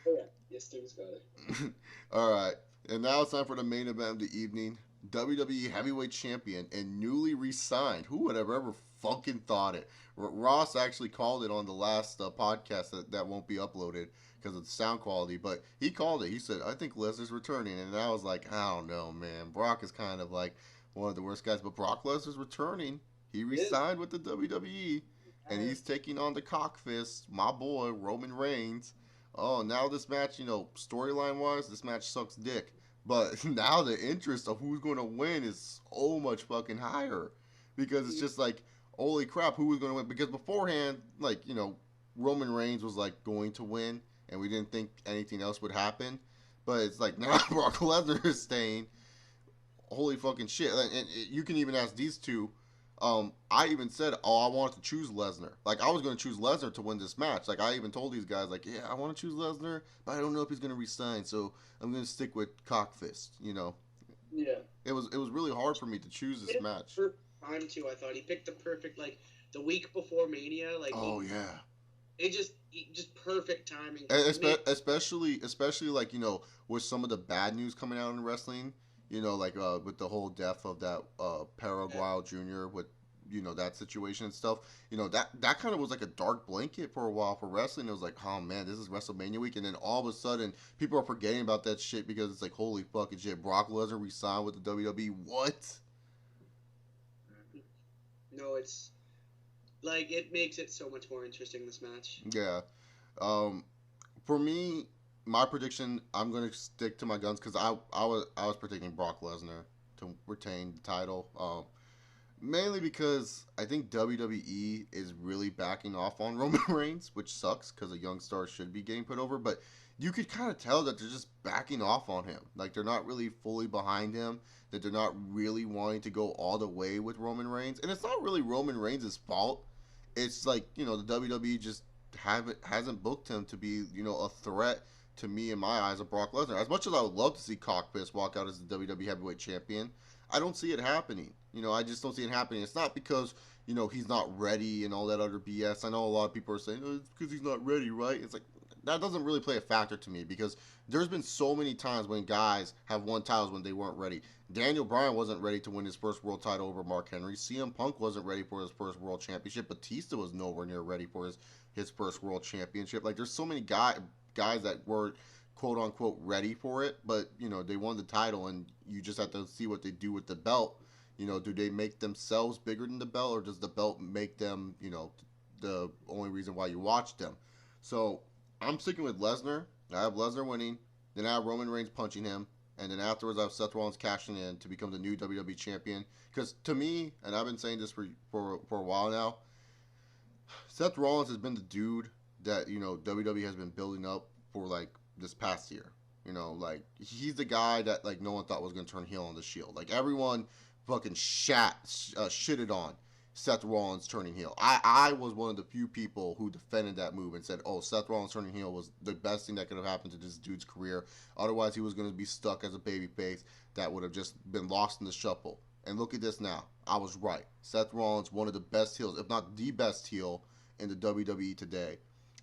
Oh, yeah. Yes, Sting's got it. All right. And now it's time for the main event of the evening. WWE Heavyweight Champion and newly re-signed. Who would have ever fucking thought it? Ross actually called it on the last podcast that won't be uploaded because of the sound quality, but he called it. He said, I think Lesnar's returning. And I was like, I don't know, man. Brock is kind of like one of the worst guys, but Brock Lesnar's returning. He re-signed with the WWE, and he's taking on the cockfist, my boy, Roman Reigns. Oh, now this match, storyline-wise, this match sucks dick. But now the interest of who's going to win is so much fucking higher. Because it's just like, holy crap, who was going to win? Because beforehand, Roman Reigns was like going to win, and we didn't think anything else would happen. But it's like, now Brock Lesnar is staying. Holy fucking shit. And you can even ask these two. I even said, I wanted to choose Lesnar. Like, I was going to choose Lesnar to win this match. Like, I even told these guys, like, yeah, I want to choose Lesnar, but I don't know if he's going to resign, so I'm going to stick with Cockfist, Yeah. It was really hard for me to choose this match. For time, too, I thought. He picked the perfect, the week before Mania. Oh, yeah. It just perfect timing. Especially, with some of the bad news coming out in wrestling, with the whole death of that Paraguay Jr. with that situation and stuff. That kind of was like a dark blanket for a while for wrestling. It was like, oh man, this is WrestleMania week, and then all of a sudden people are forgetting about that shit because it's like, holy fucking shit, Brock Lesnar re-signed with the WWE. What? No, it's like it makes it so much more interesting, this match. Yeah. For me, my prediction, I'm gonna stick to my guns because I was predicting Brock Lesnar to retain the title. Mainly because I think WWE is really backing off on Roman Reigns, which sucks because a young star should be getting put over. But you could kind of tell that they're just backing off on him. Like, they're not really fully behind him, that they're not really wanting to go all the way with Roman Reigns. And it's not really Roman Reigns' fault. It's like, the WWE just hasn't booked him to be, a threat to me in my eyes of Brock Lesnar. As much as I would love to see Cockpiss walk out as the WWE Heavyweight Champion, I don't see it happening. I just don't see it happening. It's not because, he's not ready and all that other BS. I know a lot of people are saying, oh, it's because he's not ready, right? It's like, that doesn't really play a factor to me because there's been so many times when guys have won titles when they weren't ready. Daniel Bryan wasn't ready to win his first world title over Mark Henry. CM Punk wasn't ready for his first world championship. Batista was nowhere near ready for his first world championship. Like, there's so many guys that were quote-unquote ready for it, but, they won the title, and you just have to see what they do with the belt. Do they make themselves bigger than the belt, or does the belt make them, the only reason why you watch them? So I'm sticking with Lesnar. I have Lesnar winning, then I have Roman Reigns punching him, and then afterwards I have Seth Rollins cashing in to become the new WWE champion. Because to me, and I've been saying this for a while now, Seth Rollins has been the dude that, WWE has been building up for, like, this past year. Like, he's the guy that, like, no one thought was going to turn heel on the Shield. Like, everyone fucking shitted on Seth Rollins turning heel. I was one of the few people who defended that move and said, oh, Seth Rollins turning heel was the best thing that could have happened to this dude's career. Otherwise, he was going to be stuck as a babyface that would have just been lost in the shuffle. And look at this now. I was right. Seth Rollins, one of the best heels, if not the best heel in the WWE today.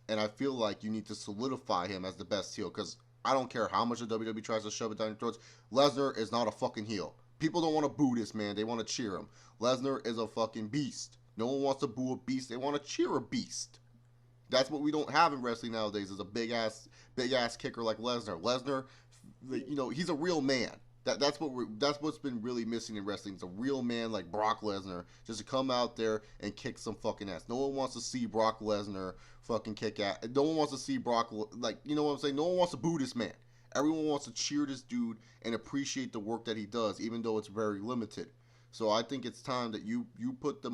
And I feel like you need to solidify him as the best heel because I don't care how much the WWE tries to shove it down your throats. Lesnar is not a fucking heel. People don't want to boo this man. They want to cheer him. Lesnar is a fucking beast. No one wants to boo a beast. They want to cheer a beast. That's what we don't have in wrestling nowadays is a big ass kicker like Lesnar. Lesnar, he's a real man. That's what's been really missing in wrestling. It's a real man like Brock Lesnar just to come out there and kick some fucking ass. No one wants to see Brock Lesnar fucking kick ass. No one wants to see Brock, like, you know what I'm saying? No one wants to boo this man. Everyone wants to cheer this dude and appreciate the work that he does, even though it's very limited. So I think it's time that you put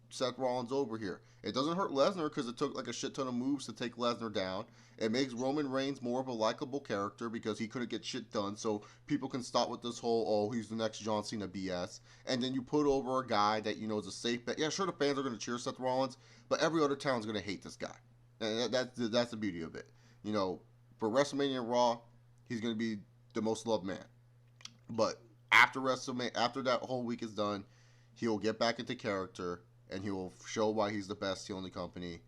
Seth Rollins over here. It doesn't hurt Lesnar because it took like a shit ton of moves to take Lesnar down. It makes Roman Reigns more of a likable character because he couldn't get shit done. So people can stop with this whole, oh, he's the next John Cena BS. And then you put over a guy that is a safe bet. Yeah, sure, the fans are going to cheer Seth Rollins, but every other town's going to hate this guy. And that's the beauty of it. For WrestleMania and Raw, he's going to be the most loved man. But after WrestleMania, after that whole week is done, he'll get back into character and he will show why he's the best heel in the company.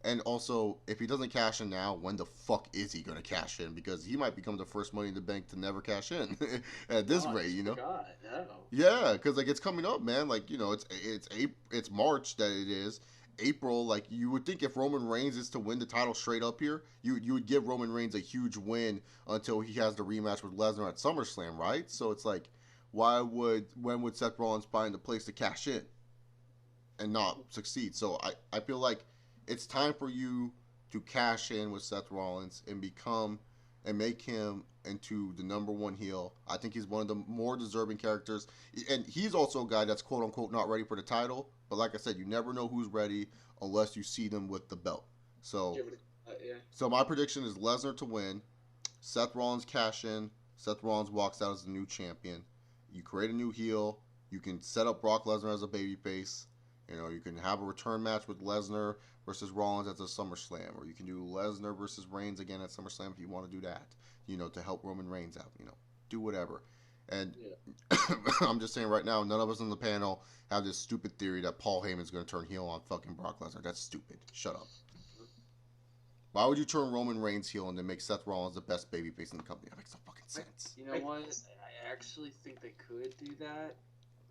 And also, if he doesn't cash in now, when the fuck is he going to cash in? Because he might become the first Money in the Bank to never cash in at this rate, God, no. Yeah, because like it's coming up, man. Like it's March that it is. April, like you would think if Roman Reigns is to win the title straight up here, you would give Roman Reigns a huge win until he has the rematch with Lesnar at SummerSlam, right? So it's like, when would Seth Rollins find the place to cash in and not succeed? So I feel like it's time for you to cash in with Seth Rollins and make him into the number one heel. I think he's one of the more deserving characters. And he's also a guy that's quote unquote not ready for the title. But like I said, you never know who's ready unless you see them with the belt. So, So my prediction is Lesnar to win, Seth Rollins cash in, Seth Rollins walks out as the new champion. You create a new heel. You can set up Brock Lesnar as a babyface. You can have a return match with Lesnar versus Rollins at the SummerSlam, or you can do Lesnar versus Reigns again at SummerSlam if you want to do that. To help Roman Reigns out. Do whatever. And I'm just saying right now, none of us on the panel have this stupid theory that Paul Heyman's going to turn heel on fucking Brock Lesnar. That's stupid. Shut up. Why would you turn Roman Reigns heel and then make Seth Rollins the best babyface in the company? That makes no fucking sense. You know what? I actually think they could do that,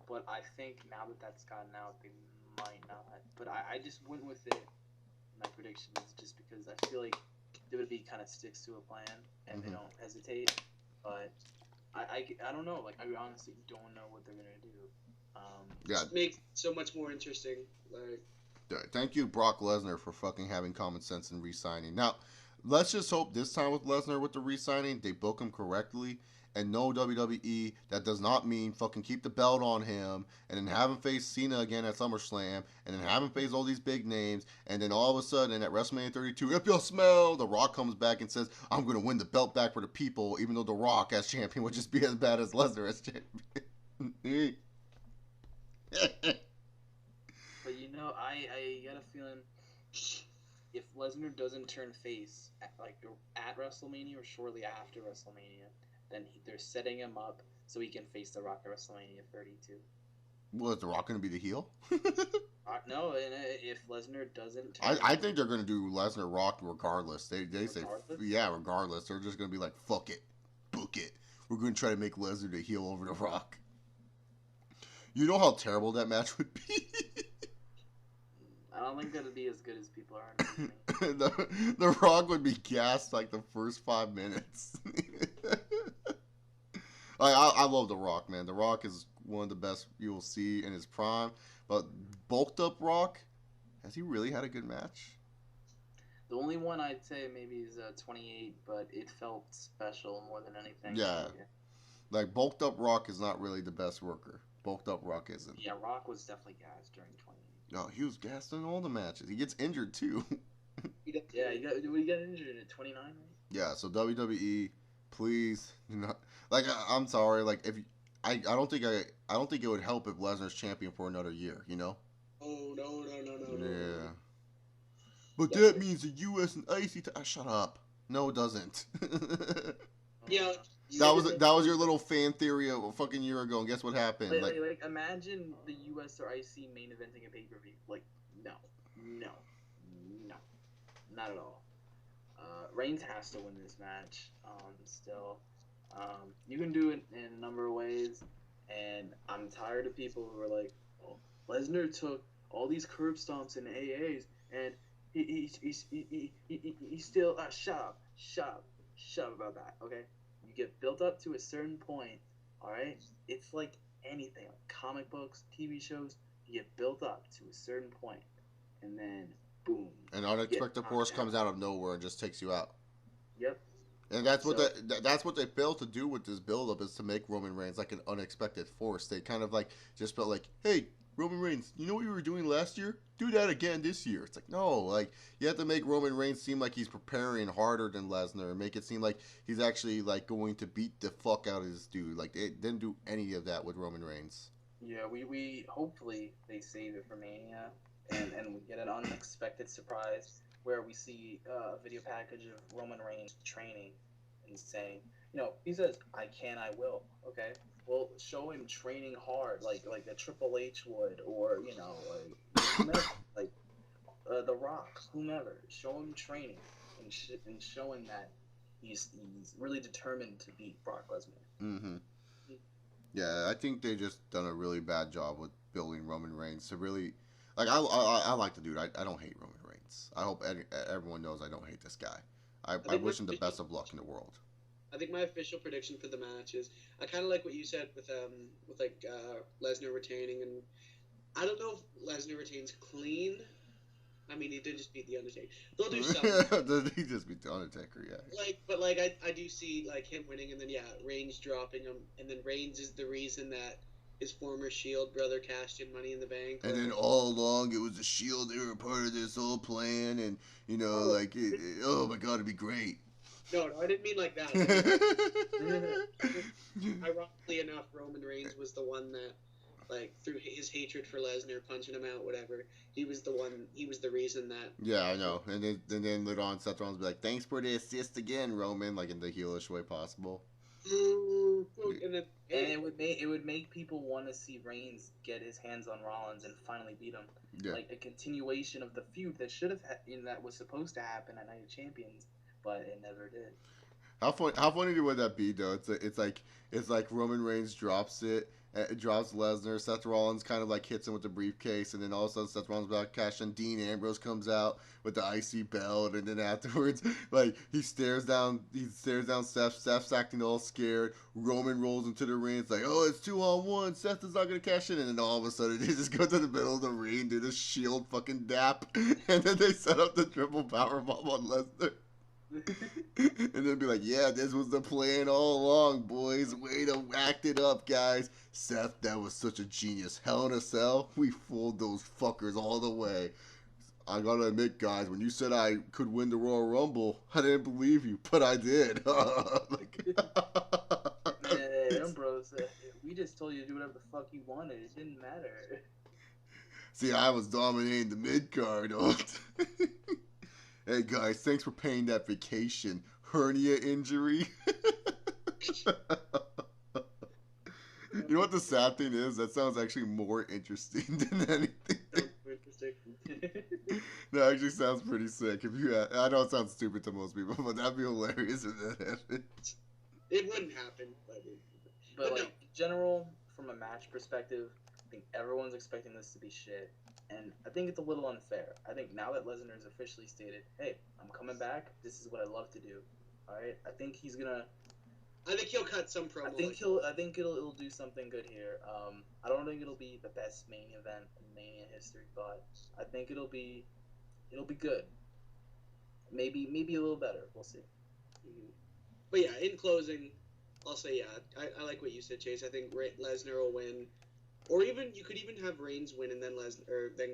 but I think now that that's gotten out, they might not. But I just went with it. My prediction is just because I feel like WWE kind of sticks to a plan and they don't hesitate. But I don't know. Like, I honestly don't know what they're gonna do. It makes it so much more interesting. Like, thank you, Brock Lesnar, for fucking having common sense and re-signing. Now, let's just hope this time with Lesnar with the re-signing, they book him correctly. And no, WWE, that does not mean fucking keep the belt on him and then have him face Cena again at SummerSlam and then have him face all these big names and then all of a sudden at WrestleMania 32, if you smell, The Rock comes back and says, I'm going to win the belt back for the people, even though The Rock as champion would just be as bad as Lesnar as champion. But I got a feeling if Lesnar doesn't turn face at WrestleMania or shortly after WrestleMania, then they're setting him up so he can face The Rock at WrestleMania 32. Well, is The Rock going to be the heel? No, and if Lesnar doesn't... I think they're going to do Lesnar Rock regardless. They say, yeah, regardless. They're just going to be like, fuck it. Book it. We're going to try to make Lesnar the heel over The Rock. You know how terrible that match would be? I don't think that'd be as good as people are. the Rock would be gassed like the first 5 minutes. I love The Rock, man. The Rock is one of the best you will see in his prime. But bulked up Rock, has he really had a good match? The only one I'd say maybe is 28, but it felt special more than anything. Yeah. Like, bulked up Rock is not really the best worker. Bulked up Rock isn't. Yeah, Rock was definitely gassed during 28. No, he was gassed in all the matches. He gets injured, too. Yeah, he got injured at 29, right? Yeah, so WWE, please, like, I'm sorry, like, if I don't think it would help if Lesnar's champion for another year, you know? Oh, no. Yeah. But that means the U.S. and IC... shut up. No, it doesn't. Yeah. That was your little fan theory of a fucking year ago, and guess what happened? Like imagine the US or IC main eventing a pay-per-view. Like, no. Not at all. Reigns has to win this match, still. You can do it in a number of ways, and I'm tired of people who are like, oh, Lesnar took all these curb stomps and AAs, and he still, shut up about that, okay? You get built up to a certain point, all right? It's like anything, like comic books, TV shows. You get built up to a certain point, and then boom. An unexpected force comes out of nowhere and just takes you out. Yep. And that's what they failed to do with this build-up, is to make Roman Reigns like an unexpected force. They kind of like just felt like, hey, Roman Reigns, you know what you were doing last year? Do that again this year. It's like, no, like, you have to make Roman Reigns seem like he's preparing harder than Lesnar and make it seem like he's actually, like, going to beat the fuck out of this dude. Like, they didn't do any of that with Roman Reigns. Yeah, we hopefully they save it for Mania, and we get an unexpected surprise where we see a video package of Roman Reigns training and saying, he says, I can, I will, okay? Well, show him training hard, like a Triple H would, or whomever, like The Rock, whomever. Show him training and showing that he's really determined to beat Brock Lesnar. Mm-hmm. Yeah, I think they just done a really bad job with building Roman Reigns to really, like, I like the dude. I don't hate Roman Reigns. I hope everyone knows I don't hate this guy. I wish him the best of luck in the world. I think my official prediction for the match is, I kind of like what you said with Lesnar retaining, and I don't know if Lesnar retains clean. I mean, he did just beat the Undertaker. They'll do something. He just beat the Undertaker, yeah. But I do see like him winning, and then Reigns dropping him, and then Reigns is the reason that his former Shield brother cashed in Money in the Bank. And then all along it was the Shield. They were a part of this whole plan, and oh my God, it'd be great. No, I didn't mean like that. Ironically enough, Roman Reigns was the one that, like, through his hatred for Lesnar, punching him out, whatever, he was the reason that... Yeah, I know. And then later on, Seth Rollins would be like, thanks for the assist again, Roman, like in the heelish way possible. And it would make people want to see Reigns get his hands on Rollins and finally beat him. Yeah. Like a continuation of the feud that should have that was supposed to happen at Night of Champions, but it never did. How funny would that be though? It's like Roman Reigns drops it. It drops Lesnar. Seth Rollins kind of like hits him with the briefcase, and then all of a sudden Seth Rollins about to cash in. Dean Ambrose comes out with the icy belt, and then afterwards, like he stares down Seth. Seth's acting all scared. Roman rolls into the ring. It's like, oh, it's 2-on-1. Seth is not gonna cash in, and then all of a sudden they just go to the middle of the ring, do the shield fucking dap, and then they set up the triple powerbomb on Lesnar. And then be like, yeah, this was the plan all along, boys. Way to act it up, guys. Seth, that was such a genius. Hell in a Cell, we fooled those fuckers all the way. I gotta admit, guys, when you said I could win the Royal Rumble, I didn't believe you, but I did. Man, Ambrose, we just told you to do whatever the fuck you wanted. It didn't matter. See, I was dominating the mid-card. Hey guys, thanks for paying that vacation. Hernia injury. You know what the sad thing is? That sounds actually more interesting than anything. That actually sounds pretty sick. I know it sounds stupid to most people, but that'd be hilarious if that happened. It wouldn't happen, but like, in general, from a match perspective, I think everyone's expecting this to be shit. And I think it's a little unfair. I think now that Lesnar has officially stated, hey, I'm coming back, this is what I love to do. Alright? I think he'll cut some promo. I think it'll do something good here. I don't think it'll be the best main event in Mania history, but I think it'll be good. Maybe a little better. We'll see. But yeah, in closing, I'll say I like what you said, Chase. I think Lesnar will win. Or you could even have Reigns win and then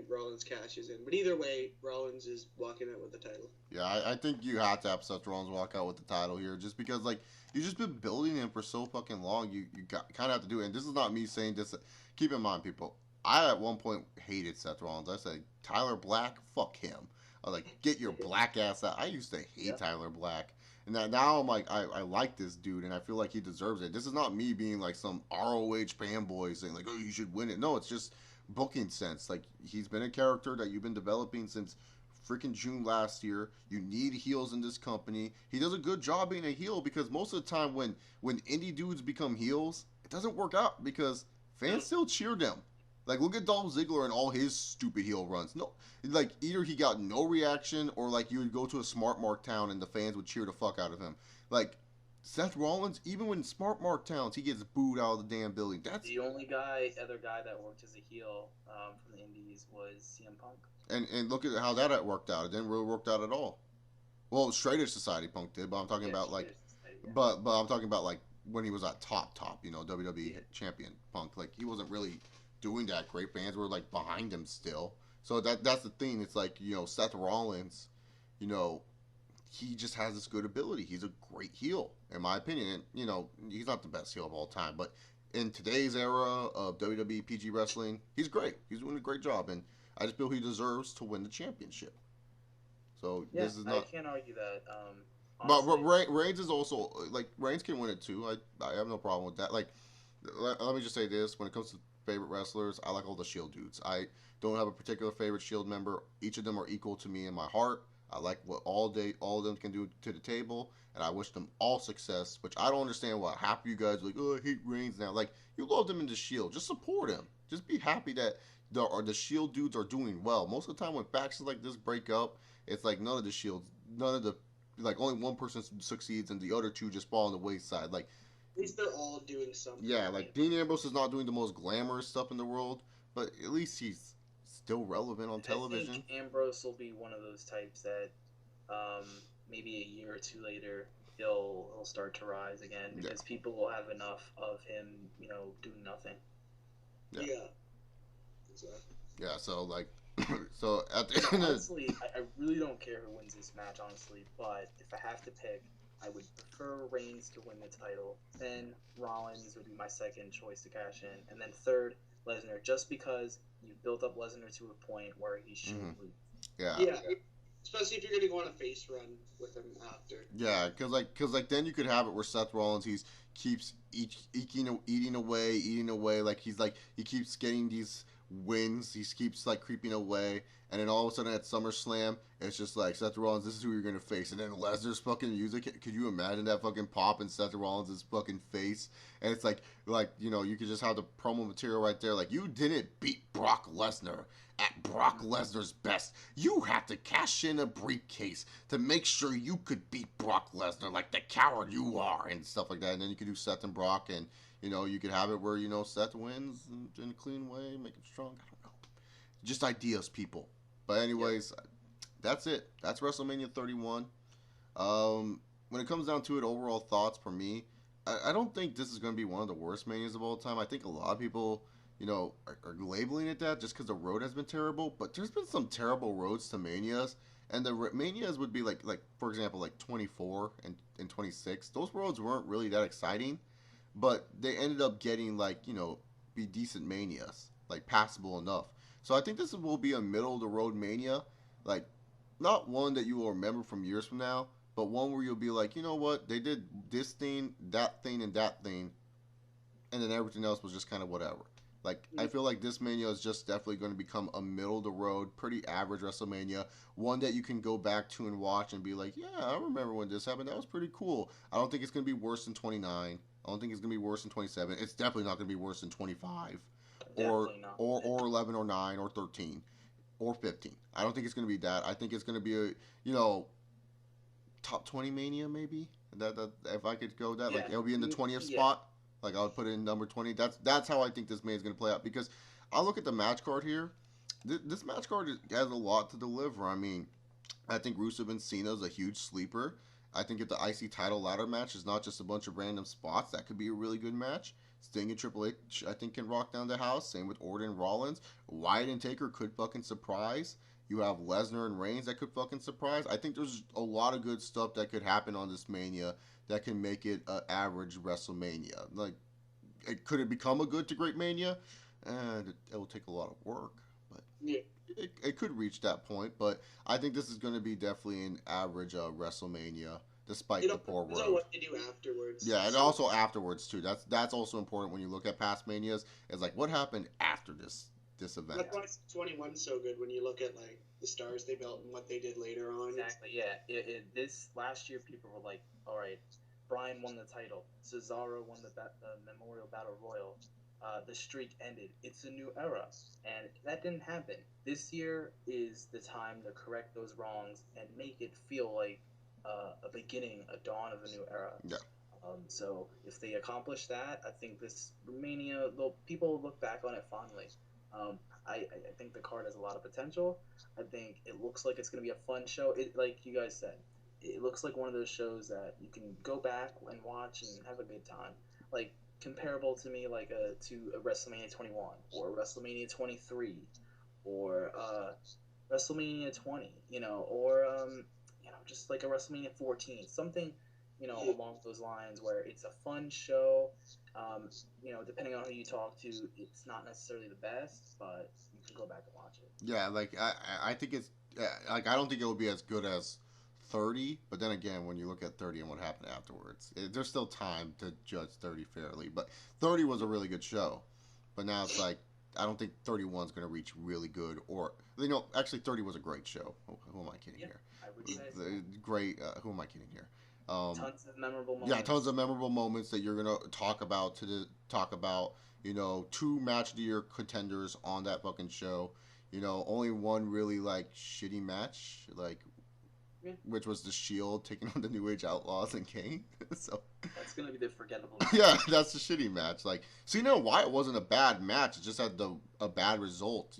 Rollins cashes in. But either way, Rollins is walking out with the title. Yeah, I think you have to have Seth Rollins walk out with the title here, just because like you've just been building him for so fucking long. You kind of have to do it. And this is not me saying this. Keep in mind, people. I at one point hated Seth Rollins. I said Tyler Black, fuck him. I was like, get your black ass out. I used to hate Tyler Black. And now I'm like, I like this dude, and I feel like he deserves it. This is not me being like some ROH fanboy saying like, oh, you should win it. No, it's just booking sense. Like, he's been a character that you've been developing since freaking June last year. You need heels in this company. He does a good job being a heel, because most of the time when indie dudes become heels, it doesn't work out because fans still cheer them. Like, look at Dolph Ziggler and all his stupid heel runs. No, like, either he got no reaction, or, like, you would go to a Smart Mark town and the fans would cheer the fuck out of him. Like, Seth Rollins, even when Smart Mark towns, he gets booed out of the damn building. That's the only other guy that worked as a heel from the Indies was CM Punk. And look at how that worked out. It didn't really work out at all. Well, Straight Edge Society Punk did, but I'm talking about, like, but I'm talking about, like, when he was at top, you know, WWE champion Punk. Like, he wasn't really doing that great. Fans were like behind him still. So that's the thing. It's like, you know, Seth Rollins, you know, he just has this good ability. He's a great heel, in my opinion. And, you know, he's not the best heel of all time, but in today's era of WWE PG wrestling, he's great. He's doing a great job, and I just feel he deserves to win the championship. So this is not. I can't argue that. But Reigns is also, like, Reigns can win it too. I have no problem with that. Like, let me just say this: when it comes to favorite wrestlers, I like all the Shield dudes. I don't have a particular favorite Shield member. Each of them are equal to me in my heart. I like what all of them can do to the table, and I wish them all success. Which I don't understand why half of you guys are like, oh, I hate Reigns now. Like, you love them in the Shield. Just support him. Just be happy that the Shield dudes are doing well. Most of the time when factions like this break up, it's like none of the Shields, like only one person succeeds and the other two just fall on the wayside. Like, at least they're all doing something. Yeah, like Dean Ambrose is not doing the most glamorous stuff in the world, but at least he's still relevant on television. I think Ambrose will be one of those types that maybe a year or two later he'll start to rise again, because people will have enough of him, you know, doing nothing. Yeah. Exactly. Yeah, so like, so at the end honestly, I really don't care who wins this match, honestly, but if I have to pick, I would prefer Reigns to win the title. Then Rollins would be my second choice to cash in. And then third, Lesnar, just because you've built up Lesnar to a point where he should lose. Yeah. Especially if you're going to go on a face run with him after. Yeah, because then you could have it where Seth Rollins, keeps eating away. Like, he keeps getting these wins. He keeps like creeping away, and then all of a sudden at SummerSlam, it's just like Seth Rollins, this is who you're gonna face, and then Lesnar's fucking music. Could you imagine that fucking pop in Seth Rollins' fucking face? And it's like you could just have the promo material right there. Like, you didn't beat Brock Lesnar at Brock Lesnar's best. You had to cash in a briefcase to make sure you could beat Brock Lesnar, like the coward you are, and stuff like that. And then you could do Seth and Brock, and you could have it where Seth wins in a clean way, make it strong. I don't know, just ideas, people. But anyways, that's it. That's WrestleMania 31. When it comes down to it, overall thoughts for me, I don't think this is going to be one of the worst Manias of all time. I think a lot of people, are labeling it that just because the road has been terrible. But there's been some terrible roads to Manias. And the Manias would be like for example, like 24 and 26. Those roads weren't really that exciting. But they ended up getting be decent Manias, like passable enough. So I think this will be a middle of the road Mania, like not one that you will remember from years from now, but one where you'll be like, you know what, they did this thing, and that thing, and then everything else was just kind of whatever. Like, I feel like this Mania is just definitely going to become a middle of the road, pretty average WrestleMania, one that you can go back to and watch and be like, yeah, I remember when this happened. That was pretty cool. I don't think it's going to be worse than 29. I don't think it's going to be worse than 27. It's definitely not going to be worse than 25. Or 11 or 9 or 13 or 15. I don't think it's going to be that. I think it's going to be a top 20 Mania maybe. That if I could go that, like, it'll be in the 20th spot. Like, I would put it in number 20. That's how I think this Mania is going to play out, because I look at the match card here. This match card has a lot to deliver. I mean, I think Rusev and Cena is a huge sleeper. I think if the IC title ladder match is not just a bunch of random spots, that could be a really good match. Sting and Triple H, I think, can rock down the house. Same with Orton and Rollins. Wyatt and Taker could fucking surprise. You have Lesnar and Reigns that could fucking surprise. I think there's a lot of good stuff that could happen on this Mania that can make it an average WrestleMania. Like, could it become a good to great Mania? It will take a lot of work, but it could reach that point. But I think this is going to be definitely an average WrestleMania, despite the poor road. Know what they do afterwards. Yeah, and also afterwards too. That's also important when you look at past Manias. It's like, what happened after this event? That's why 21's so good when you look at like the stars they built and what they did later on. Exactly. Yeah. This last year, people were like, all right, Bryan won the title. Cesaro won the Memorial Battle Royal. The streak ended. It's a new era. And that didn't happen. This year is the time to correct those wrongs and make it feel like a beginning, a dawn of a new era. Yeah. So if they accomplish that, I think this Mania, people will look back on it fondly. I think the card has a lot of potential. I think it looks like it's going to be a fun show. Like you guys said, it looks like one of those shows that you can go back and watch and have a good time. Like, comparable to me, like to a WrestleMania 21 or WrestleMania 23 or WrestleMania 20, or just like a WrestleMania 14, something, along those lines, where it's a fun show. Depending on who you talk to, it's not necessarily the best, but you can go back and watch it. Yeah, like I think it's like, I don't think it will be as good as 30, but then again, when you look at 30 and what happened afterwards, there's still time to judge 30 fairly. But 30 was a really good show, but now it's like, I don't think 31 is going to reach really good, or actually 30 was a great show. Who am I kidding here? I would say so. Great. Who am I kidding here? Tons of memorable moments. Yeah, tons of memorable moments that you're gonna talk about. Two match of the year contenders on that fucking show. Only one really like shitty match, which was the Shield taking on the New Age Outlaws and Kane. So that's gonna be the forgettable. Yeah, that's the shitty match. Like, Cena and Wyatt wasn't a bad match. It just had a bad result.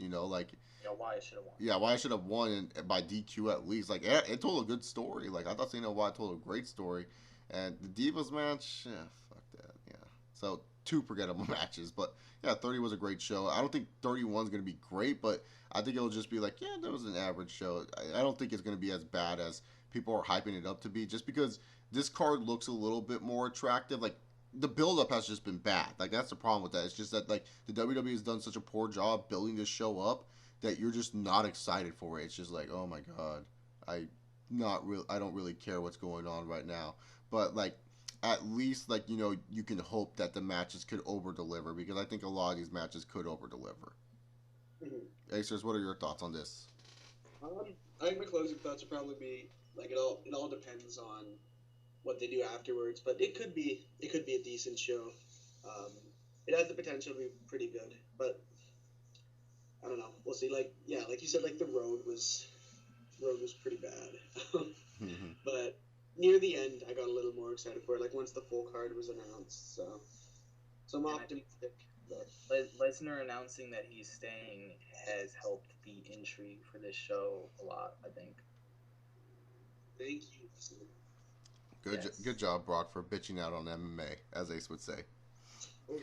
Wyatt should have won. Yeah, Wyatt should have won by DQ at least. Like, it told a good story. Like, I thought Cena and Wyatt told a great story. And the Divas match, fuck that. Yeah. So, two forgettable matches. But, yeah, 30 was a great show. I don't think 31 is going to be great, but I think it'll just be like, yeah, that was an average show. I don't think it's going to be as bad as people are hyping it up to be, just because this card looks a little bit more attractive. Like, the build-up has just been bad. Like, that's the problem with that. It's just that, like, the WWE has done such a poor job building this show up that you're just not excited for it. It's just like, oh my god, I don't really care what's going on right now. But, like, at least, like, you can hope that the matches could over-deliver, because I think a lot of these matches could over-deliver. Mm-hmm. Acers, what are your thoughts on this? I think my closing thoughts would probably be like it all depends on what they do afterwards, but it could be a decent show. Um, it has the potential to be pretty good, but I don't know. We'll see. Like yeah, like you said, like the road was pretty bad, but near the end, I got a little more excited for it. Like once the full card was announced, so I'm And optimistic. But Lesnar announcing that he's staying has helped the intrigue for this show a lot, I think. thank you. So, Good job, Brock, for bitching out on MMA, as Ace would say. oh,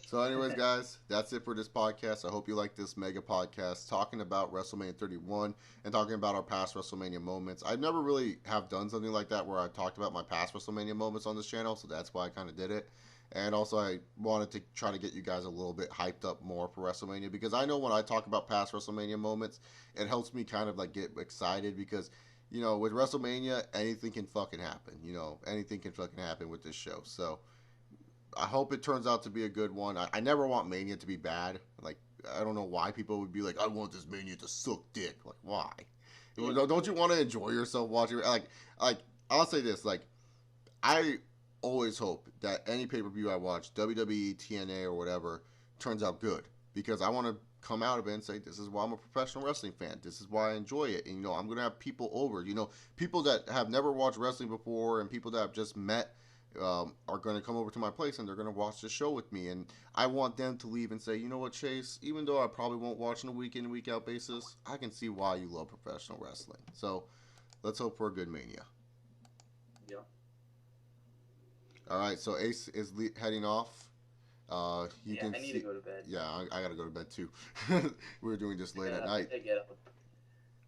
So, anyways, guys, that's it for this podcast. I hope you like this mega podcast talking about WrestleMania 31 and talking about our past WrestleMania moments. I've never really have done something like that where I talked about my past WrestleMania moments on this channel, so that's why I kind of did it. And also, I wanted to try to get you guys a little bit hyped up more for WrestleMania because I know when I talk about past WrestleMania moments, it helps me kind of like get excited because, you know, with WrestleMania, anything can fucking happen. You know, anything can fucking happen with this show. So, I hope it turns out to be a good one. I never want Mania to be bad. Like, I don't know why people would be like, I want this Mania to suck dick. Like, why? Yeah. Don't you want to enjoy yourself watching? Like, I'll say this. Like, I always hope that any pay per view I watch, WWE, TNA, or whatever, turns out good because I want to come out of it and say this is why I'm a professional wrestling fan. This is why I enjoy it. And you know, I'm gonna have people over. You know, people that have never watched wrestling before and people that I've just met are going to come over to my place and they're going to watch the show with me. And I want them to leave and say, you know what, Chase, even though I probably won't watch on a week in, week out basis, I can see why you love professional wrestling. So let's hope for a good Mania. Yeah. All right, so Ace is heading off. I need to go to bed. Yeah, I got to go to bed too. We were doing this late at night. I get up.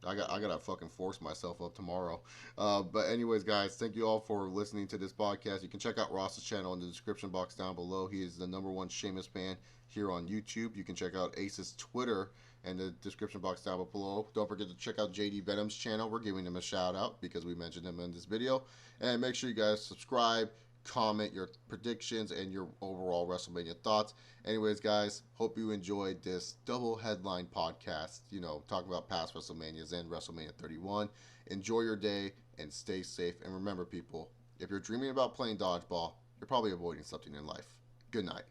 I gotta fucking force myself up tomorrow. But anyways, guys, thank you all for listening to this podcast. You can check out Ross's channel in the description box down below. He is the #1 Sheamus fan here on YouTube. You can check out Ace's Twitter in the description box down below. Don't forget to check out JD Venom's channel. We're giving him a shout out because we mentioned him in this video. And make sure you guys subscribe, comment your predictions and your overall WrestleMania thoughts. Anyways, guys, hope you enjoyed this double headline podcast, you know, talking about past WrestleManias and WrestleMania 31. Enjoy your day and stay safe. And remember, people, if you're dreaming about playing dodgeball, you're probably avoiding something in life. Good night.